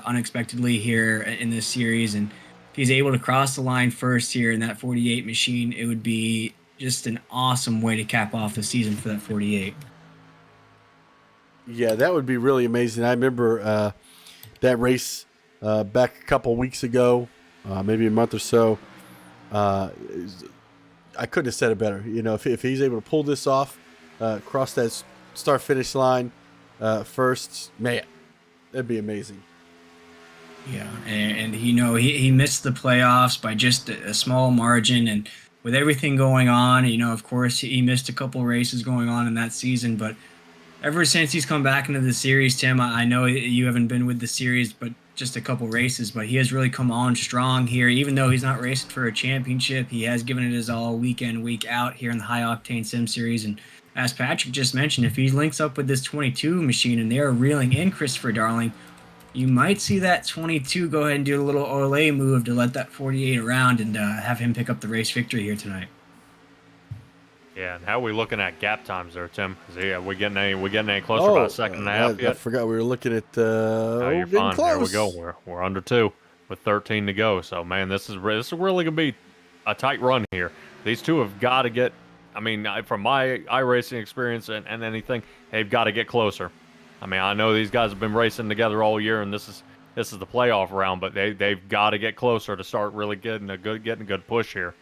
unexpectedly here in this series, and if he's able to cross the line first here in that 48 machine, it would be just an awesome way to cap off the season for that 48. Yeah, that would be really amazing. I remember that race back a couple weeks ago, maybe a month or so. I couldn't have said it better. You know, if he's able to pull this off, cross that start-finish line first, man, that'd be amazing. Yeah, and he missed the playoffs by just a small margin, and with everything going on, of course, he missed a couple races going on in that season, but ever since he's come back into the series, Tim, I know you haven't been with the series, but just a couple races, but he has really come on strong here. Even though he's not racing for a championship, he has given it his all week in, week out here in the High Octane Sim Series. And as Patrick just mentioned, if he links up with this 22 machine and they are reeling in Christopher Darling, you might see that 22 go ahead and do a little Olay move to let that 48 around and have him pick up the race victory here tonight. Yeah, and how are we looking at gap times there, Tim? We getting any closer? About a second and a half yet? I forgot we were looking at. You're fine. Close. There we go. We're under 2 with 13 to go. So man, this is really gonna be a tight run here. These two have got to get. I mean, from my iRacing experience and anything, they've got to get closer. I mean, I know these guys have been racing together all year, and this is the playoff round, but they've got to get closer to start really getting a good push here.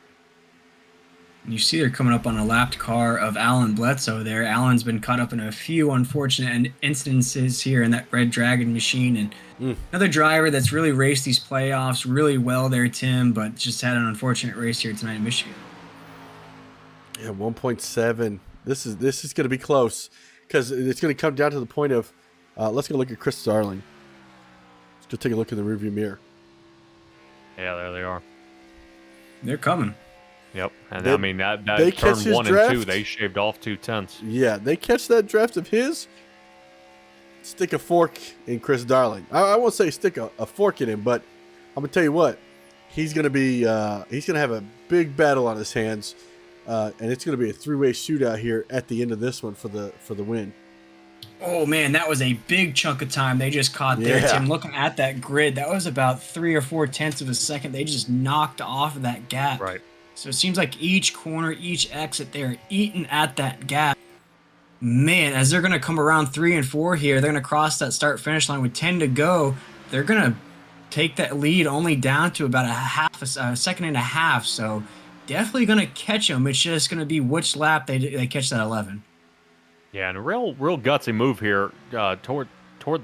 You see they're coming up on a lapped car of Alan Bledsoe there. Alan's been caught up in a few unfortunate instances here in that Red Dragon machine. And another driver that's really raced these playoffs really well there, Tim, but just had an unfortunate race here tonight in Michigan. Yeah, 1.7. This is going to be close because it's going to come down to the point of let's go look at Chris Darling. Let's go take a look in the rearview mirror. Yeah, there they are. They're coming. Yep, and they, I mean that they turn 1 draft. and 2, they shaved off 2/10. Yeah, they catch that draft of his. Stick a fork in Chris Darling. I won't say stick a fork in him, but I'm gonna tell you what, he's gonna have a big battle on his hands, and it's gonna be a 3-way shootout here at the end of this one for the win. Oh man, that was a big chunk of time they just caught there, Tim. Looking at that grid, that was about 3 or 4 tenths of a second. They just knocked off of that gap. Right. So it seems like each corner, each exit, they're eating at that gap. Man, as they're going to come around 3 and 4 here, they're going to cross that start-finish line with 10 to go. They're going to take that lead only down to about a second and a half. So definitely going to catch them. It's just going to be which lap they catch that 11. Yeah, and a real gutsy move here toward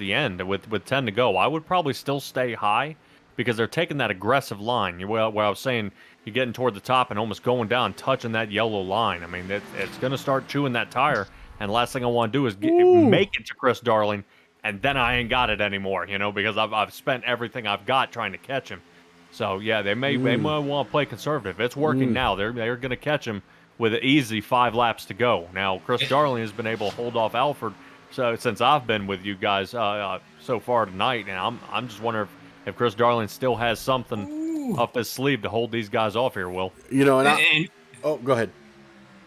the end with 10 to go. I would probably still stay high because they're taking that aggressive line. Well, what I was saying, you're getting toward the top and almost going down, touching that yellow line. I mean, it's going to start chewing that tire. And last thing I want to do is make it to Chris Darling, and then I ain't got it anymore, because I've spent everything I've got trying to catch him. So, yeah, they might want to play conservative. It's working now. They're going to catch him with an easy 5 laps to go. Now, Chris Darling has been able to hold off Alfred so since I've been with you guys so far tonight, and I'm just wondering if Chris Darling still has something Ooh. up his sleeve to hold these guys off here. Will. You know, And oh, go ahead.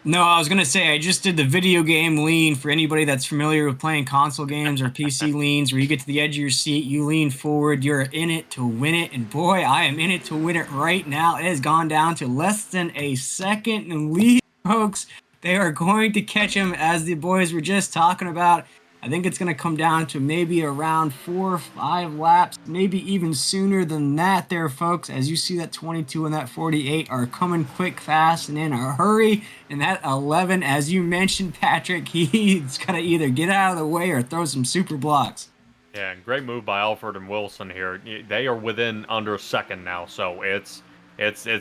no, I was gonna say I just did the video game lean for anybody that's familiar with playing console games or PC leans, where you get to the edge of your seat, you lean forward, you're in it to win it, and boy, I am in it to win it right now. It has gone down to less than a second and lead, folks. They are going to catch him, as the boys were just talking about. I think it's going to come down to maybe around 4 or 5 laps, maybe even sooner than that there, folks. As you see, that 22 and that 48 are coming quick, fast, and in a hurry. And that 11, as you mentioned, Patrick, he's got to either get out of the way or throw some super blocks. Yeah, and great move by Alfred and Wilson here. They are within under a second now, so it's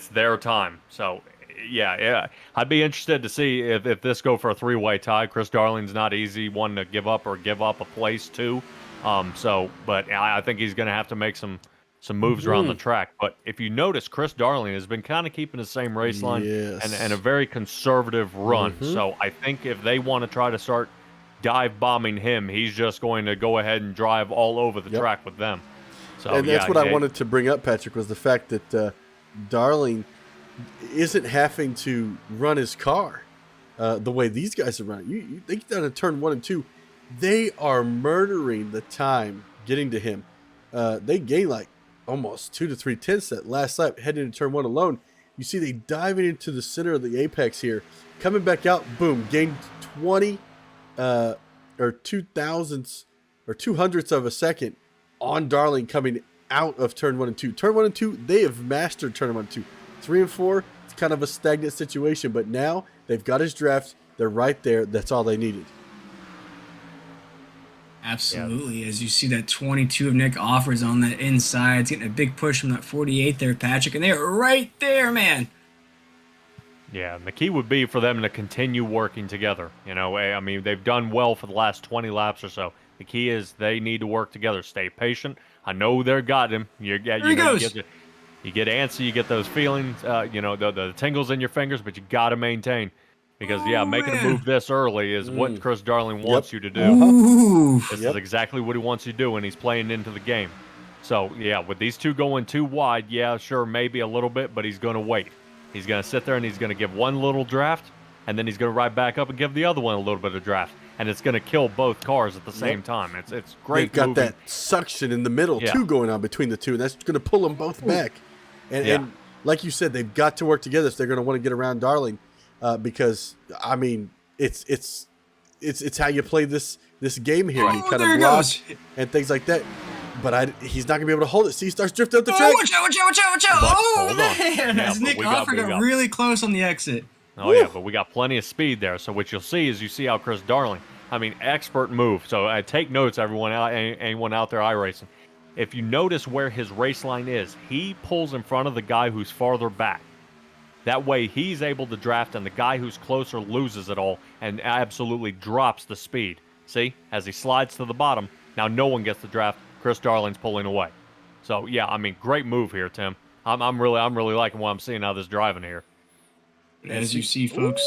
their time. So yeah, I'd be interested to see if this go for a 3-way tie. Chris Darling's not easy one to give up a place to. But I think he's going to have to make some moves around the track. But if you notice, Chris Darling has been kind of keeping the same race line and a very conservative run. So I think if they want to try to start dive bombing him, he's just going to go ahead and drive all over the track with them. So and that's what I wanted to bring up, Patrick, was the fact that Darling isn't having to run his car the way these guys are running. They get down to turn 1 and 2. They are murdering the time getting to him. They gain like almost 2 to 3 tenths that last lap heading into turn 1 alone. You see they diving into the center of the apex here. Coming back out, boom, gained 20 or 2 thousandths or 200ths of a second on Darling coming out of turn 1 and 2. Turn 1 and 2, they have mastered turn 1 and 2. 3 and 4, it's kind of a stagnant situation, but now they've got his draft. They're right there. That's all they needed. Absolutely. As you see that 22 of Nick Offers on that inside, it's getting a big push from that 48 there, Patrick, and they're right there, man. Yeah, and the key would be for them to continue working together. You know, I mean, they've done well for the last 20 laps or so. The key is they need to work together. Stay patient. I know they're got him. You get antsy, you get those feelings, the tingles in your fingers, but you got to maintain. Because, making a move this early is what Chris Darling wants you to do. Ooh. This is exactly what he wants you to do, and he's playing into the game. So, with these two going too wide, sure, maybe a little bit, but he's going to wait. He's going to sit there, and he's going to give one little draft, and then he's going to ride back up and give the other one a little bit of draft. And it's going to kill both cars at the same time. It's great. They've got that suction in the middle, too, going on between the two, and that's going to pull them both back. And like you said, they've got to work together if they're going to want to get around Darling. Because I mean, it's how you play this game here. You kind of block and things like that. But he's not gonna be able to hold it. See, he starts drifting up the track. Watch out! Oh man, as Nick Offer got really close on the exit. Oh yeah, but we got plenty of speed there. So what you'll see is how Chris Darling. I mean, expert move. So take notes, everyone, anyone out there iRacing. If you notice where his race line is, he pulls in front of the guy who's farther back. That way, he's able to draft, and the guy who's closer loses it all and absolutely drops the speed. See, as he slides to the bottom, now no one gets the draft. Chris Darling's pulling away. So I mean, great move here, Tim. I'm really liking what I'm seeing out of this driving here. As you see, folks.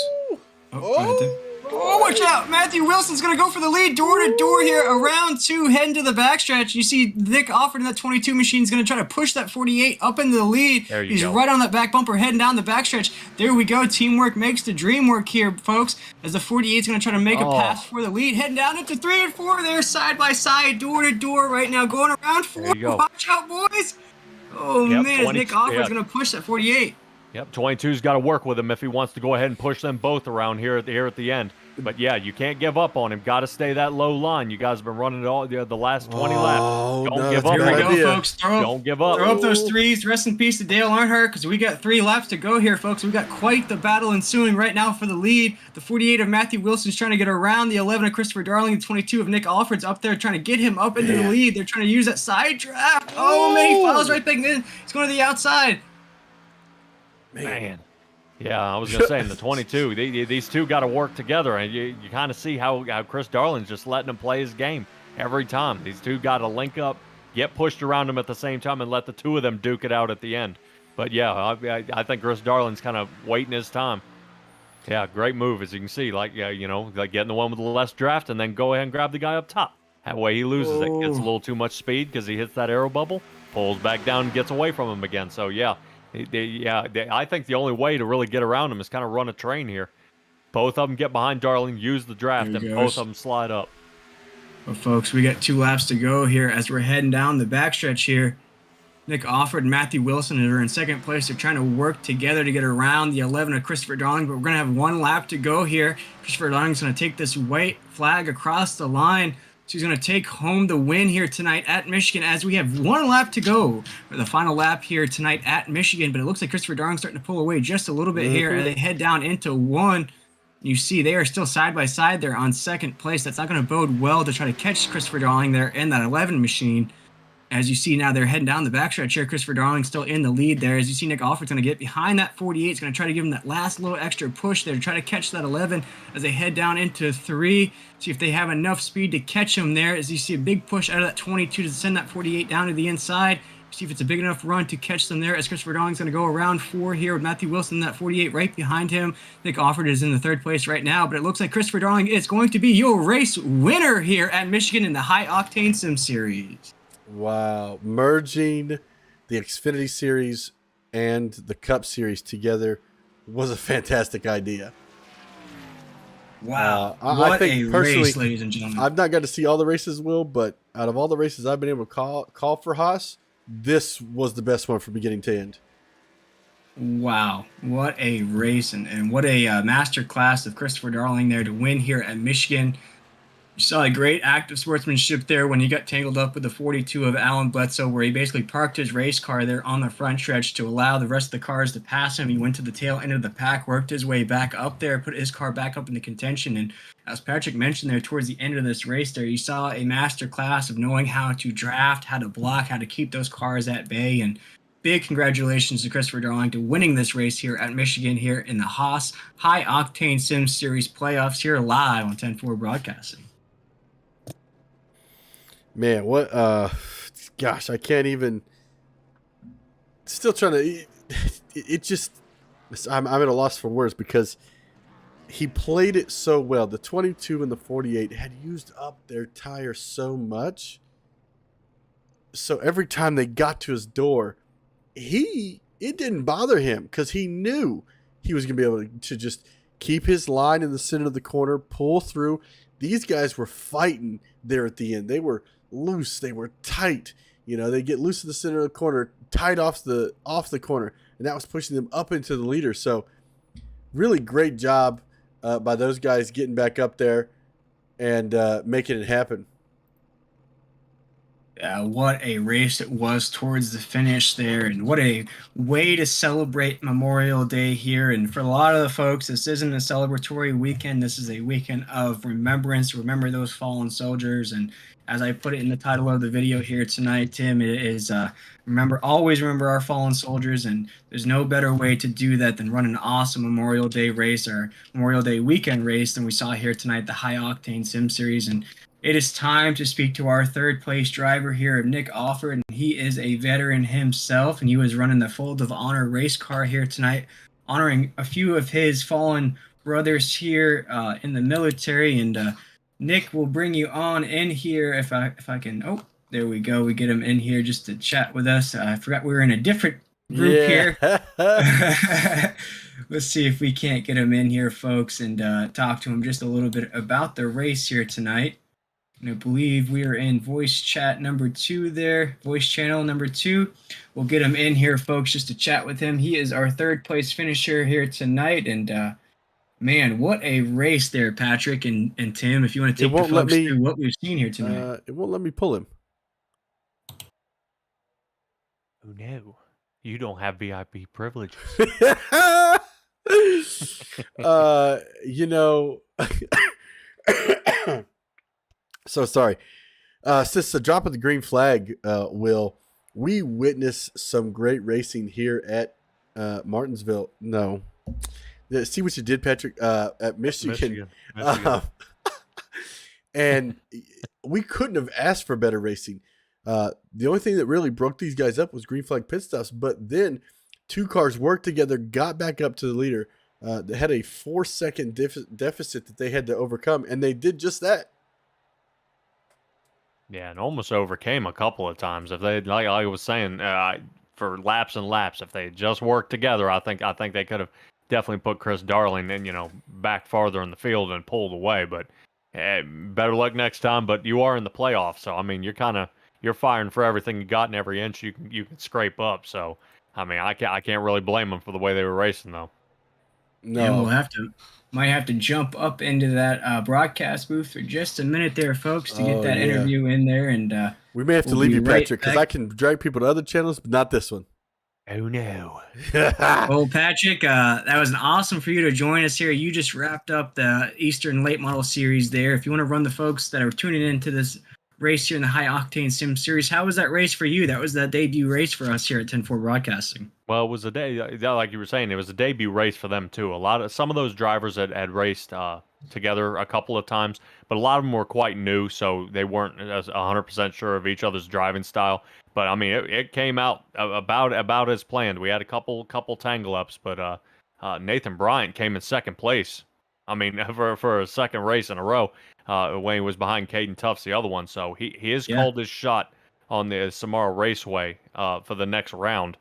Go ahead, Tim. Oh, watch out! Matthew Wilson's going to go for the lead, door to door here, around 2, heading to the backstretch. You see Nick Offered in that 22 machine is going to try to push that 48 up into the lead. He's right on that back bumper, heading down the backstretch. There we go. Teamwork makes the dream work here, folks, as the 48 is going to try to make a pass for the lead. Heading down into 3 and 4 there, side by side, door to door right now, going around 4. Watch out, boys! Oh, man, as Nick Offered is going to push that 48. Yep, 22's got to work with him if he wants to go ahead and push them both around here at the end. But you can't give up on him. Got to stay that low line. You guys have been running it all the last 20 laps. Don't give up. Here we go, folks. Don't give up. Throw up those threes. Rest in peace to Dale Earnhardt, because we got 3 laps to go here, folks. We got quite the battle ensuing right now for the lead. The 48 of Matthew Wilson's trying to get around the 11 of Christopher Darling. The 22 of Nick Alfred's up there trying to get him up into the lead. They're trying to use that side draft. Oh, man, he follows right back in. He's going to the outside. Man. Yeah, I was going to say, in the 22, these two got to work together, and you kind of see how Chris Darling's just letting him play his game every time. These two got to link up, get pushed around him at the same time, and let the two of them duke it out at the end. But, I think Chris Darling's kind of waiting his time. Yeah, great move. As you can see, like, yeah, like getting the one with the less draft and then go ahead and grab the guy up top. That way he loses it. Gets a little too much speed because he hits that arrow bubble, pulls back down and gets away from him again. So, yeah, I think the only way to really get around him is kind of run a train here. Both of them get behind Darling, use the draft, There he and both goes. of them slide up. Well, folks, we got 2 laps to go here as we're heading down the backstretch here. Nick Offord and Matthew Wilson are in second place. They're trying to work together to get around the 11 of Christopher Darling, but we're going to have 1 lap to go here. Christopher Darling's going to take this white flag across the line. So he's going to take home the win here tonight at Michigan as we have 1 lap to go for the final lap here tonight at Michigan. But it looks like Christopher Darling's starting to pull away just a little bit here as they head down into 1. You see they are still side by side there on second place. That's not going to bode well to try to catch Christopher Darling there in that 11 machine. As you see now, they're heading down the backstretch here. Christopher Darling still in the lead there. As you see, Nick Offord's going to get behind that 48. He's going to try to give him that last little extra push there to try to catch that 11 as they head down into 3. See if they have enough speed to catch him there. As you see a big push out of that 22 to send that 48 down to the inside. See if it's a big enough run to catch them there as Christopher Darling's going to go around 4 here with Matthew Wilson in that 48 right behind him. Nick Offord is in the 3rd place right now, but it looks like Christopher Darling is going to be your race winner here at Michigan in the High Octane Sim Series. Wow. Merging the Xfinity Series and the Cup Series together was a fantastic idea. Wow. I think a personally, race, ladies and gentlemen. I've not got to see all the races, Will, but out of all the races I've been able to call for Haas, this was the best one from beginning to end. Wow. What a race and what a master class of Christopher Darling there to win here at Michigan. You saw a great act of sportsmanship there when he got tangled up with the 42 of Alan Bledsoe, where he basically parked his race car there on the front stretch to allow the rest of the cars to pass him. He went to the tail end of the pack, worked his way back up there, put his car back up into contention. And as Patrick mentioned there towards the end of this race there, you saw a master class of knowing how to draft, how to block, how to keep those cars at bay. And big congratulations to Christopher Darling to winning this race here at Michigan here in the Haas High Octane Sim Series playoffs here live on 10-4 Broadcasting. Man, what gosh, I can't even still trying to it just I'm at a loss for words because he played it so well. The 22 and the 48 had used up their tire so much. So every time they got to his door, it didn't bother him because he knew he was going to be able to just keep his line in the center of the corner, pull through. These guys were fighting there at the end. They were loose. They were tight. They get loose in the center of the corner, tight off the corner, and that was pushing them up into the leader. So really great job by those guys getting back up there and making it happen. What a race it was towards the finish there, and what a way to celebrate Memorial Day here. And for a lot of the folks, this isn't a celebratory weekend. This is a weekend of remembrance. Remember those fallen soldiers. And as I put it in the title of the video here tonight, Tim, it is always remember our fallen soldiers. And there's no better way to do that than run an awesome Memorial Day race or Memorial Day weekend race than we saw here tonight, the High Octane Sim Series. And it is time to speak to our 3rd place driver here, Nick Offord, and he is a veteran himself, and he was running the Fold of Honor race car here tonight, honoring a few of his fallen brothers here in the military. And Nick will bring you on in here if I can. Oh, there we go. We get him in here just to chat with us. I forgot we were in a different group here. Let's see if we can't get him in here, folks, and talk to him just a little bit about the race here tonight. And I believe we are in voice chat number 2 there, voice channel number 2. We'll get him in here, folks, just to chat with him. He is our 3rd place finisher here tonight. And man, what a race there, Patrick and Tim. If you want to take the folks through what we've seen here tonight. It won't let me pull him. Oh, no. You don't have VIP privileges. So sorry. Since the drop of the green flag, Will, we witnessed some great racing here at Martinsville. No. See what you did, Patrick, at Michigan. And we couldn't have asked for better racing. The only thing that really broke these guys up was green flag pit stops. But then 2 cars worked together, got back up to the leader, They had a 4-second deficit that they had to overcome, and they did just that. Yeah, and almost overcame a couple of times. If they, like I was saying, for laps and laps, if they had just worked together, I think they could have definitely put Chris Darling in, back farther in the field and pulled away. But better luck next time. But you are in the playoffs, so I mean, you're firing for everything you got and every inch you can scrape up. So I mean, I can't really blame them for the way they were racing though. And No. might have to jump up into that broadcast booth for just a minute there, folks, to get that yeah. interview in there. And We may have to we'll leave be you, right Patrick, because back. I can drag people to other channels, but not this one. Oh no. Well, Patrick, that was awesome for you to join us here. You just wrapped up the Eastern Late Model Series there. If you want to run the folks that are tuning into this race here in the High Octane Sim Series, how was that race for you? That was the debut race for us here at 10-4 Broadcasting. Well, it was a day, like you were saying, it was a debut race for them too. Some of those drivers had raced together a couple of times, but a lot of them were quite new, so they weren't as 100% sure of each other's driving style. But I mean, it came out about as planned. We had a couple tangle ups, but Nathan Bryant came in second place. I mean, for a second race in a row, Wayne was behind Caden Tufts, the other one. So he has called his shot on the Samara Raceway for the next round.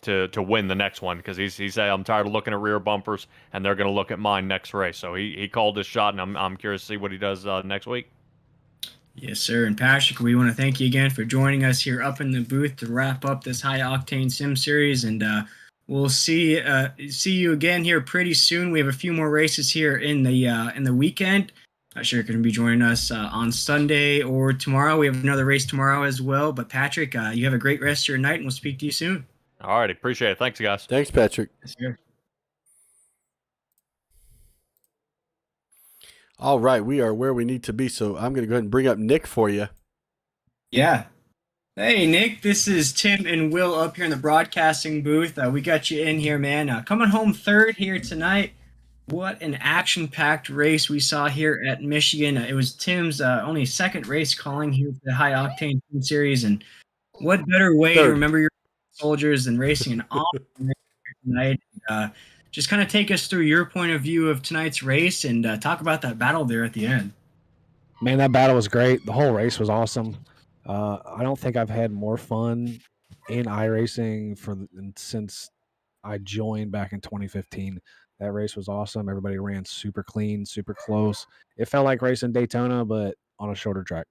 To win the next one, because he said, I'm tired of looking at rear bumpers and they're going to look at mine next race. So he called his shot, and I'm curious to see what he does next week. Yes, sir. And Patrick, we want to thank you again for joining us here up in the booth to wrap up this High Octane Sim Series, and we'll see you again here pretty soon. We have a few more races here in the weekend. Not sure you're going to be joining us on Sunday or tomorrow. We have another race tomorrow as well. But Patrick, you have a great rest of your night, and we'll speak to you soon. All right, appreciate it. Thanks, guys. Thanks, Patrick. Yes, sir. All right, we are where we need to be, so I'm going to go ahead and bring up Nick for you. Yeah. Hey, Nick, this is Tim and Will up here in the broadcasting booth. We got you in here, man. Coming home third here tonight. What an action-packed race we saw here at Michigan. It was Tim's only second race calling here for the High Octane Team Series, and what better way to remember your soldiers than racing an awesome race tonight. Just kind of take us through your point of view of tonight's race and talk about that battle there at the end. Man, that battle was great. The whole race was awesome. I don't think I've had more fun in iRacing since I joined back in 2015. That race was awesome. Everybody ran super clean, super close. It felt like racing Daytona, but on a shorter track.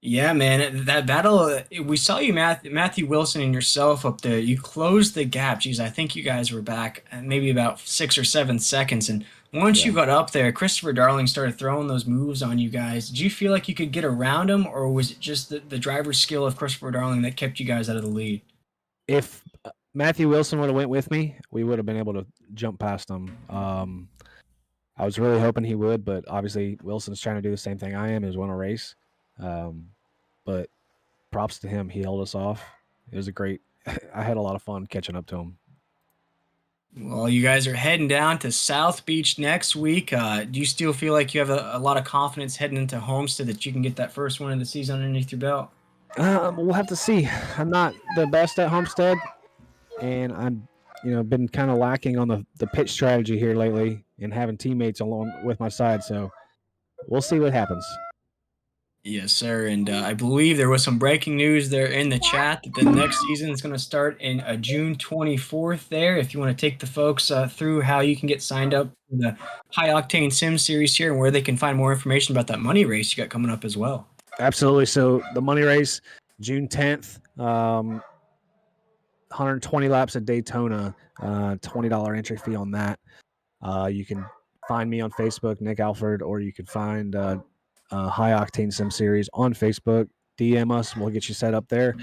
Yeah, man, that battle, we saw you, Matthew Wilson, and yourself up there. You closed the gap. Geez, I think you guys were back maybe about 6 or 7 seconds. And once you got up there, Christopher Darling started throwing those moves on you guys. Did you feel like you could get around him, or was it just the driver's skill of Christopher Darling that kept you guys out of the lead? If Matthew Wilson would have went with me, we would have been able to jump past him. I was really hoping he would, but obviously Wilson's trying to do the same thing I am, is win a race. But props to him. He held us off. It was I had a lot of fun catching up to him. Well, you guys are heading down to South Beach next week. Do you still feel like you have a lot of confidence heading into Homestead that you can get that first one of the season underneath your belt? We'll have to see. I'm not the best at Homestead, and I'm, been kind of lacking on the pitch strategy here lately and having teammates along with my side. So we'll see what happens. Yes, sir. And I believe there was some breaking news there in the chat that the next season is going to start in June 24th there. If you want to take the folks through how you can get signed up for the High Octane Sim Series here and where they can find more information about that money race you got coming up as well. Absolutely. So the money race, June 10th, 120 laps at Daytona, $20 entry fee on that. You can find me on Facebook, Nick Alford, or you can find High Octane Sim Series on Facebook. DM us, and we'll get you set up there.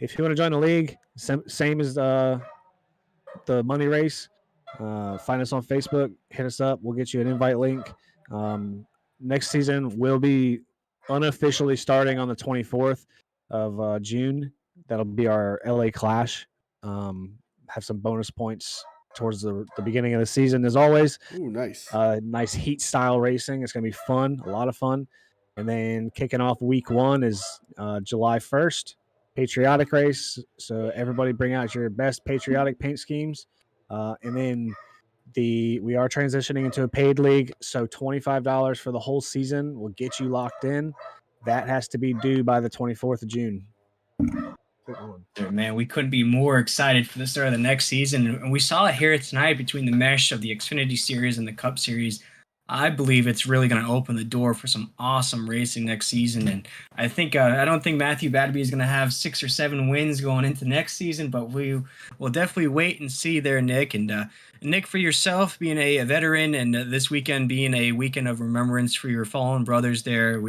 If you want to join the league, same as the money race, find us on Facebook, hit us up. We'll get you an invite link. Next season will be unofficially starting on the 24th of June. That'll be our LA Clash. Have some bonus points towards the beginning of the season, as always. Ooh, nice. Nice heat style racing. It's going to be fun, a lot of fun. And then kicking off week 1 is July 1st, patriotic race. So everybody bring out your best patriotic paint schemes. And then We are transitioning into a paid league, so $25 for the whole season will get you locked in. That has to be due by the 24th of June. Man, we couldn't be more excited for the start of the next season. And we saw it here tonight between the mesh of the Xfinity Series and the Cup Series. I believe it's really going to open the door for some awesome racing next season. And I don't think Matthew Badby is going to have 6 or 7 wins going into next season, but we will definitely wait and see there, Nick. And Nick, for yourself, being a veteran and this weekend being a weekend of remembrance for your fallen brothers there,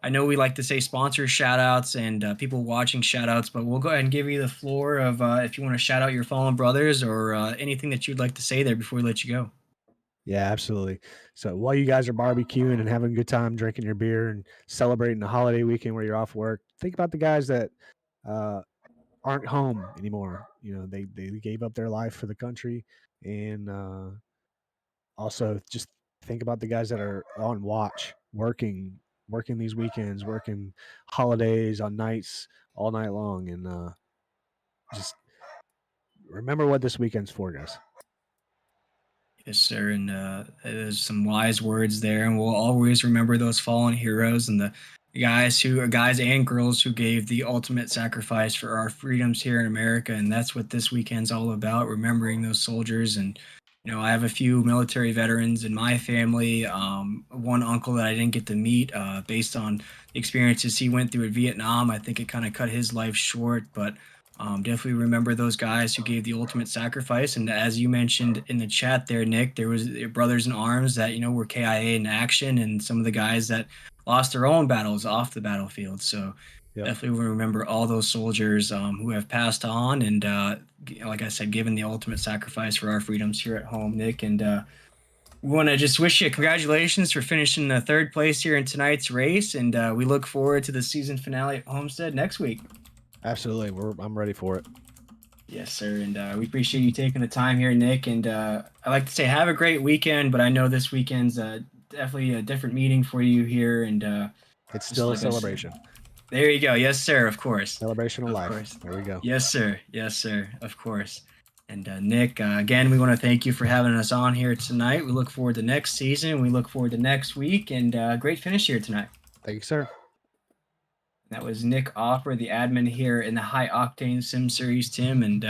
I know we like to say sponsor shout outs and people watching shout outs, but we'll go ahead and give you the floor of if you want to shout out your fallen brothers or anything that you'd like to say there before we let you go. Yeah, absolutely. So while you guys are barbecuing and having a good time drinking your beer and celebrating the holiday weekend where you're off work, think about the guys that aren't home anymore. You know, they gave up their life for the country, and also just think about the guys that are on watch, working these weekends, working holidays on nights all night long, and just remember what this weekend's for, guys. Yes, sir. And there's some wise words there, and we'll always remember those fallen heroes and the guys and girls who gave the ultimate sacrifice for our freedoms here in America. And that's what this weekend's all about, remembering those soldiers. And I have a few military veterans in my family. One uncle that I didn't get to meet based on the experiences he went through in Vietnam. I think it kind of cut his life short, but definitely remember those guys who gave the ultimate sacrifice. And as you mentioned in the chat there, Nick, there was brothers in arms that, were KIA in action, and some of the guys that lost their own battles off the battlefield. So definitely remember all those soldiers who have passed on and, like I said, given the ultimate sacrifice for our freedoms here at home, Nick. And we want to just wish you congratulations for finishing the 3rd place here in tonight's race. And we look forward to the season finale at Homestead next week. Absolutely. I'm ready for it. Yes, sir. And we appreciate you taking the time here, Nick. And I like to say have a great weekend, but I know this weekend's definitely a different meeting for you here. And it's still a celebration. There you go. Yes, sir. Of course. Celebration of life. Course. There we go. Yes, sir. Yes, sir. Of course. And Nick, again, we want to thank you for having us on here tonight. We look forward to next season. We look forward to next week, and great finish here tonight. Thank you, sir. That was Nick Offer, the admin here in the High Octane Sim Series, Tim, and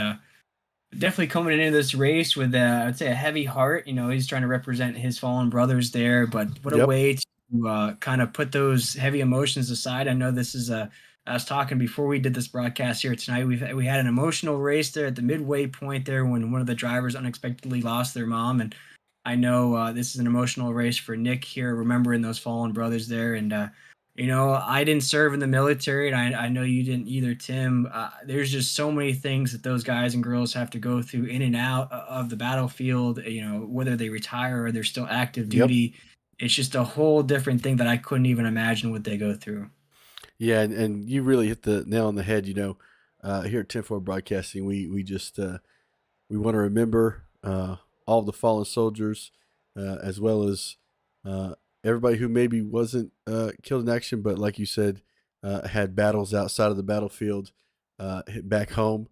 definitely coming into this race with, I'd say, a heavy heart. He's trying to represent his fallen brothers there, but what a way to kind of put those heavy emotions aside. I know this is I was talking before we did this broadcast here tonight. We had an emotional race there at the midway point there when one of the drivers unexpectedly lost their mom, and I know this is an emotional race for Nick here, remembering those fallen brothers there, and I didn't serve in the military, and I know you didn't either, Tim. There's just so many things that those guys and girls have to go through in and out of the battlefield, whether they retire or they're still active duty. It's just a whole different thing that I couldn't even imagine what they go through. Yeah, and you really hit the nail on the head. Here at 10-4 Broadcasting, we just we want to remember all the fallen soldiers, as well as everybody who maybe wasn't killed in action, but like you said, had battles outside of the battlefield, back home.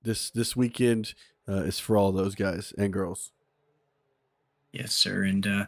This weekend is for all those guys and girls. Yes, sir. And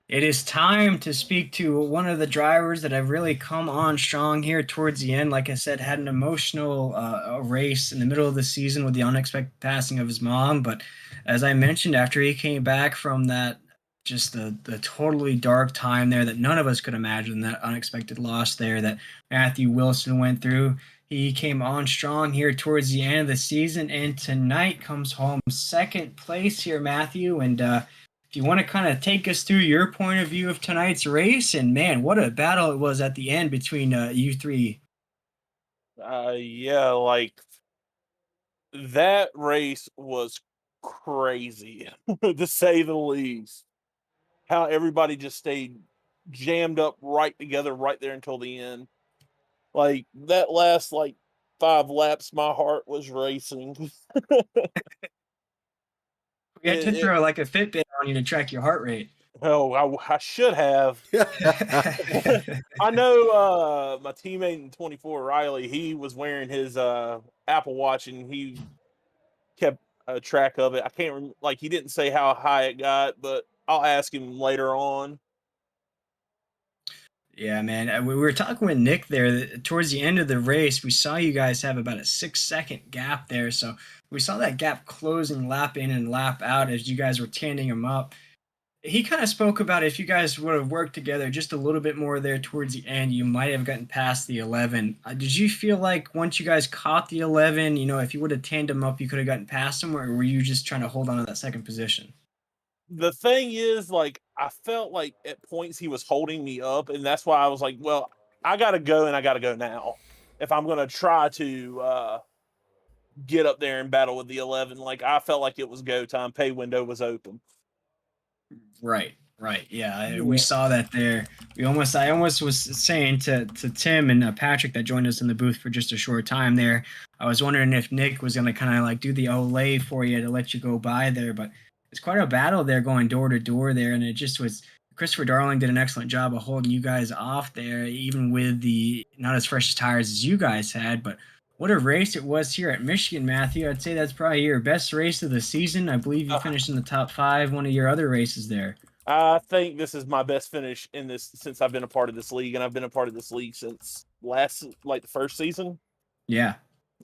it is time to speak to one of the drivers that have really come on strong here towards the end. Like I said, had an emotional race in the middle of the season with the unexpected passing of his mom. But as I mentioned, after he came back from that, just the totally dark time there that none of us could imagine, that unexpected loss there that Matthew Wilson went through, he came on strong here towards the end of the season. And tonight comes home 2nd place here, Matthew. And if you want to kind of take us through your point of view of tonight's race, and man, what a battle it was at the end between you three. Yeah, like that race was crazy, to say the least. How everybody just stayed jammed up right together right there until the end. Like that last 5 laps, my heart was racing. We had to throw a Fitbit on you to track your heart rate. Oh, I should have. I know my teammate in 24, Riley, he was wearing his Apple Watch, and he kept track of it. I can't like he didn't say how high it got, but I'll ask him later on. Yeah, man. We were talking with Nick there towards the end of the race. We saw you guys have about a 6-second gap there. So we saw that gap closing lap in and lap out as you guys were tanding him up. He kind of spoke about if you guys would have worked together just a little bit more there towards the end, you might have gotten past the 11. Did you feel like once you guys caught the 11, if you would have tandem him up, you could have gotten past him, or were you just trying to hold on to that second position? The thing is, like, I felt like at points he was holding me up, and that's why I was like, well, I gotta go and I gotta go now if I'm gonna try to get up there and battle with the 11. Like, I felt like it was go time. Pay window was open. Right, right. Yeah, we Yeah. saw that there. I almost was saying to Tim and Patrick that joined us in the booth for just a short time there. I was wondering if Nick was going to kind of like do the Olay for you to let you go by there, but it's quite a battle there going door to door there, and it just was. Christopher Darling did an excellent job of holding you guys off there, even with the not as fresh tires as you guys had, but what a race it was here at Michigan, Matthew. I'd say that's probably your best race of the season. I believe you finished in the top 5, one of your other races there. I think this is my best finish in this since I've been a part of this league, and I've been a part of this league since the first season. Yeah.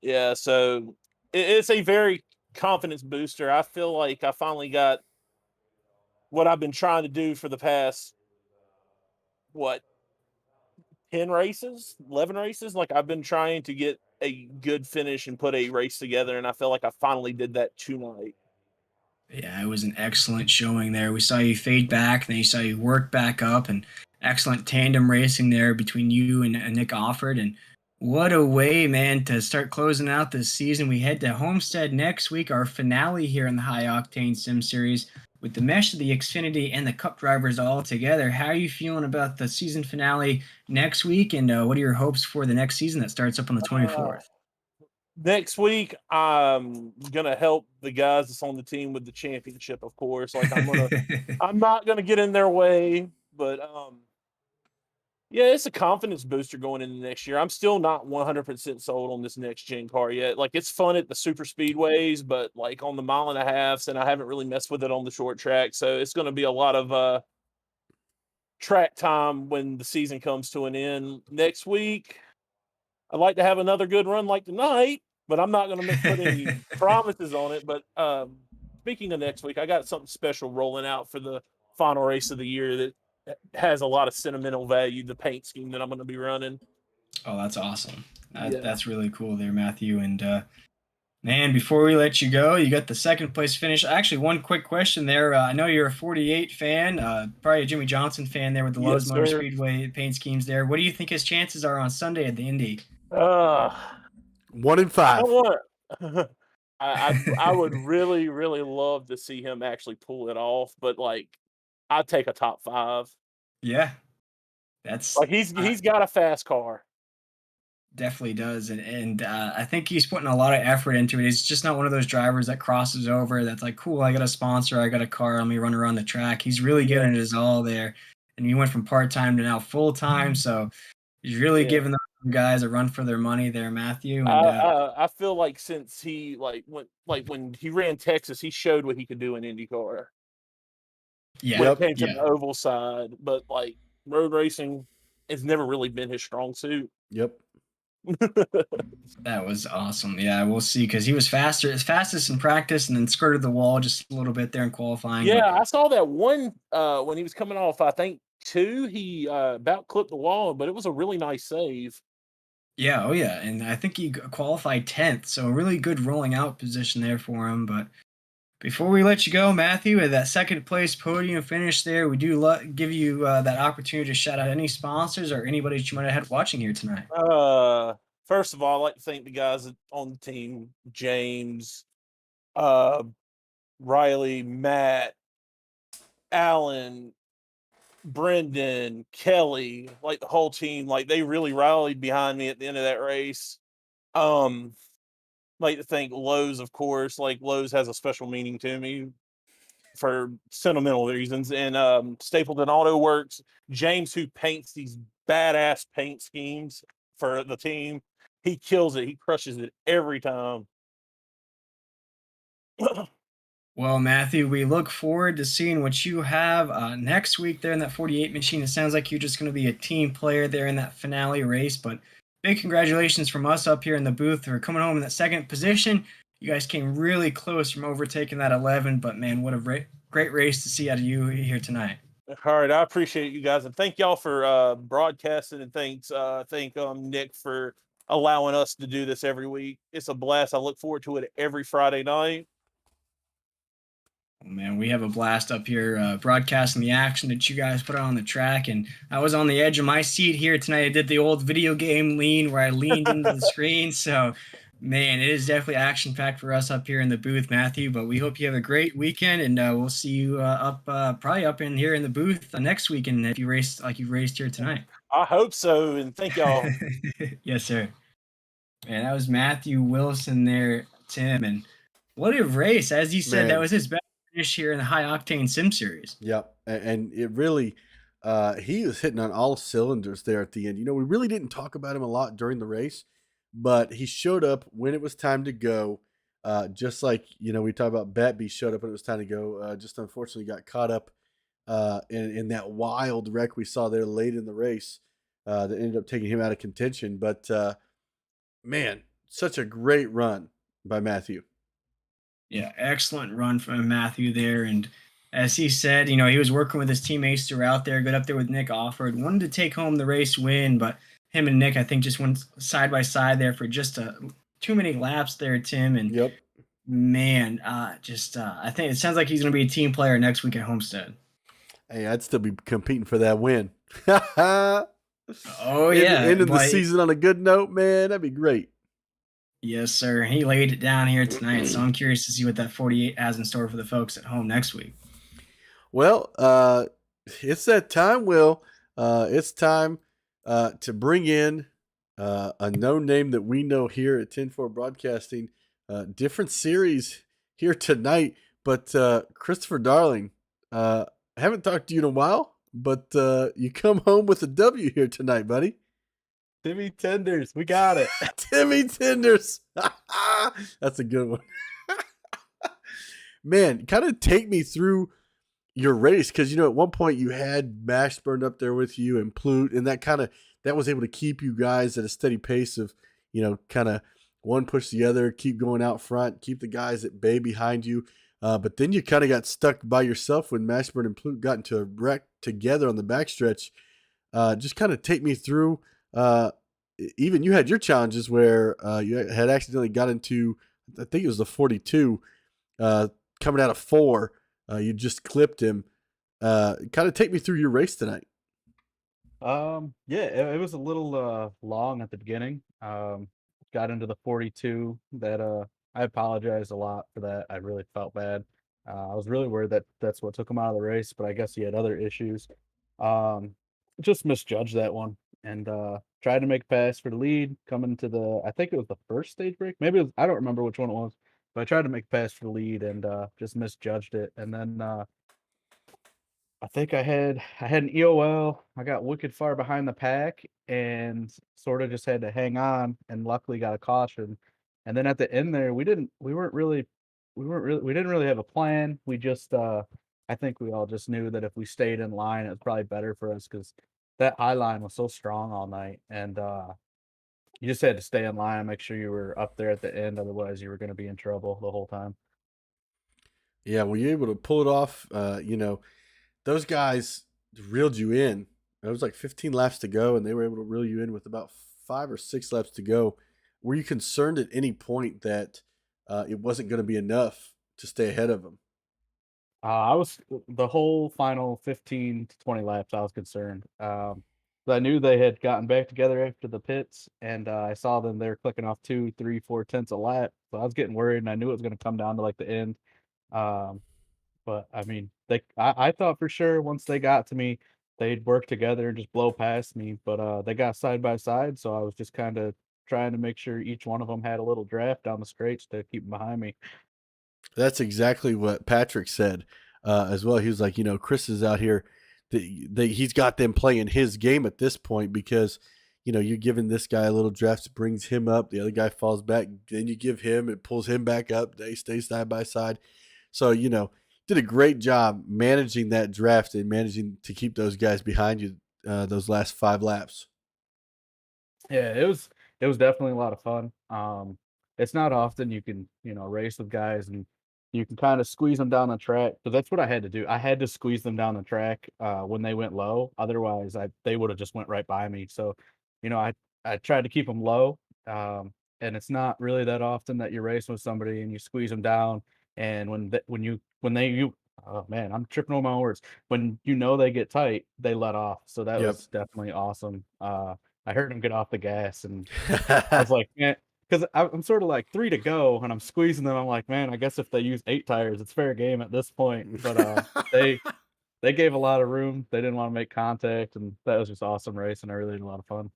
Yeah, so it's a very confidence booster. I feel like I finally got what I've been trying to do for the past, what, 10 races, 11 races. Like, I've been trying to get a good finish and put a race together, and I feel like I finally did that tonight. Yeah, it was an excellent showing there. We saw you fade back, then you saw you work back up, and excellent tandem racing there between you and Nick Offord. And what a way, man, to start closing out this season. We head to Homestead next week, our finale here in the High Octane Sim Series, with the mesh of the Xfinity and the Cup drivers all together. How are you feeling about the season finale next week, and what are your hopes for the next season that starts up on the 24th? Next week, I'm gonna help the guys that's on the team with the championship, of course. Like, I'm not gonna get in their way, but yeah, it's a confidence booster going into next year. I'm still not 100% sold on this next gen car yet. Like, it's fun at the super speedways, but like on the mile and a halfs, and I haven't really messed with it on the short track. So it's gonna be a lot of track time when the season comes to an end next week. I'd like to have another good run like tonight, but I'm not going to put any promises on it. But speaking of next week, I got something special rolling out for the final race of the year that has a lot of sentimental value. The paint scheme that I'm going to be running. Oh, that's awesome. Yeah. That's really cool there, Matthew. And man, before we let you go, you got the second place finish. Actually, one quick question there. I know you're a 48 fan, probably a Jimmy Johnson fan there with the Lowe's Motor sir. Speedway paint schemes there. What do you think his chances are on Sunday at the Indy? 1 in I 5. want. I would really, really love to see him actually pull it off, but like, I'd take a top 5. Yeah, that's Like, he's got a fast car. definitely does, and I think he's putting a lot of effort into it. He's just not one of those drivers that crosses over. That's like, cool, I got a sponsor, I got a car, let me run around the track. He's really giving it his all there, and he went from part time to now full time. So he's really giving those guys a run for their money there, Matthew. And I feel like since he when he ran Texas, he showed what he could do in IndyCar when it came to the oval side. But like, road racing has never really been his strong suit. Yep. that was awesome. Yeah, we'll see, because he was fastest in practice, and then skirted the wall just a little bit there in qualifying. Yeah, I saw that one when he was coming off. I think 2, he about clipped the wall, but it was a really nice save. Yeah, oh yeah, and I think he qualified 10th, so a really good rolling out position there for him. But before we let you go, Matthew, at that second place podium finish there, we do give you that opportunity to shout out any sponsors or anybody that you might have had watching here tonight. First of all, I'd like to thank the guys on the team: James, Riley, Matt, Alan, Brendan, Kelly, like the whole team. Like, they really rallied behind me at the end of that race. Like to thank Lowe's, of course. Like, Lowe's has a special meaning to me for sentimental reasons. And Stapleton Auto Works, James, who paints these badass paint schemes for the team. He kills it. He crushes it every time. Well, Matthew, we look forward to seeing what you have next week there in that 48 machine. It sounds like you're just going to be a team player there in that finale race. But big congratulations from us up here in the booth for coming home in that second position. You guys came really close from overtaking that 11. But, man, what a great race to see out of you here tonight. All right, I appreciate you guys, and thank y'all for broadcasting, and thank Nick for allowing us to do this every week. It's a blast. I look forward to it every Friday night. Man, we have a blast up here broadcasting the action that you guys put on the track. And I was on the edge of my seat here tonight. I did the old video game lean where I leaned into the screen. So, man, it is definitely action-packed for us up here in the booth, Matthew. But we hope you have a great weekend, and we'll see you probably up in here in the booth next weekend if you race like you raced here tonight. I hope so, and thank y'all. Yes, sir. Man, that was Matthew Wilson there, Tim. And what a race. As you said, that was his best finish here in the High Octane Sim Series. Yep, and it really, he was hitting on all cylinders there at the end. You know, we really didn't talk about him a lot during the race, but he showed up when it was time to go. Just like, you know, we talked about Batby showed up when it was time to go. Just unfortunately got caught up in that wild wreck we saw there late in the race that ended up taking him out of contention. But, man, such a great run by Matthew. Yeah, excellent run from Matthew there. And as he said, you know, he was working with his teammates throughout there, got up there with Nick Offord, wanted to take home the race win, but him and Nick, I think, just went side by side there for just too many laps there, Tim. And Yep. man, I think it sounds like he's going to be a team player next week at Homestead. Hey, I'd still be competing for that win. Oh, yeah. Ending the season on a good note, man. That'd be great. Yes, sir. He laid it down here tonight, so I'm curious to see what that 48 has in store for the folks at home next week. Well, it's that time, Will. It's time to bring in a known name that we know here at 10-4 Broadcasting. Different series here tonight, but Christopher Darling, haven't talked to you in a while, but you come home with a W here tonight, buddy. Timmy Tenders, we got it. Timmy Tenders. That's a good one. Man, kind of take me through your race, because, you know, at one point you had Mashburn up there with you and Plute, and that was able to keep you guys at a steady pace of, you know, kind of one push the other, keep going out front, keep the guys at bay behind you. But then you kind of got stuck by yourself when Mashburn and Plute got into a wreck together on the backstretch. Just kind of take me through. Even you had your challenges where you had accidentally got into, I think it was the 42, coming out of 4. You just clipped him. Kind of take me through your race tonight. Yeah, it was a little long at the beginning. Got into the 42 that I apologize a lot for that. I really felt bad. I was really worried that that's what took him out of the race, but I guess he had other issues. Just misjudged that one and tried to make a pass for the lead coming to the, I think it was the first stage break. Maybe it was, I don't remember which one it was, but I tried to make a pass for the lead and just misjudged it. And then I think I had an EOL. I got wicked far behind the pack and sort of just had to hang on, and luckily got a caution. And then at the end there, we didn't really have a plan. We just I think we all just knew that if we stayed in line, it was probably better for us because that high line was so strong all night, and you just had to stay in line and make sure you were up there at the end. Otherwise, you were going to be in trouble the whole time. Yeah, were you able to pull it off? You know, those guys reeled you in. It was like 15 laps to go, and they were able to reel you in with about 5 or 6 laps to go. Were you concerned at any point that it wasn't going to be enough to stay ahead of them? I was the whole final 15 to 20 laps. I was concerned. But I knew they had gotten back together after the pits, and I saw them there clicking off 2, 3, 4 tenths a lap. So I was getting worried, and I knew it was going to come down to like the end. But I mean, I thought for sure once they got to me, they'd work together and just blow past me. But they got side by side, so I was just kind of trying to make sure each one of them had a little draft down the straights to keep them behind me. That's exactly what Patrick said as well. He was like, you know, Chris is out here. He's got them playing his game at this point because, you're giving this guy a little draft, brings him up, the other guy falls back, then you give him, it pulls him back up, they stay side by side. So, did a great job managing that draft and managing to keep those guys behind you those last 5 laps. Yeah, it was definitely a lot of fun. It's not often you can, race with guys and you can kind of squeeze them down the track. But that's what I had to do. I had to squeeze them down the track when they went low. Otherwise, they would have just went right by me. So, I tried to keep them low. And it's not really that often that you're racing with somebody and you squeeze them down. And oh man, I'm tripping over my own words. When they get tight, they let off. So that Yep. was definitely awesome. I heard him get off the gas, and I was like, man, because I'm sort of like 3 to go, and I'm squeezing them. I'm like, man, I guess if they use 8 tires, it's fair game at this point. But they gave a lot of room. They didn't want to make contact, and that was just awesome racing. I really had a lot of fun.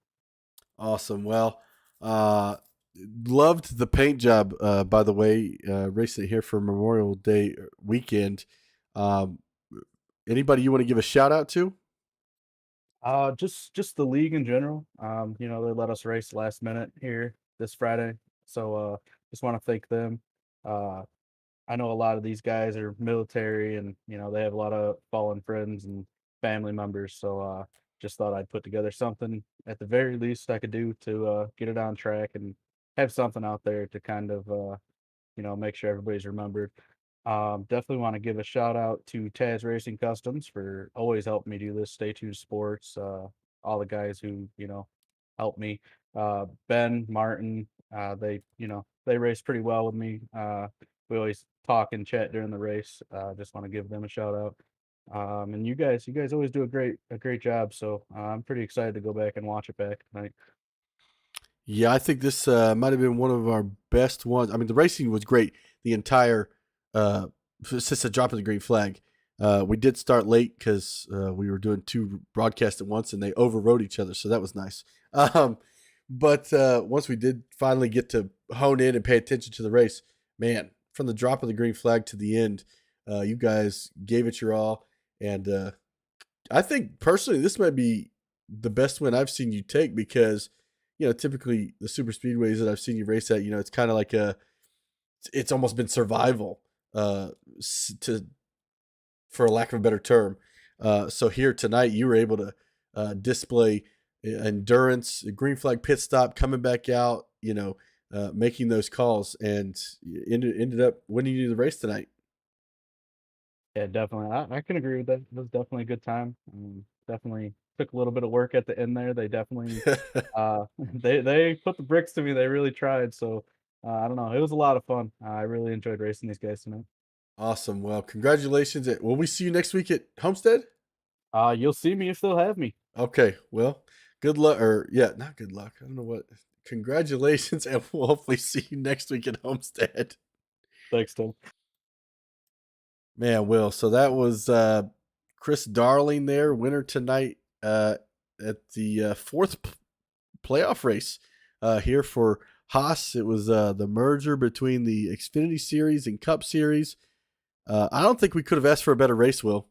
Awesome. Well, loved the paint job, by the way, racing it here for Memorial Day weekend. Um, Anybody you want to give a shout out to? Just the league in general. They let us race last minute here this Friday, so just want to thank them. Uh, I know a lot of these guys are military, and they have a lot of fallen friends and family members. So just thought I'd put together something at the very least I could do to get it on track and have something out there to kind of make sure everybody's remembered. Definitely want to give a shout out to Taz Racing Customs for always helping me do this. Stay tuned sports. All the guys who helped me. Ben, Martin. They race pretty well with me. We always talk and chat during the race. Just want to give them a shout out. And you guys always do a great job. So I'm pretty excited to go back and watch it back tonight. Yeah, I think this might have been one of our best ones. I mean, the racing was great. The entire since the drop of the green flag. We did start late because we were doing 2 broadcasts at once and they overrode each other, so that was nice. But once we did finally get to hone in and pay attention to the race, man, from the drop of the green flag to the end, you guys gave it your all. And I think personally this might be the best win I've seen you take because, typically the super speedways that I've seen you race at, it's kind of like it's almost been survival. For a lack of a better term. So here tonight, you were able to display endurance, a green flag pit stop, coming back out, making those calls, and ended up winning you the race tonight. Yeah, definitely. I can agree with that. It was definitely a good time. Definitely took a little bit of work at the end there. They definitely they put the bricks to me. They really tried. So I don't know. It was a lot of fun. I really enjoyed racing these guys tonight. Awesome. Well, congratulations. Will we see you next week at Homestead? You'll see me if they'll have me. Okay. Well, good luck. Or yeah, not good luck. I don't know what. Congratulations, and we'll hopefully see you next week at Homestead. Thanks, Tim. Man, Will. So that was Chris Darling there, winner tonight at the 4th playoff race here for Haas. It was the merger between the Xfinity Series and Cup Series. I don't think we could have asked for a better race, Will.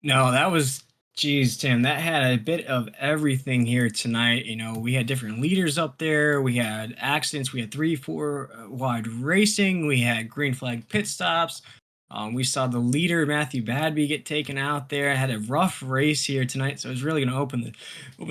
No, that was, geez, Tim, that had a bit of everything here tonight. We had different leaders up there. We had accidents. We had 3-4 wide racing. We had green flag pit stops. We saw the leader, Matthew Badby, get taken out there. Had a rough race here tonight, so it was really going to open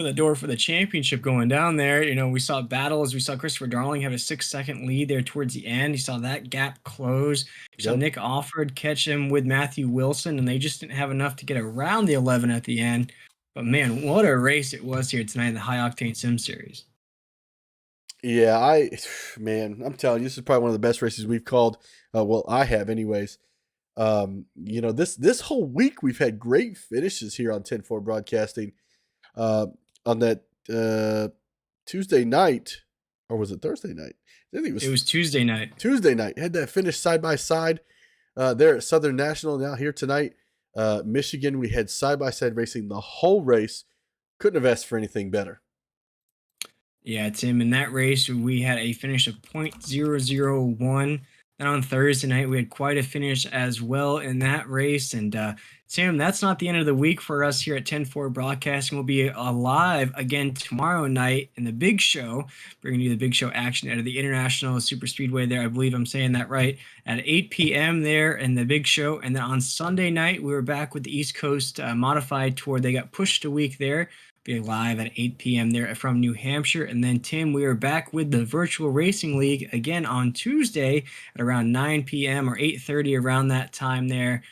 the door for the championship going down there. We saw battles. We saw Christopher Darling have a 6-second lead there towards the end. You saw that gap close. You saw Nick Alford catch him with Matthew Wilson, and they just didn't have enough to get around the 11 at the end. But, man, what a race it was here tonight in the High Octane Sim Series. Yeah, I'm telling you, this is probably one of the best races we've called. Well, I have anyways. This whole week we've had great finishes here on 10-4 Broadcasting. On that Tuesday night, or was it Thursday night? I think it was Tuesday night. Tuesday night. Had that finish side by side there at Southern National. Now here tonight, Michigan, we had side by side racing the whole race. Couldn't have asked for anything better. Yeah, Tim, in that race, we had a finish of .001. And on Thursday night, we had quite a finish as well in that race. And Tim, that's not the end of the week for us here at 10-4 Broadcasting. We'll be live again tomorrow night in the Big Show, bringing you the Big Show action out of the International Super Speedway there. I believe I'm saying that right. At 8 p.m. there in the Big Show. And then on Sunday night, we were back with the East Coast Modified Tour. They got pushed a week there. Be live at 8 p.m. there from New Hampshire. And then, Tim, we are back with the Virtual Racing League again on Tuesday at around 9 p.m. or 8:30 around that time there.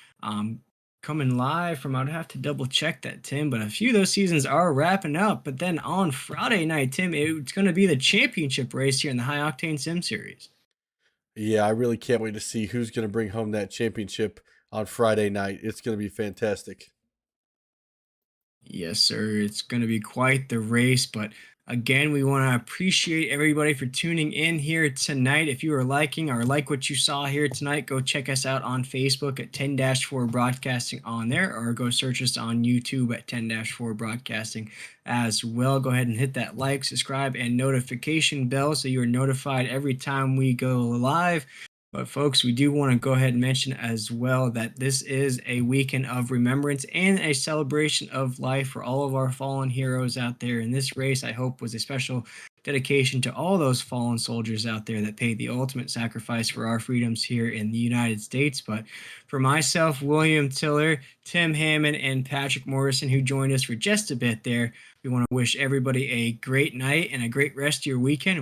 Coming live from, I'd have to double check that, Tim, but a few of those seasons are wrapping up. But then on Friday night, Tim, it's going to be the championship race here in the High Octane Sim Series. Yeah, I really can't wait to see who's going to bring home that championship on Friday night. It's going to be fantastic. Yes, sir. It's going to be quite the race. But again, we want to appreciate everybody for tuning in here tonight. If you are liking or like what you saw here tonight, go check us out on Facebook at 10-4 Broadcasting on there, or go search us on YouTube at 10-4 Broadcasting as well. Go ahead and hit that like, subscribe, and notification bell so you are notified every time we go live. But folks, we do want to go ahead and mention as well that this is a weekend of remembrance and a celebration of life for all of our fallen heroes out there. And this race, I hope, was a special dedication to all those fallen soldiers out there that paid the ultimate sacrifice for our freedoms here in the United States. But for myself, William Tiller, Tim Hammond, and Patrick Morrison, who joined us for just a bit there, we want to wish everybody a great night and a great rest of your weekend.